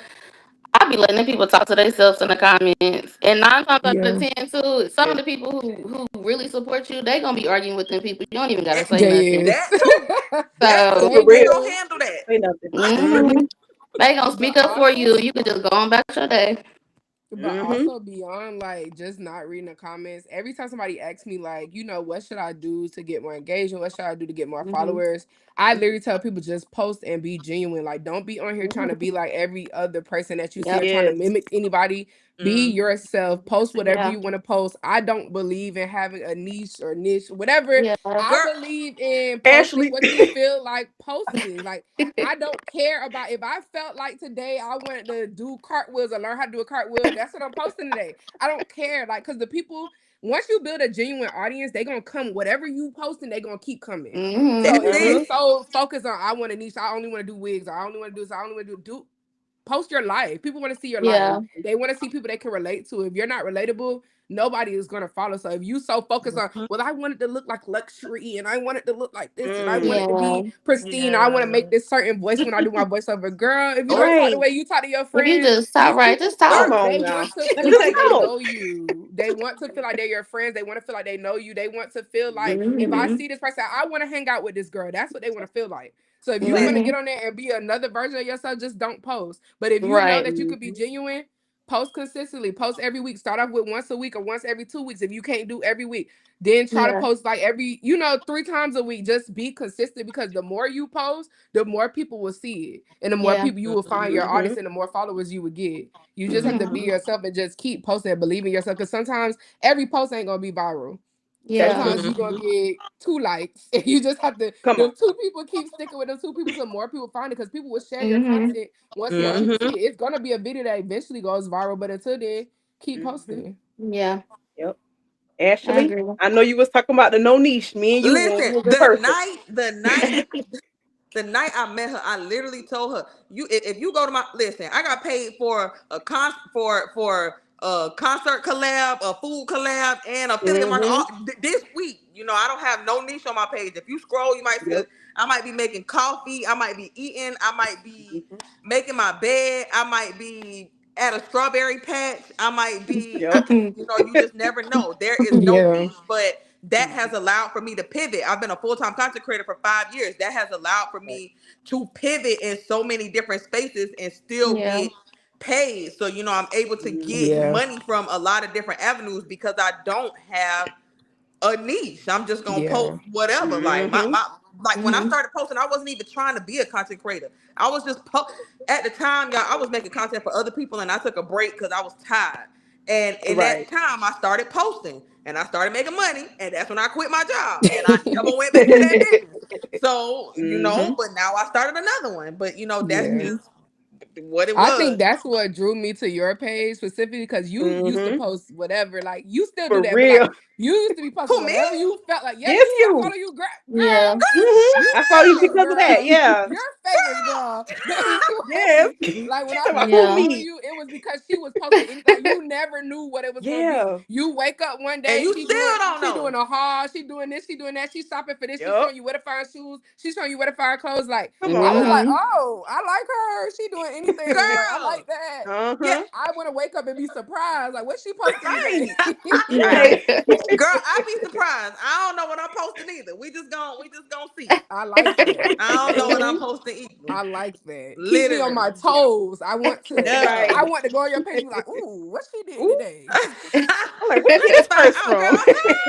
[SPEAKER 2] I be letting them people talk to themselves in the comments. And 9 times out of
[SPEAKER 6] Yeah.
[SPEAKER 2] 10, too, some
[SPEAKER 1] Yeah.
[SPEAKER 2] of the people who really support you, they gonna be arguing with them people. You don't even gotta
[SPEAKER 3] And
[SPEAKER 2] say
[SPEAKER 6] They
[SPEAKER 2] nothing.
[SPEAKER 6] is.
[SPEAKER 3] that too. That
[SPEAKER 2] So,
[SPEAKER 3] too.
[SPEAKER 6] They
[SPEAKER 1] For
[SPEAKER 3] They
[SPEAKER 1] real.
[SPEAKER 3] gonna
[SPEAKER 6] do.
[SPEAKER 3] handle that.
[SPEAKER 1] Say nothing. Mm-hmm.
[SPEAKER 2] hmm they gonna
[SPEAKER 6] But
[SPEAKER 2] speak up for you.
[SPEAKER 6] also
[SPEAKER 2] You can just go on about your day.
[SPEAKER 6] But
[SPEAKER 1] Mm-hmm.
[SPEAKER 6] also beyond like just not reading the comments, every time somebody asks me like, what should I do to get more engagement? What should I do to get more
[SPEAKER 2] hmm
[SPEAKER 6] followers? I literally tell people just post and be genuine. Like don't be on here trying to
[SPEAKER 2] hmm
[SPEAKER 6] be like every other person that you see or
[SPEAKER 2] Yep.
[SPEAKER 6] trying to
[SPEAKER 1] Yes.
[SPEAKER 6] mimic anybody. Be
[SPEAKER 3] Mm.
[SPEAKER 6] yourself. Post whatever
[SPEAKER 2] Yeah.
[SPEAKER 6] you want to post. I don't believe in having a niche or niche, whatever.
[SPEAKER 2] Yeah.
[SPEAKER 6] I
[SPEAKER 3] Girl,
[SPEAKER 6] believe in posting
[SPEAKER 1] Ashley.
[SPEAKER 6] what you feel like posting. Like I don't care about if I felt like today I wanted to do cartwheels or learn how to do a cartwheel. That's what I'm posting today. I don't care, like, because the people, once you build a genuine audience, they gonna come. Whatever you posting, they gonna keep coming.
[SPEAKER 2] hmm
[SPEAKER 6] So
[SPEAKER 3] that's
[SPEAKER 6] if
[SPEAKER 3] it.
[SPEAKER 6] you
[SPEAKER 1] Mm-hmm.
[SPEAKER 6] so focused on I want to niche, I only want to do wigs, I only want to do this, I only want to do post your life. People want to see your life.
[SPEAKER 2] Yeah.
[SPEAKER 6] They want to see people they can relate to. If you're not relatable, nobody is going to follow. So if you so focused on,
[SPEAKER 3] Mhm.
[SPEAKER 6] well, I want it to look like luxury and I want it to look like this and I want
[SPEAKER 1] Mm.
[SPEAKER 6] it to
[SPEAKER 2] Yeah.
[SPEAKER 6] be pristine. I want to
[SPEAKER 3] Yeah.
[SPEAKER 6] make this certain voice when I do my voiceover. Girl, if you
[SPEAKER 3] Oh,
[SPEAKER 6] don't talk the
[SPEAKER 1] Right.
[SPEAKER 6] way you talk to your
[SPEAKER 2] If you
[SPEAKER 6] friends,
[SPEAKER 2] just talk
[SPEAKER 6] these
[SPEAKER 2] right, just
[SPEAKER 6] people
[SPEAKER 1] Come
[SPEAKER 2] talk.
[SPEAKER 1] on
[SPEAKER 6] they
[SPEAKER 1] now.
[SPEAKER 6] want to
[SPEAKER 1] Let me
[SPEAKER 6] feel
[SPEAKER 1] take
[SPEAKER 6] like they
[SPEAKER 1] out.
[SPEAKER 6] know you. They want to feel like they're your friends. They want to feel like they know you. They want to feel like if I
[SPEAKER 1] Mm-hmm.
[SPEAKER 2] hmm
[SPEAKER 6] see this person, I want to hang out with this girl. That's what they want to feel like. So if you
[SPEAKER 1] Right.
[SPEAKER 6] want to
[SPEAKER 2] hmm
[SPEAKER 6] get on there and be another version of yourself, just don't post. But if you know
[SPEAKER 2] Right.
[SPEAKER 6] that you could be
[SPEAKER 1] Mm-hmm.
[SPEAKER 6] genuine, post consistently. Post every week. Start off with once a week or once every 2 weeks. If you can't do every week, then try to
[SPEAKER 2] Yeah.
[SPEAKER 6] post like every, 3 times a week. Just be consistent because the more you post, the more people will see it. And the more
[SPEAKER 2] Yeah.
[SPEAKER 6] people you will find your
[SPEAKER 1] Mm-hmm.
[SPEAKER 6] audience and the more followers you would get. You just have to
[SPEAKER 2] hmm
[SPEAKER 6] be
[SPEAKER 3] mhm.
[SPEAKER 6] yourself and just keep posting and believe in yourself. Because sometimes every post ain't gonna be viral.
[SPEAKER 1] That's
[SPEAKER 2] Yeah.
[SPEAKER 1] true.
[SPEAKER 6] Sometimes you're gonna
[SPEAKER 3] Mhm.
[SPEAKER 6] get 2 likes. And you just have to
[SPEAKER 1] Come on.
[SPEAKER 6] them 2 people keep sticking with them 2 people so more people find it because people will share your
[SPEAKER 2] hmm
[SPEAKER 6] content once more people
[SPEAKER 3] Mhm.
[SPEAKER 6] see it. It's gonna be a video that eventually goes viral, but until then, keep
[SPEAKER 1] Mm-hmm.
[SPEAKER 6] posting.
[SPEAKER 2] Yeah.
[SPEAKER 1] Yep.
[SPEAKER 2] I
[SPEAKER 1] Ashley,
[SPEAKER 2] agree.
[SPEAKER 1] I know you was talking about the no niche. Me and you when
[SPEAKER 3] Listen,
[SPEAKER 1] we was in person.
[SPEAKER 3] the night I met her, I literally told her, if you go to my, listen, I got paid for a for a concert collab, a food collab, and affiliate market
[SPEAKER 1] Mm-hmm.
[SPEAKER 3] this week. I don't have no niche on my page. If you scroll, you might see
[SPEAKER 1] Yep.
[SPEAKER 3] I might be making coffee, I might be eating, I might be
[SPEAKER 1] Mm-hmm.
[SPEAKER 3] making my bed, I might be at a strawberry patch, I might be,
[SPEAKER 1] Yep.
[SPEAKER 3] you just never know. There is no
[SPEAKER 6] Yeah.
[SPEAKER 3] niche, but that
[SPEAKER 1] Mm-hmm.
[SPEAKER 3] has allowed for me to pivot. I've been a full-time content creator for 5 years. That has allowed for
[SPEAKER 1] Right.
[SPEAKER 3] me to pivot in so many different spaces and still
[SPEAKER 2] Yeah.
[SPEAKER 3] get paid. So, I'm able to
[SPEAKER 1] Mm-hmm.
[SPEAKER 3] get
[SPEAKER 6] Yeah.
[SPEAKER 3] money from a lot of different avenues because I don't have a niche. I'm just gonna
[SPEAKER 6] Yeah.
[SPEAKER 3] post whatever. Like
[SPEAKER 1] Mm-hmm.
[SPEAKER 3] like when I
[SPEAKER 2] hmm
[SPEAKER 3] started posting, I wasn't even trying to be a content creator. I was just at the time, y'all. I was making content for other people, and I took a break because I was tired. And in
[SPEAKER 1] Right.
[SPEAKER 3] that time, I started posting, and I started making money, and that's when I quit my job, and I never went back to that business. So
[SPEAKER 1] Mm-hmm.
[SPEAKER 3] but now I started another one. But that's
[SPEAKER 6] Yeah.
[SPEAKER 1] Mm-hmm.
[SPEAKER 3] just what it
[SPEAKER 6] I
[SPEAKER 3] was.
[SPEAKER 6] think that's what drew me to your page specifically because you used to
[SPEAKER 1] Mm-hmm.
[SPEAKER 6] post whatever. Like you still do
[SPEAKER 1] For
[SPEAKER 6] that, but like
[SPEAKER 1] real.
[SPEAKER 6] you used to be posting
[SPEAKER 3] Who, me?
[SPEAKER 6] whatever you felt like. Yeah,
[SPEAKER 1] Yes,
[SPEAKER 6] you. I
[SPEAKER 1] you.
[SPEAKER 6] follow you,
[SPEAKER 2] Yeah.
[SPEAKER 6] girl.
[SPEAKER 1] Mm-hmm.
[SPEAKER 6] You
[SPEAKER 1] I follow you
[SPEAKER 6] famous,
[SPEAKER 1] because of that.
[SPEAKER 6] girl.
[SPEAKER 1] Yeah.
[SPEAKER 6] You're famous, girl. But
[SPEAKER 1] Yes.
[SPEAKER 6] anyway, like when
[SPEAKER 1] She
[SPEAKER 6] I
[SPEAKER 1] talking about
[SPEAKER 6] started
[SPEAKER 1] who
[SPEAKER 2] Yeah.
[SPEAKER 6] following
[SPEAKER 1] me?
[SPEAKER 6] you, it was because she was posting anything. Like you never knew what it was gonna be.
[SPEAKER 1] Yeah.
[SPEAKER 6] You wake up one
[SPEAKER 3] And
[SPEAKER 6] day,
[SPEAKER 3] you still don't
[SPEAKER 6] she
[SPEAKER 3] know.
[SPEAKER 6] doing a haul, she doing this, she doing that, she's shopping for this, she's
[SPEAKER 1] Yup.
[SPEAKER 6] showing you where to find shoes, she's showing you where to find clothes. Like
[SPEAKER 1] Come
[SPEAKER 6] I was
[SPEAKER 1] on.
[SPEAKER 6] like,
[SPEAKER 2] Mm-hmm.
[SPEAKER 6] oh, I like her. She doing anything. Like I like
[SPEAKER 3] Girl.
[SPEAKER 6] that.
[SPEAKER 3] Yeah.
[SPEAKER 1] Uh-huh.
[SPEAKER 6] I want to wake up and be surprised. Like, what's she posting today?
[SPEAKER 1] Right.
[SPEAKER 2] Yeah.
[SPEAKER 1] Right.
[SPEAKER 3] Girl, I be surprised. I don't know what I'm posting either. We just gonna see.
[SPEAKER 6] I like that.
[SPEAKER 3] I don't know what I'm
[SPEAKER 1] Mm-hmm.
[SPEAKER 3] posting either.
[SPEAKER 6] I like that. Keep me on my
[SPEAKER 3] Literally.
[SPEAKER 1] Yeah.
[SPEAKER 6] toes. I want to.
[SPEAKER 3] Yeah.
[SPEAKER 6] I
[SPEAKER 1] Right.
[SPEAKER 6] want to go on your page and be like, ooh, what she did
[SPEAKER 1] Ooh.
[SPEAKER 6] today?
[SPEAKER 1] I'm like, where you
[SPEAKER 3] Let
[SPEAKER 1] get
[SPEAKER 3] me
[SPEAKER 1] this
[SPEAKER 3] find
[SPEAKER 1] purse
[SPEAKER 3] out, girl.
[SPEAKER 1] from?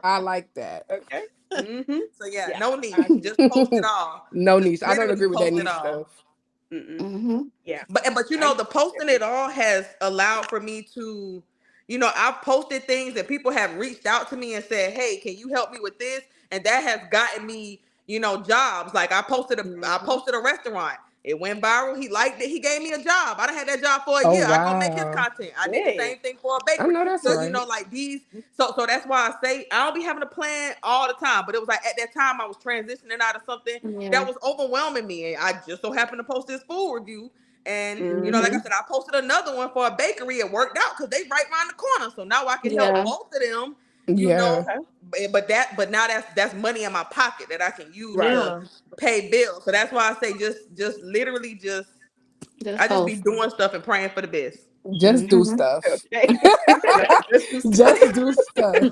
[SPEAKER 6] I like that.
[SPEAKER 1] Okay. Mm-hmm.
[SPEAKER 3] So yeah,
[SPEAKER 1] Yeah.
[SPEAKER 3] no
[SPEAKER 6] I
[SPEAKER 3] niche.
[SPEAKER 6] do.
[SPEAKER 3] Just post it all.
[SPEAKER 6] No
[SPEAKER 3] Just
[SPEAKER 6] niche. I don't
[SPEAKER 3] literally
[SPEAKER 6] agree with that
[SPEAKER 3] post it
[SPEAKER 6] niche
[SPEAKER 3] all.
[SPEAKER 6] stuff.
[SPEAKER 1] Mm-mm.
[SPEAKER 2] Mm-hmm.
[SPEAKER 1] Yeah.
[SPEAKER 3] But you
[SPEAKER 1] I
[SPEAKER 3] know,
[SPEAKER 1] used
[SPEAKER 3] the
[SPEAKER 1] to post
[SPEAKER 3] posting it
[SPEAKER 1] everything.
[SPEAKER 3] all has allowed for me to, I've posted things and people have reached out to me and said, "Hey, can you help me with this?" And that has gotten me, jobs. Like I
[SPEAKER 1] Mm-hmm.
[SPEAKER 3] posted a restaurant. It went viral. He liked it. He gave me a job. I done had that job for a
[SPEAKER 6] Oh
[SPEAKER 3] year. I go make his
[SPEAKER 6] wow.
[SPEAKER 3] content. I did the
[SPEAKER 1] Yes.
[SPEAKER 3] same thing for a
[SPEAKER 6] I
[SPEAKER 3] bakery.
[SPEAKER 6] know that's
[SPEAKER 3] So
[SPEAKER 6] right.
[SPEAKER 3] like these. So that's why I say I don't be having a plan all the time. But it was like at that time I was transitioning out of something that
[SPEAKER 2] Yeah.
[SPEAKER 3] was overwhelming me, and I just so happened to post this food review. And like I
[SPEAKER 1] Mm-hmm.
[SPEAKER 3] said, I posted another one for a bakery. It worked out because they right around the corner. So now I can help
[SPEAKER 2] Yeah.
[SPEAKER 3] both of them. You
[SPEAKER 6] Yeah.
[SPEAKER 3] know,
[SPEAKER 1] Okay.
[SPEAKER 3] but now that's money in my pocket that I can use
[SPEAKER 1] Right.
[SPEAKER 3] to
[SPEAKER 5] Yeah.
[SPEAKER 3] pay bills. So that's why I say just literally just
[SPEAKER 2] Just
[SPEAKER 3] I just be
[SPEAKER 2] post.
[SPEAKER 3] doing stuff and praying for the best.
[SPEAKER 6] Just do
[SPEAKER 2] Mm-hmm.
[SPEAKER 6] stuff.
[SPEAKER 1] Okay. Yeah. Just do stuff.
[SPEAKER 6] Just do stuff.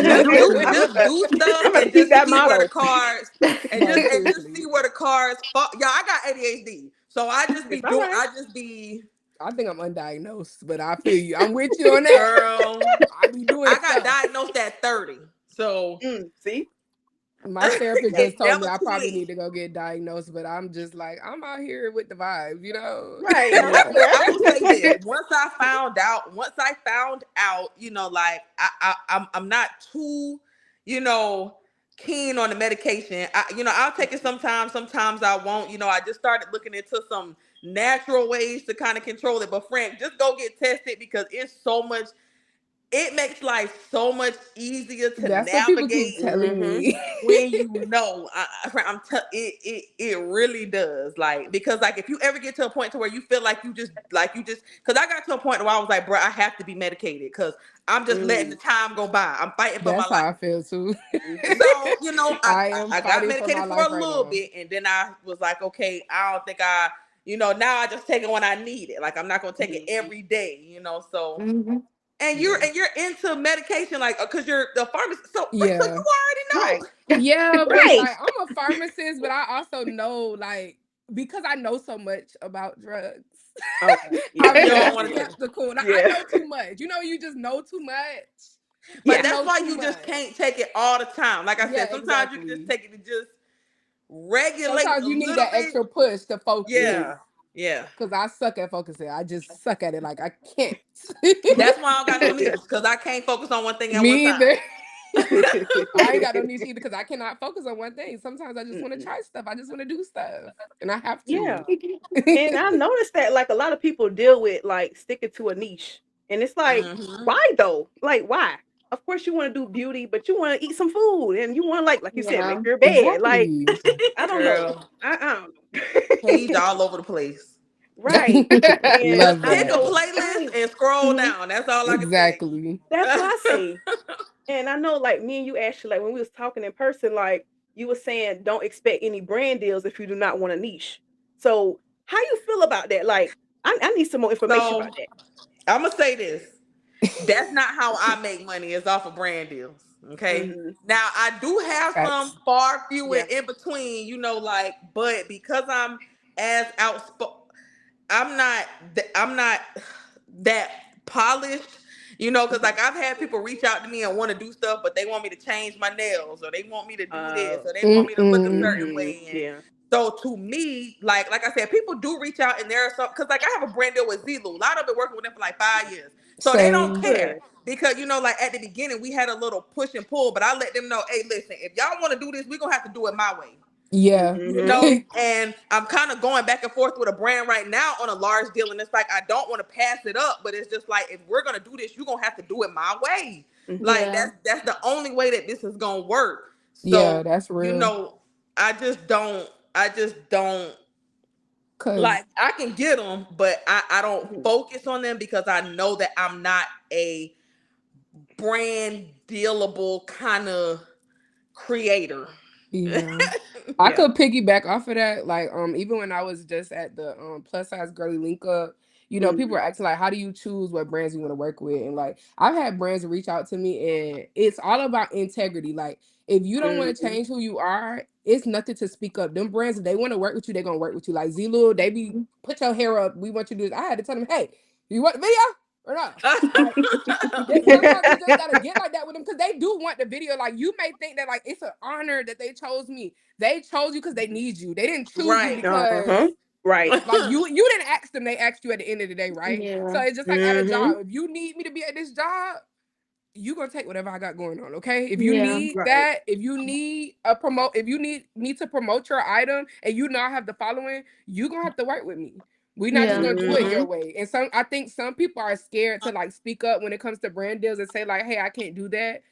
[SPEAKER 1] Just
[SPEAKER 3] Just
[SPEAKER 1] do
[SPEAKER 3] do
[SPEAKER 1] stuff.
[SPEAKER 3] just do stuff
[SPEAKER 1] I'm gonna
[SPEAKER 3] and
[SPEAKER 1] keep
[SPEAKER 3] just
[SPEAKER 1] that
[SPEAKER 3] see where the
[SPEAKER 1] motto.
[SPEAKER 3] cards
[SPEAKER 6] No,
[SPEAKER 3] and just see
[SPEAKER 6] seriously.
[SPEAKER 3] where the cards fall. Yeah, I got ADHD. So
[SPEAKER 1] It's all right.
[SPEAKER 3] I just be
[SPEAKER 6] I think I'm undiagnosed, but I feel you. I'm with you on that.
[SPEAKER 3] girl.
[SPEAKER 6] I be doing
[SPEAKER 3] I got
[SPEAKER 6] stuff.
[SPEAKER 3] diagnosed at 30. So
[SPEAKER 1] See?
[SPEAKER 6] My therapist
[SPEAKER 1] Yeah.
[SPEAKER 6] just
[SPEAKER 3] it's
[SPEAKER 6] told me
[SPEAKER 3] never
[SPEAKER 6] I
[SPEAKER 3] too
[SPEAKER 6] probably
[SPEAKER 3] late.
[SPEAKER 6] need to go get diagnosed, but I'm just like, I'm out here with the vibes, you know?
[SPEAKER 1] Right.
[SPEAKER 3] Now
[SPEAKER 1] No, that's
[SPEAKER 2] Yeah.
[SPEAKER 1] fair.
[SPEAKER 3] I will say this: once I found out, like I'm not too, you know, keen on the medication. I'll take it sometimes. Sometimes I won't. I just started looking into some natural ways to kind of control it. But Frank, just go get tested because it's so much. It makes life so much easier to
[SPEAKER 6] That's what people keep
[SPEAKER 3] navigate
[SPEAKER 6] telling
[SPEAKER 1] Mm-hmm.
[SPEAKER 6] me.
[SPEAKER 3] when it really does, like, because like if you ever get to a point to where you feel like you just because I got to a point where I was like, bro, I have to be medicated because I'm just letting the
[SPEAKER 1] Mm.
[SPEAKER 3] time go by. I'm fighting for my
[SPEAKER 6] That's how I
[SPEAKER 3] life.
[SPEAKER 6] feel too.
[SPEAKER 1] Mm-hmm.
[SPEAKER 3] So
[SPEAKER 6] I am
[SPEAKER 3] I got
[SPEAKER 6] fighting for my
[SPEAKER 3] medicated for
[SPEAKER 6] life
[SPEAKER 3] a
[SPEAKER 6] right
[SPEAKER 3] little
[SPEAKER 6] now.
[SPEAKER 3] bit, and then I was like, okay, I don't think now I just take it when I need it. Like I'm not gonna take it
[SPEAKER 1] Mm-hmm.
[SPEAKER 3] every day. So
[SPEAKER 2] Mm-hmm.
[SPEAKER 3] and
[SPEAKER 6] Yeah.
[SPEAKER 3] you're into medication, like, because you're the pharmacist. So
[SPEAKER 6] Yeah.
[SPEAKER 3] you already
[SPEAKER 1] Right.
[SPEAKER 3] know.
[SPEAKER 6] Yeah, but
[SPEAKER 1] Right.
[SPEAKER 6] like I'm a pharmacist, but I also know like because I know so much about drugs.
[SPEAKER 1] Okay. Yeah.
[SPEAKER 6] I'm
[SPEAKER 3] You don't
[SPEAKER 6] very
[SPEAKER 3] want to take.
[SPEAKER 6] skeptical. And I
[SPEAKER 1] Yeah.
[SPEAKER 6] know too much. You know, you just know too much.
[SPEAKER 3] But
[SPEAKER 6] I
[SPEAKER 1] Yeah.
[SPEAKER 3] that's
[SPEAKER 6] know
[SPEAKER 3] why
[SPEAKER 6] too
[SPEAKER 3] you just
[SPEAKER 6] much.
[SPEAKER 3] can't take it all the time. Like I
[SPEAKER 6] Yeah,
[SPEAKER 3] said, sometimes you can just
[SPEAKER 6] exactly.
[SPEAKER 3] take it to just regulate
[SPEAKER 6] Sometimes
[SPEAKER 3] a
[SPEAKER 6] you need
[SPEAKER 3] little
[SPEAKER 6] that
[SPEAKER 3] bit.
[SPEAKER 6] extra push to focus.
[SPEAKER 1] Mm-hmm.
[SPEAKER 3] Yeah. Yeah.
[SPEAKER 6] Cause I suck at focusing. I just suck at it. Like I can't.
[SPEAKER 3] That's why I don't got no niche, because I can't focus on one thing at one
[SPEAKER 6] Me
[SPEAKER 3] time.
[SPEAKER 6] either. I ain't got no niche either because I cannot focus on one thing. Sometimes I just want to
[SPEAKER 1] Mm-mm.
[SPEAKER 6] try stuff. I just want to do stuff, and I have
[SPEAKER 1] Yeah.
[SPEAKER 6] to.
[SPEAKER 1] And I noticed that like a lot of people deal with like sticking to a niche. And it's like,
[SPEAKER 3] Hmm.
[SPEAKER 1] why though? Like why? Of course you want to do beauty, but you want to eat some food and you want to like you said, make
[SPEAKER 2] Yeah.
[SPEAKER 1] your bed. Like,
[SPEAKER 6] Exactly.
[SPEAKER 1] I don't know.
[SPEAKER 3] Girl,
[SPEAKER 1] I don't
[SPEAKER 3] page
[SPEAKER 1] know.
[SPEAKER 3] all over the place.
[SPEAKER 1] Right. And
[SPEAKER 3] Just
[SPEAKER 6] Love
[SPEAKER 1] I
[SPEAKER 3] pick a
[SPEAKER 6] that.
[SPEAKER 1] know I
[SPEAKER 3] playlist
[SPEAKER 1] ain't
[SPEAKER 3] and scroll
[SPEAKER 2] Mm-hmm.
[SPEAKER 3] down. That's all I can say.
[SPEAKER 6] Exactly.
[SPEAKER 1] that's what I say. And I know like me and you actually like when we was talking in person, like you were saying don't expect any brand deals if you do not want a niche. So how you feel about that? Like I need some more information
[SPEAKER 3] So
[SPEAKER 1] about that.
[SPEAKER 3] I'm gonna say this. That's not how I make money, is off of brand deals. Okay.
[SPEAKER 1] Mm-hmm.
[SPEAKER 3] Now I do have some
[SPEAKER 6] Facts.
[SPEAKER 3] far few
[SPEAKER 1] Yeah.
[SPEAKER 3] and in between, like, but because I'm as outspoken, I'm not that polished, because like I've had people reach out to me and want to do stuff, but they want me to change my nails, or they want me to do this, or they want me to look a
[SPEAKER 6] Mm-mm.
[SPEAKER 3] certain
[SPEAKER 1] Mm,
[SPEAKER 3] way. And
[SPEAKER 1] yeah.
[SPEAKER 3] so to me, like I said, people do reach out, and there are some, because like I have a brand deal with Zulu. A lot of it working with them for like 5 years. So they don't
[SPEAKER 6] Same.
[SPEAKER 3] care
[SPEAKER 1] Good.
[SPEAKER 3] because like at the beginning we had a little push and pull, but I let them know, hey, listen, if y'all want to do this, we're gonna have to do it my way.
[SPEAKER 6] Yeah.
[SPEAKER 3] You
[SPEAKER 1] Mm-hmm.
[SPEAKER 3] know, and I'm kind of going back and forth with a brand right now on a large deal, and it's like I don't want to pass it up, but it's just like if we're gonna do this, you're gonna have to do it my way.
[SPEAKER 1] Mm-hmm.
[SPEAKER 3] Like
[SPEAKER 2] Yeah.
[SPEAKER 3] that's the only way that this is gonna work.
[SPEAKER 6] Yeah,
[SPEAKER 3] So,
[SPEAKER 6] that's
[SPEAKER 3] you
[SPEAKER 6] real.
[SPEAKER 3] know, I just don't
[SPEAKER 6] Cause
[SPEAKER 3] like I can get them, but I don't
[SPEAKER 1] Mm-hmm.
[SPEAKER 3] focus on them because I know that I'm not a brand dealable kind of creator.
[SPEAKER 6] yeah. I
[SPEAKER 1] Yeah.
[SPEAKER 6] could piggyback off of that. Like, even when I was just at the plus size girly link up, people
[SPEAKER 1] Mm-hmm.
[SPEAKER 6] were asking like, how do you choose what brands you want to work with? And like, I've had brands reach out to me, and it's all about integrity. Like, if you don't want to
[SPEAKER 1] Mm-hmm.
[SPEAKER 6] change who you are, it's nothing to speak up. Them brands, if they want to work with you, they're gonna work with you. Like Zulu, they be put your hair up. We want you to do this. I had to tell them, hey, you want the video or not? Like, sometimes you just gotta get like that with them because they do want the video. Like you may think that like it's an honor that they chose me. They chose you because they need you. They didn't choose you
[SPEAKER 3] Right.
[SPEAKER 1] Uh-huh.
[SPEAKER 6] because
[SPEAKER 1] Right.
[SPEAKER 6] like you didn't ask them. They asked you at the end of the day, right? So
[SPEAKER 2] Yeah.
[SPEAKER 6] it's just like at a
[SPEAKER 1] Mm-hmm.
[SPEAKER 6] job. If you need me to be at this job, you gonna take whatever I got going on, okay? If you
[SPEAKER 2] Yeah.
[SPEAKER 6] need
[SPEAKER 1] Right.
[SPEAKER 6] that, if you need a promote, if you need me to promote your item and you know I have the following, you gonna have to work with me. We're not just
[SPEAKER 2] Yeah.
[SPEAKER 6] gonna do it
[SPEAKER 1] Mm-hmm.
[SPEAKER 6] your way. And I think some people are scared to like speak up when it comes to brand deals and say like, hey, I can't do that.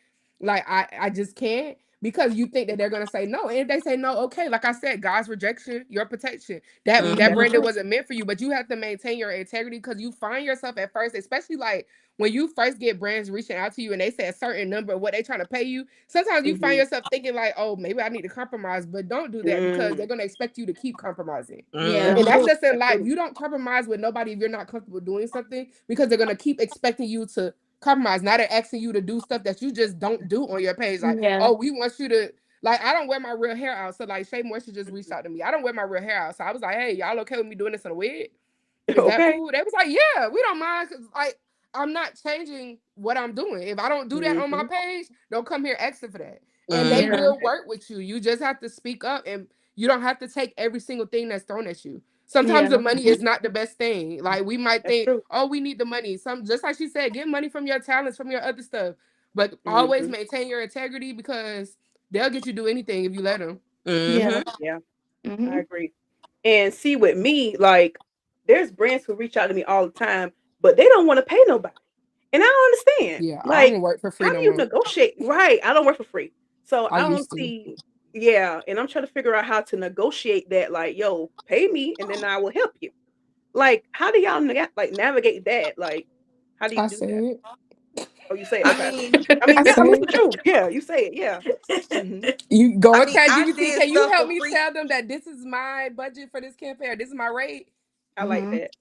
[SPEAKER 6] Like I just can't because you think that they're gonna say no. And if they say no, okay, like I said, God's rejection, your protection. That
[SPEAKER 1] That's
[SPEAKER 3] Hmm.
[SPEAKER 6] brand deal
[SPEAKER 1] true.
[SPEAKER 6] wasn't meant for you, but you have to maintain your integrity because you find yourself at first, especially like when you first get brands reaching out to you and they say a certain number of what they trying to pay you, sometimes you find
[SPEAKER 1] Mm-hmm.
[SPEAKER 6] yourself thinking like, oh, maybe I need to compromise, but don't do that because they're
[SPEAKER 1] Mm.
[SPEAKER 6] gonna expect you to keep compromising.
[SPEAKER 2] Yeah.
[SPEAKER 1] That's
[SPEAKER 6] And that's
[SPEAKER 1] true.
[SPEAKER 6] just in
[SPEAKER 1] That's
[SPEAKER 6] life.
[SPEAKER 1] true.
[SPEAKER 6] You don't compromise with nobody if you're not comfortable doing something because they're gonna keep expecting you to compromise. Now they're asking you to do stuff that you just don't do on your page. Like,
[SPEAKER 2] Yeah.
[SPEAKER 6] oh, we want you to like I don't wear my real hair out. So like Shay Moisture just reached out to me. I don't wear my real hair out. So I was like, hey, y'all okay with me doing this in a wig? Is that
[SPEAKER 1] Okay.
[SPEAKER 6] cool? They was like, yeah, we don't mind. Cause like I'm not changing what I'm doing. If I don't do that on my
[SPEAKER 1] Mm-hmm.
[SPEAKER 6] page, don't come here asking for that. And they
[SPEAKER 3] Hmm.
[SPEAKER 2] Yeah.
[SPEAKER 6] will work with you. You just have to speak up and you don't have to take every single thing that's thrown at you. Sometimes the
[SPEAKER 2] Yeah.
[SPEAKER 6] money is not the best thing. Like we might
[SPEAKER 1] That's
[SPEAKER 6] think,
[SPEAKER 1] true.
[SPEAKER 6] oh, we need the money. Some just like she said, get money from your talents, from your other stuff. But always
[SPEAKER 1] Mm-hmm.
[SPEAKER 6] maintain your integrity because they'll get you to do anything if you let them.
[SPEAKER 2] Yeah.
[SPEAKER 3] Hmm.
[SPEAKER 1] Yeah, I
[SPEAKER 2] Hmm.
[SPEAKER 1] agree. And see, with me, like, there's brands who reach out to me all the time, but they don't want to pay nobody. And I don't understand.
[SPEAKER 6] Yeah, I
[SPEAKER 1] Like,
[SPEAKER 6] don't work for free
[SPEAKER 1] how do
[SPEAKER 6] no
[SPEAKER 1] you
[SPEAKER 6] more.
[SPEAKER 1] negotiate? Right. I don't work for free. So
[SPEAKER 6] I
[SPEAKER 1] I don't
[SPEAKER 6] used to.
[SPEAKER 1] see, yeah. And I'm trying to figure out how to negotiate that. Like, yo, pay me and then I will help you. Like, how do y'all like navigate that? Like, how do you
[SPEAKER 6] I
[SPEAKER 1] do that?
[SPEAKER 6] said,
[SPEAKER 1] Oh, you say it.
[SPEAKER 3] I
[SPEAKER 1] Okay.
[SPEAKER 3] mean,
[SPEAKER 1] I mean,
[SPEAKER 6] I
[SPEAKER 1] yeah, I mean, it's
[SPEAKER 6] said.
[SPEAKER 1] the truth. Yeah, you say it. Yeah. Hmm.
[SPEAKER 6] You go
[SPEAKER 3] I
[SPEAKER 6] on
[SPEAKER 3] mean,
[SPEAKER 6] chat
[SPEAKER 3] I
[SPEAKER 6] GBT.
[SPEAKER 3] did
[SPEAKER 6] Can you
[SPEAKER 3] stuff
[SPEAKER 6] help
[SPEAKER 3] for
[SPEAKER 6] me
[SPEAKER 3] free.
[SPEAKER 6] tell them that this is my budget for this campaign or this is my rate?
[SPEAKER 1] I like
[SPEAKER 2] Hmm.
[SPEAKER 1] that.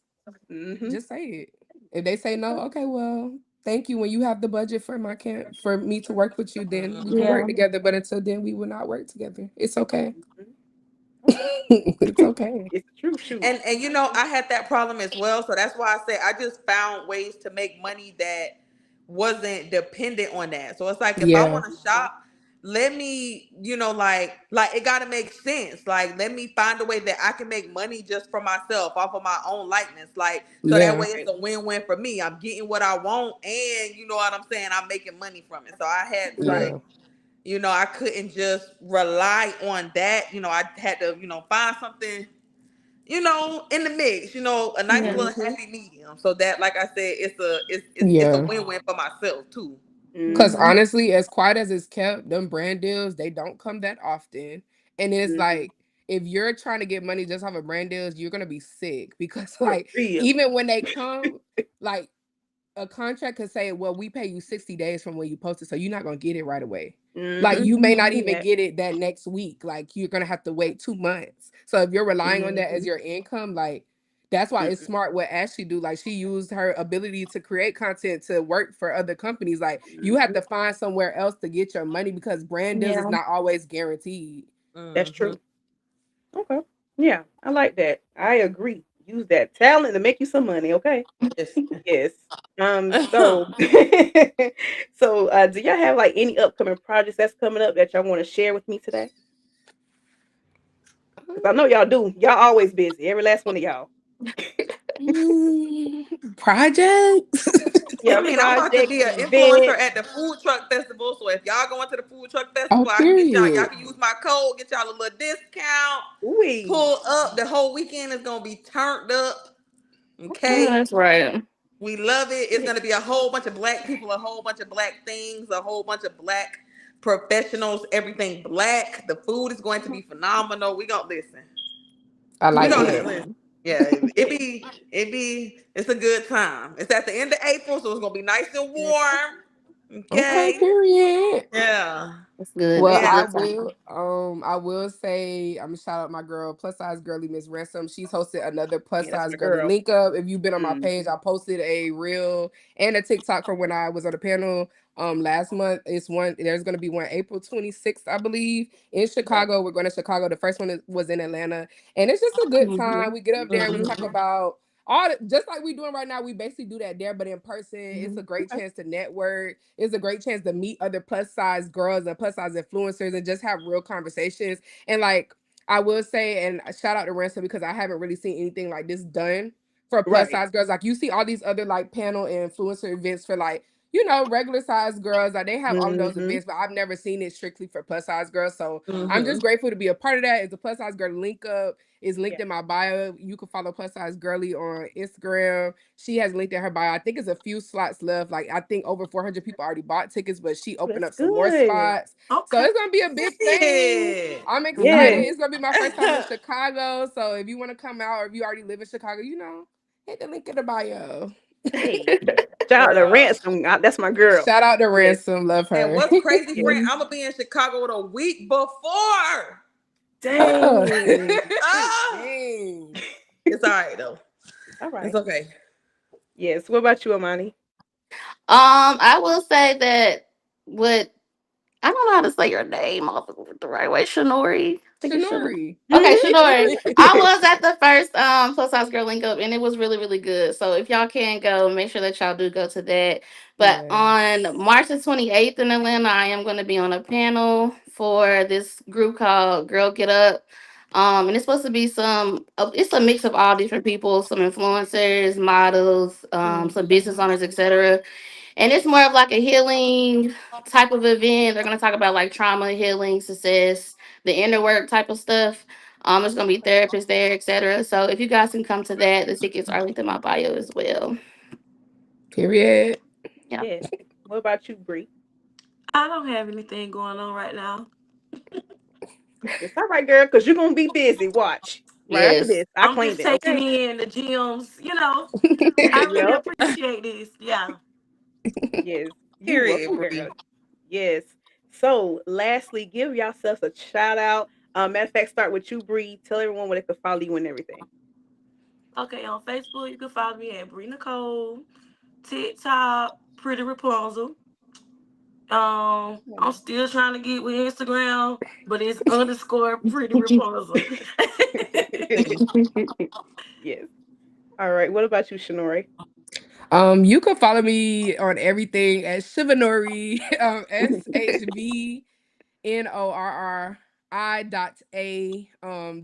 [SPEAKER 1] Hmm.
[SPEAKER 6] Just say it. If they say no, okay, well, thank you. When you have the budget for my camp for me to work with you, then we can work
[SPEAKER 2] Yeah.
[SPEAKER 6] together. But until then, we will not work together. It's okay.
[SPEAKER 1] Hmm. Okay.
[SPEAKER 6] It's okay.
[SPEAKER 1] It's the truth. Shoot.
[SPEAKER 3] And you know, I had that problem as well. So that's why I say I just found ways to make money that wasn't dependent on that. So it's like if I
[SPEAKER 6] Yeah.
[SPEAKER 3] want to shop, let me, like it gotta make sense. Like let me find a way that I can make money just for myself off of my own likeness. Like so that
[SPEAKER 6] Yeah.
[SPEAKER 3] way it's
[SPEAKER 1] Right.
[SPEAKER 3] a win-win for me. I'm getting what I want and you know what I'm saying, I'm making money from it. So I had to,
[SPEAKER 1] Right.
[SPEAKER 6] Yeah.
[SPEAKER 3] I couldn't just rely on that. I had to, find something in the mix, a nice
[SPEAKER 2] Yeah.
[SPEAKER 3] little
[SPEAKER 1] Hmm.
[SPEAKER 3] happy medium. So that, like I said, it's a
[SPEAKER 6] Yeah.
[SPEAKER 3] win-win for myself too.
[SPEAKER 6] Cause
[SPEAKER 1] Hmm.
[SPEAKER 6] honestly, as quiet as it's kept, them brand deals, they don't come that often. And it's
[SPEAKER 1] Hmm.
[SPEAKER 6] like if you're trying to get money just off of brand deals, you're gonna be sick. Because
[SPEAKER 1] For
[SPEAKER 6] like
[SPEAKER 1] real.
[SPEAKER 6] even when they come, like a contract could say, well, we pay you 60 days from when you posted, so you're not gonna get it right away. Like
[SPEAKER 1] Hmm.
[SPEAKER 6] you may
[SPEAKER 1] I
[SPEAKER 6] not
[SPEAKER 1] seen
[SPEAKER 6] even
[SPEAKER 1] that.
[SPEAKER 6] get it that next week. Like you're gonna have to wait 2 months. So if you're relying on that as
[SPEAKER 1] Hmm.
[SPEAKER 6] your income, like that's why it's smart what Ashley do. Like she used her ability to create content to work for other companies. Like you have
[SPEAKER 1] Hmm.
[SPEAKER 6] to find somewhere else to get your money because brand deals is
[SPEAKER 2] Yeah.
[SPEAKER 6] not always guaranteed.
[SPEAKER 1] That's
[SPEAKER 3] Hmm.
[SPEAKER 1] true. Okay. Yeah, I like that. I agree. Use that talent to make you some money. Okay.
[SPEAKER 3] Yes.
[SPEAKER 1] Yes. So, so, do y'all have like any upcoming projects that's coming up that y'all want to share with me today? Because I know y'all do. Y'all always busy. Every last one of y'all.
[SPEAKER 6] Projects.
[SPEAKER 1] Yeah,
[SPEAKER 3] I mean, I'm about to
[SPEAKER 1] projects,
[SPEAKER 3] be an influencer
[SPEAKER 1] events.
[SPEAKER 3] at the food truck festival. So if y'all going to the food truck
[SPEAKER 6] Oh,
[SPEAKER 3] festival, I can get y'all. Y'all
[SPEAKER 6] period.
[SPEAKER 3] can use my code, get y'all a little discount.
[SPEAKER 1] We.
[SPEAKER 3] Pull up. The whole weekend is gonna be turned up.
[SPEAKER 2] Oh,
[SPEAKER 1] Okay.
[SPEAKER 3] Okay.
[SPEAKER 2] that's right.
[SPEAKER 3] We love it. It's gonna be a whole bunch of black people, a whole bunch of black things, a whole bunch of black professionals, everything black. The food is going to be phenomenal. We gonna listen.
[SPEAKER 6] I
[SPEAKER 3] We
[SPEAKER 6] like
[SPEAKER 3] gonna
[SPEAKER 6] that.
[SPEAKER 3] listen.
[SPEAKER 2] Period.
[SPEAKER 3] Yeah,
[SPEAKER 1] Yes.
[SPEAKER 3] it's a good time. It's at the end of April, so it's gonna be nice and warm.
[SPEAKER 6] Okay,
[SPEAKER 3] Okay.
[SPEAKER 6] period.
[SPEAKER 3] Yeah.
[SPEAKER 2] That's good.
[SPEAKER 6] Well,
[SPEAKER 2] That's a
[SPEAKER 3] Yeah.
[SPEAKER 2] good time.
[SPEAKER 6] I will say, I'm gonna shout out my girl, plus size girly Miss Ransom. She's hosted another plus
[SPEAKER 1] Yeah, that's
[SPEAKER 6] size
[SPEAKER 1] my
[SPEAKER 6] girly
[SPEAKER 1] girl.
[SPEAKER 6] link up. If you've been on my
[SPEAKER 1] Mm.
[SPEAKER 6] page, I posted a reel and a TikTok from when I was on the panel last month. There's gonna be one April 26th, I believe, in
[SPEAKER 1] Okay.
[SPEAKER 6] Chicago. We're going to Chicago. The first one was in Atlanta, and it's just a good
[SPEAKER 2] Hmm.
[SPEAKER 6] time. We get up there, we talk
[SPEAKER 3] Mm-hmm.
[SPEAKER 6] about just like we doing right now. We basically do that there, but in person. It's a great
[SPEAKER 1] Okay.
[SPEAKER 6] chance to network. It's a great chance to meet other plus size girls and plus size influencers and just have real conversations. And like I will say, and shout out to Ransom because I haven't really seen anything like this done for plus
[SPEAKER 1] Right.
[SPEAKER 6] size girls. Like you see all these other like panel and influencer events for like regular size girls. Like they have all of those
[SPEAKER 1] Mm-hmm.
[SPEAKER 6] events, but I've never seen it strictly for plus size girls. So I'm
[SPEAKER 3] Mm-hmm.
[SPEAKER 6] just grateful to be a part of that. It's a plus size girl link up is linked
[SPEAKER 1] Yeah.
[SPEAKER 6] in my bio. You can follow plus size girly on Instagram. She has linked in her bio. I think it's a few slots left. Like I think over 400 people already bought tickets, but she
[SPEAKER 1] Oh,
[SPEAKER 6] opened
[SPEAKER 1] that's
[SPEAKER 6] up some more
[SPEAKER 1] good.
[SPEAKER 6] spots. So
[SPEAKER 5] Okay.
[SPEAKER 6] it's gonna be a big thing.
[SPEAKER 3] Period.
[SPEAKER 6] I'm excited.
[SPEAKER 1] Yes.
[SPEAKER 2] Hmm.
[SPEAKER 6] It's gonna be my first time in Chicago. So if you want to come out or if you already live in Chicago, hit the link in the bio.
[SPEAKER 1] Hey. Shout out to
[SPEAKER 3] Girl.
[SPEAKER 1] Ransom. That's my girl.
[SPEAKER 6] Shout out to
[SPEAKER 1] Yes.
[SPEAKER 6] Ransom. Love
[SPEAKER 3] And
[SPEAKER 6] her.
[SPEAKER 3] what's crazy,
[SPEAKER 1] Yes.
[SPEAKER 3] friend? I'm gonna be in Chicago the week before.
[SPEAKER 6] Oh.
[SPEAKER 1] Dang.
[SPEAKER 3] Ah,
[SPEAKER 6] Dang.
[SPEAKER 3] it's all right though.
[SPEAKER 1] All
[SPEAKER 3] It's
[SPEAKER 1] right.
[SPEAKER 3] okay.
[SPEAKER 1] Yes. What about you, Imani?
[SPEAKER 2] I will say that what I don't know how to say your name off the right way. Shanorri. I think it's Shanorri.
[SPEAKER 6] Shanorri.
[SPEAKER 2] Okay,
[SPEAKER 1] Mm-hmm.
[SPEAKER 2] Shanorri. I was at the first plus size girl link up and it was really, really good. So if y'all can go, make sure that y'all do go to that. But
[SPEAKER 6] Yes.
[SPEAKER 2] on March the 28th in Atlanta, I am going to be on a panel for this group called Girl Get Up. And it's supposed to be it's a mix of all different people, some influencers, models, some business owners, etc. And it's more of like a healing type of event. They're gonna talk about like trauma, healing, success, the inner work type of stuff. There's gonna be therapists there, etc. So if you guys can come to that, the tickets are linked in my bio as well.
[SPEAKER 6] Period.
[SPEAKER 2] Yeah.
[SPEAKER 1] Yes. What about you, Bree?
[SPEAKER 5] I don't have anything going on right now.
[SPEAKER 1] It's all right, girl, because you're gonna be busy. Watch. Right after
[SPEAKER 2] Yes.
[SPEAKER 1] this. I
[SPEAKER 5] I'm
[SPEAKER 1] claimed
[SPEAKER 5] just
[SPEAKER 1] it.
[SPEAKER 5] taking
[SPEAKER 1] Okay.
[SPEAKER 5] in the gems. I really
[SPEAKER 1] Yep.
[SPEAKER 5] appreciate this. Yeah.
[SPEAKER 1] Yes. You
[SPEAKER 3] Period,
[SPEAKER 1] welcome, girl.
[SPEAKER 3] Bree.
[SPEAKER 1] Yes. So lastly, give yourselves a shout out. Matter of fact, start with you, Bree. Tell everyone where they can follow you and everything.
[SPEAKER 5] Okay, on Facebook, you can follow me at Brie Nichole. TikTok, Pretty Rapunzel. I'm still trying to get with Instagram, but it's underscore Pretty Rapunzel.
[SPEAKER 1] Yes. All right. What about you, Shanorri?
[SPEAKER 6] You can follow me on everything at Shivanori, SHVNORRI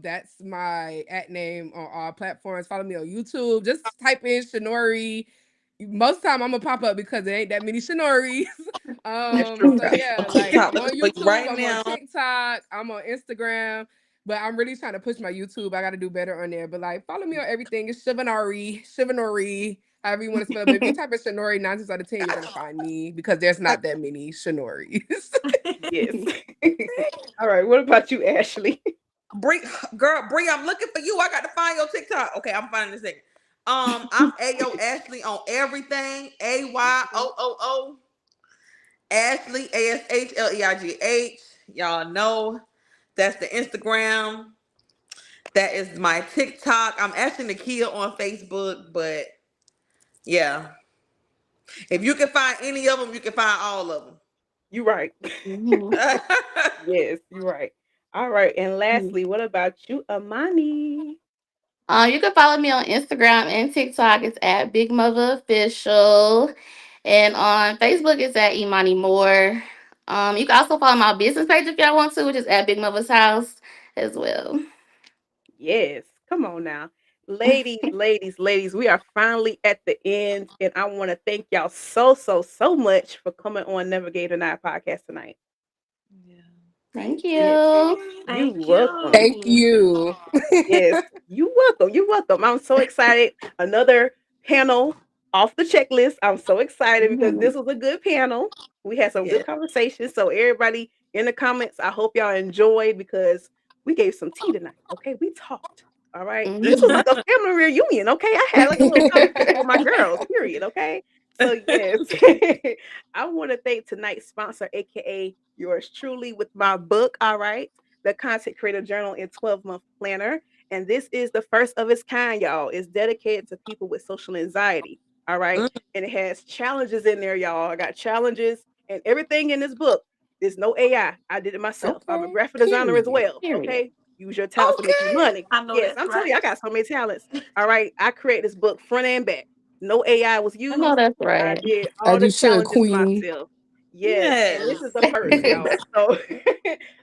[SPEAKER 6] that's my at name on all platforms. Follow me on YouTube. Just type in Shinori. Most of the time I'm gonna pop up because there ain't that many Shinoris.
[SPEAKER 1] That's true.
[SPEAKER 6] So yeah, like
[SPEAKER 3] TikTok
[SPEAKER 6] I'm on
[SPEAKER 3] for you
[SPEAKER 6] YouTube,
[SPEAKER 3] right
[SPEAKER 6] I'm on
[SPEAKER 3] now.
[SPEAKER 6] TikTok, I'm on Instagram. But I'm really trying to push my YouTube. I got to do better on there. But like, follow me on everything. It's Shivanori, however you want to spell it. But if you type in Shanori, 9 times out of 10, you're gonna find me because there's not that many Shanoris.
[SPEAKER 1] Yes. All right. What about you, Ashley?
[SPEAKER 3] Bree, girl, Bree, I'm looking for you. I got to find your TikTok. Okay, I'm finding this thing. I'm Ayo Ashley on everything. AYOOO Ashley ASHLEIGH. Y'all know that's the Instagram. That is my TikTok. I'm Ashley Nakia on Facebook, but yeah, if you can find any of them, you can find all of
[SPEAKER 1] You right.
[SPEAKER 2] Mhm.
[SPEAKER 3] them.
[SPEAKER 1] Yes, you're right. All right. And lastly, what about you, Amani?
[SPEAKER 2] You can follow me on Instagram and TikTok. It's at Big Mother Official. And on Facebook, it's at Imani Moore. You can also follow my business page if y'all want to, which is at Big Mother's House as well.
[SPEAKER 1] Yes. Come on now. ladies, we are finally at the end, and I want to thank y'all so much for coming on Navigator Night podcast tonight.
[SPEAKER 3] Yeah.
[SPEAKER 2] Thank
[SPEAKER 1] Yeah,
[SPEAKER 2] you.
[SPEAKER 1] you
[SPEAKER 5] Thank
[SPEAKER 1] welcome.
[SPEAKER 6] Thank
[SPEAKER 5] you.
[SPEAKER 6] you.
[SPEAKER 1] Yes, you welcome. You welcome. I'm so excited. Another panel off the checklist. I'm so excited because
[SPEAKER 2] Mhm.
[SPEAKER 1] this was a good panel. We had some good
[SPEAKER 3] Yeah.
[SPEAKER 1] conversations. So everybody in the comments, I hope y'all enjoyed because we gave some tea tonight. Okay, we talked. All right. This was
[SPEAKER 2] Mhm.
[SPEAKER 1] like a family reunion. Okay. I had like a little conversation with my girls, period. Okay. So yes, I want to thank tonight's sponsor, aka yours truly, with my book. All right, the Content Creator Journal in 12-month planner. And this is the first of its kind, y'all. It's dedicated to people with social anxiety. All right.
[SPEAKER 3] Mm,
[SPEAKER 1] And it has challenges in there, y'all. I got challenges and everything in this book. There's no AI. I did it myself. I'm a
[SPEAKER 2] Okay.
[SPEAKER 1] graphic designer as
[SPEAKER 3] period.
[SPEAKER 1] well.
[SPEAKER 2] Period.
[SPEAKER 1] Okay. Use your talents to make you
[SPEAKER 3] Okay.
[SPEAKER 1] money.
[SPEAKER 5] I know
[SPEAKER 1] Yes,
[SPEAKER 5] that's
[SPEAKER 1] I'm telling you,
[SPEAKER 5] right.
[SPEAKER 1] I got so many talents. All right. I created this book front and back. No AI was
[SPEAKER 2] I know
[SPEAKER 1] used.
[SPEAKER 2] that's
[SPEAKER 1] I
[SPEAKER 2] right.
[SPEAKER 1] did all
[SPEAKER 6] As
[SPEAKER 1] the
[SPEAKER 6] you should,
[SPEAKER 1] challenges
[SPEAKER 6] Queen.
[SPEAKER 1] myself. Yes. And this is
[SPEAKER 3] Yes.
[SPEAKER 1] the first, y'all. So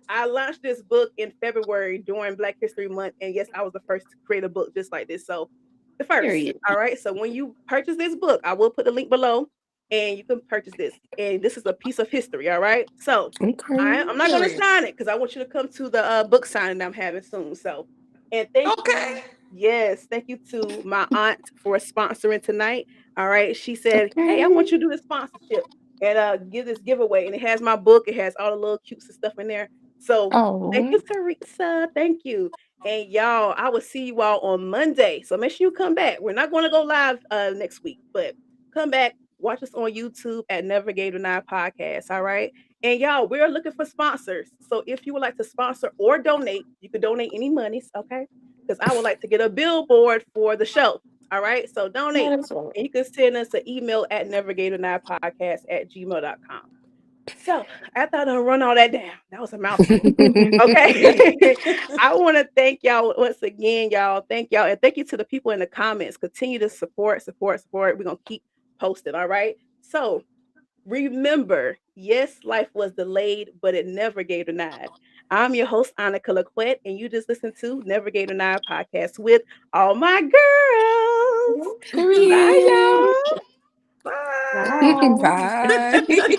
[SPEAKER 1] I launched this book in February during Black History Month. And yes, I was the first to create a book just like this. So the first.
[SPEAKER 2] Period.
[SPEAKER 1] All right. So when you purchase this book, I will put the link below and you can purchase this. And this is a piece of history. All right. So
[SPEAKER 6] Okay.
[SPEAKER 1] I'm not going to
[SPEAKER 3] Period.
[SPEAKER 1] sign it because I want you to come to the book signing I'm having soon. So, and thank
[SPEAKER 3] Okay.
[SPEAKER 1] you. Yes, thank you to my aunt for sponsoring tonight. All right, she said, "Hey, I want
[SPEAKER 2] Okay.
[SPEAKER 1] you to do the sponsorship and give this giveaway." And it has my book. It has all the little cute stuff in there. So, thank
[SPEAKER 6] Oh.
[SPEAKER 1] you, Teresa. Thank you. And y'all, I will see you all on Monday. So make sure you come back. We're not going to go live next week, but come back. Watch us on YouTube at Navigator 9 Podcast. All right. And y'all, we're looking for sponsors. So if you would like to sponsor or donate, you can donate any monies, okay? Because I would like to get a billboard for the show. All right. So
[SPEAKER 2] No,
[SPEAKER 1] donate.
[SPEAKER 2] that's right.
[SPEAKER 1] And you can send us an email at navigator9podcast@gmail.com. So after I done run all that down, that was a mouthful. Okay. I want to thank y'all once again, y'all. Thank y'all. And thank you to the people in the comments. Continue to support. We're going to keep posting. All right. So remember, yes, life was delayed, but it never gave denied. I'm your host, Anukkah Laquette, and you just listened to Never Gave Denied podcast with all my girls. Bye,
[SPEAKER 6] Period.
[SPEAKER 1] y'all.
[SPEAKER 3] Bye.
[SPEAKER 2] Bye.
[SPEAKER 6] Bye.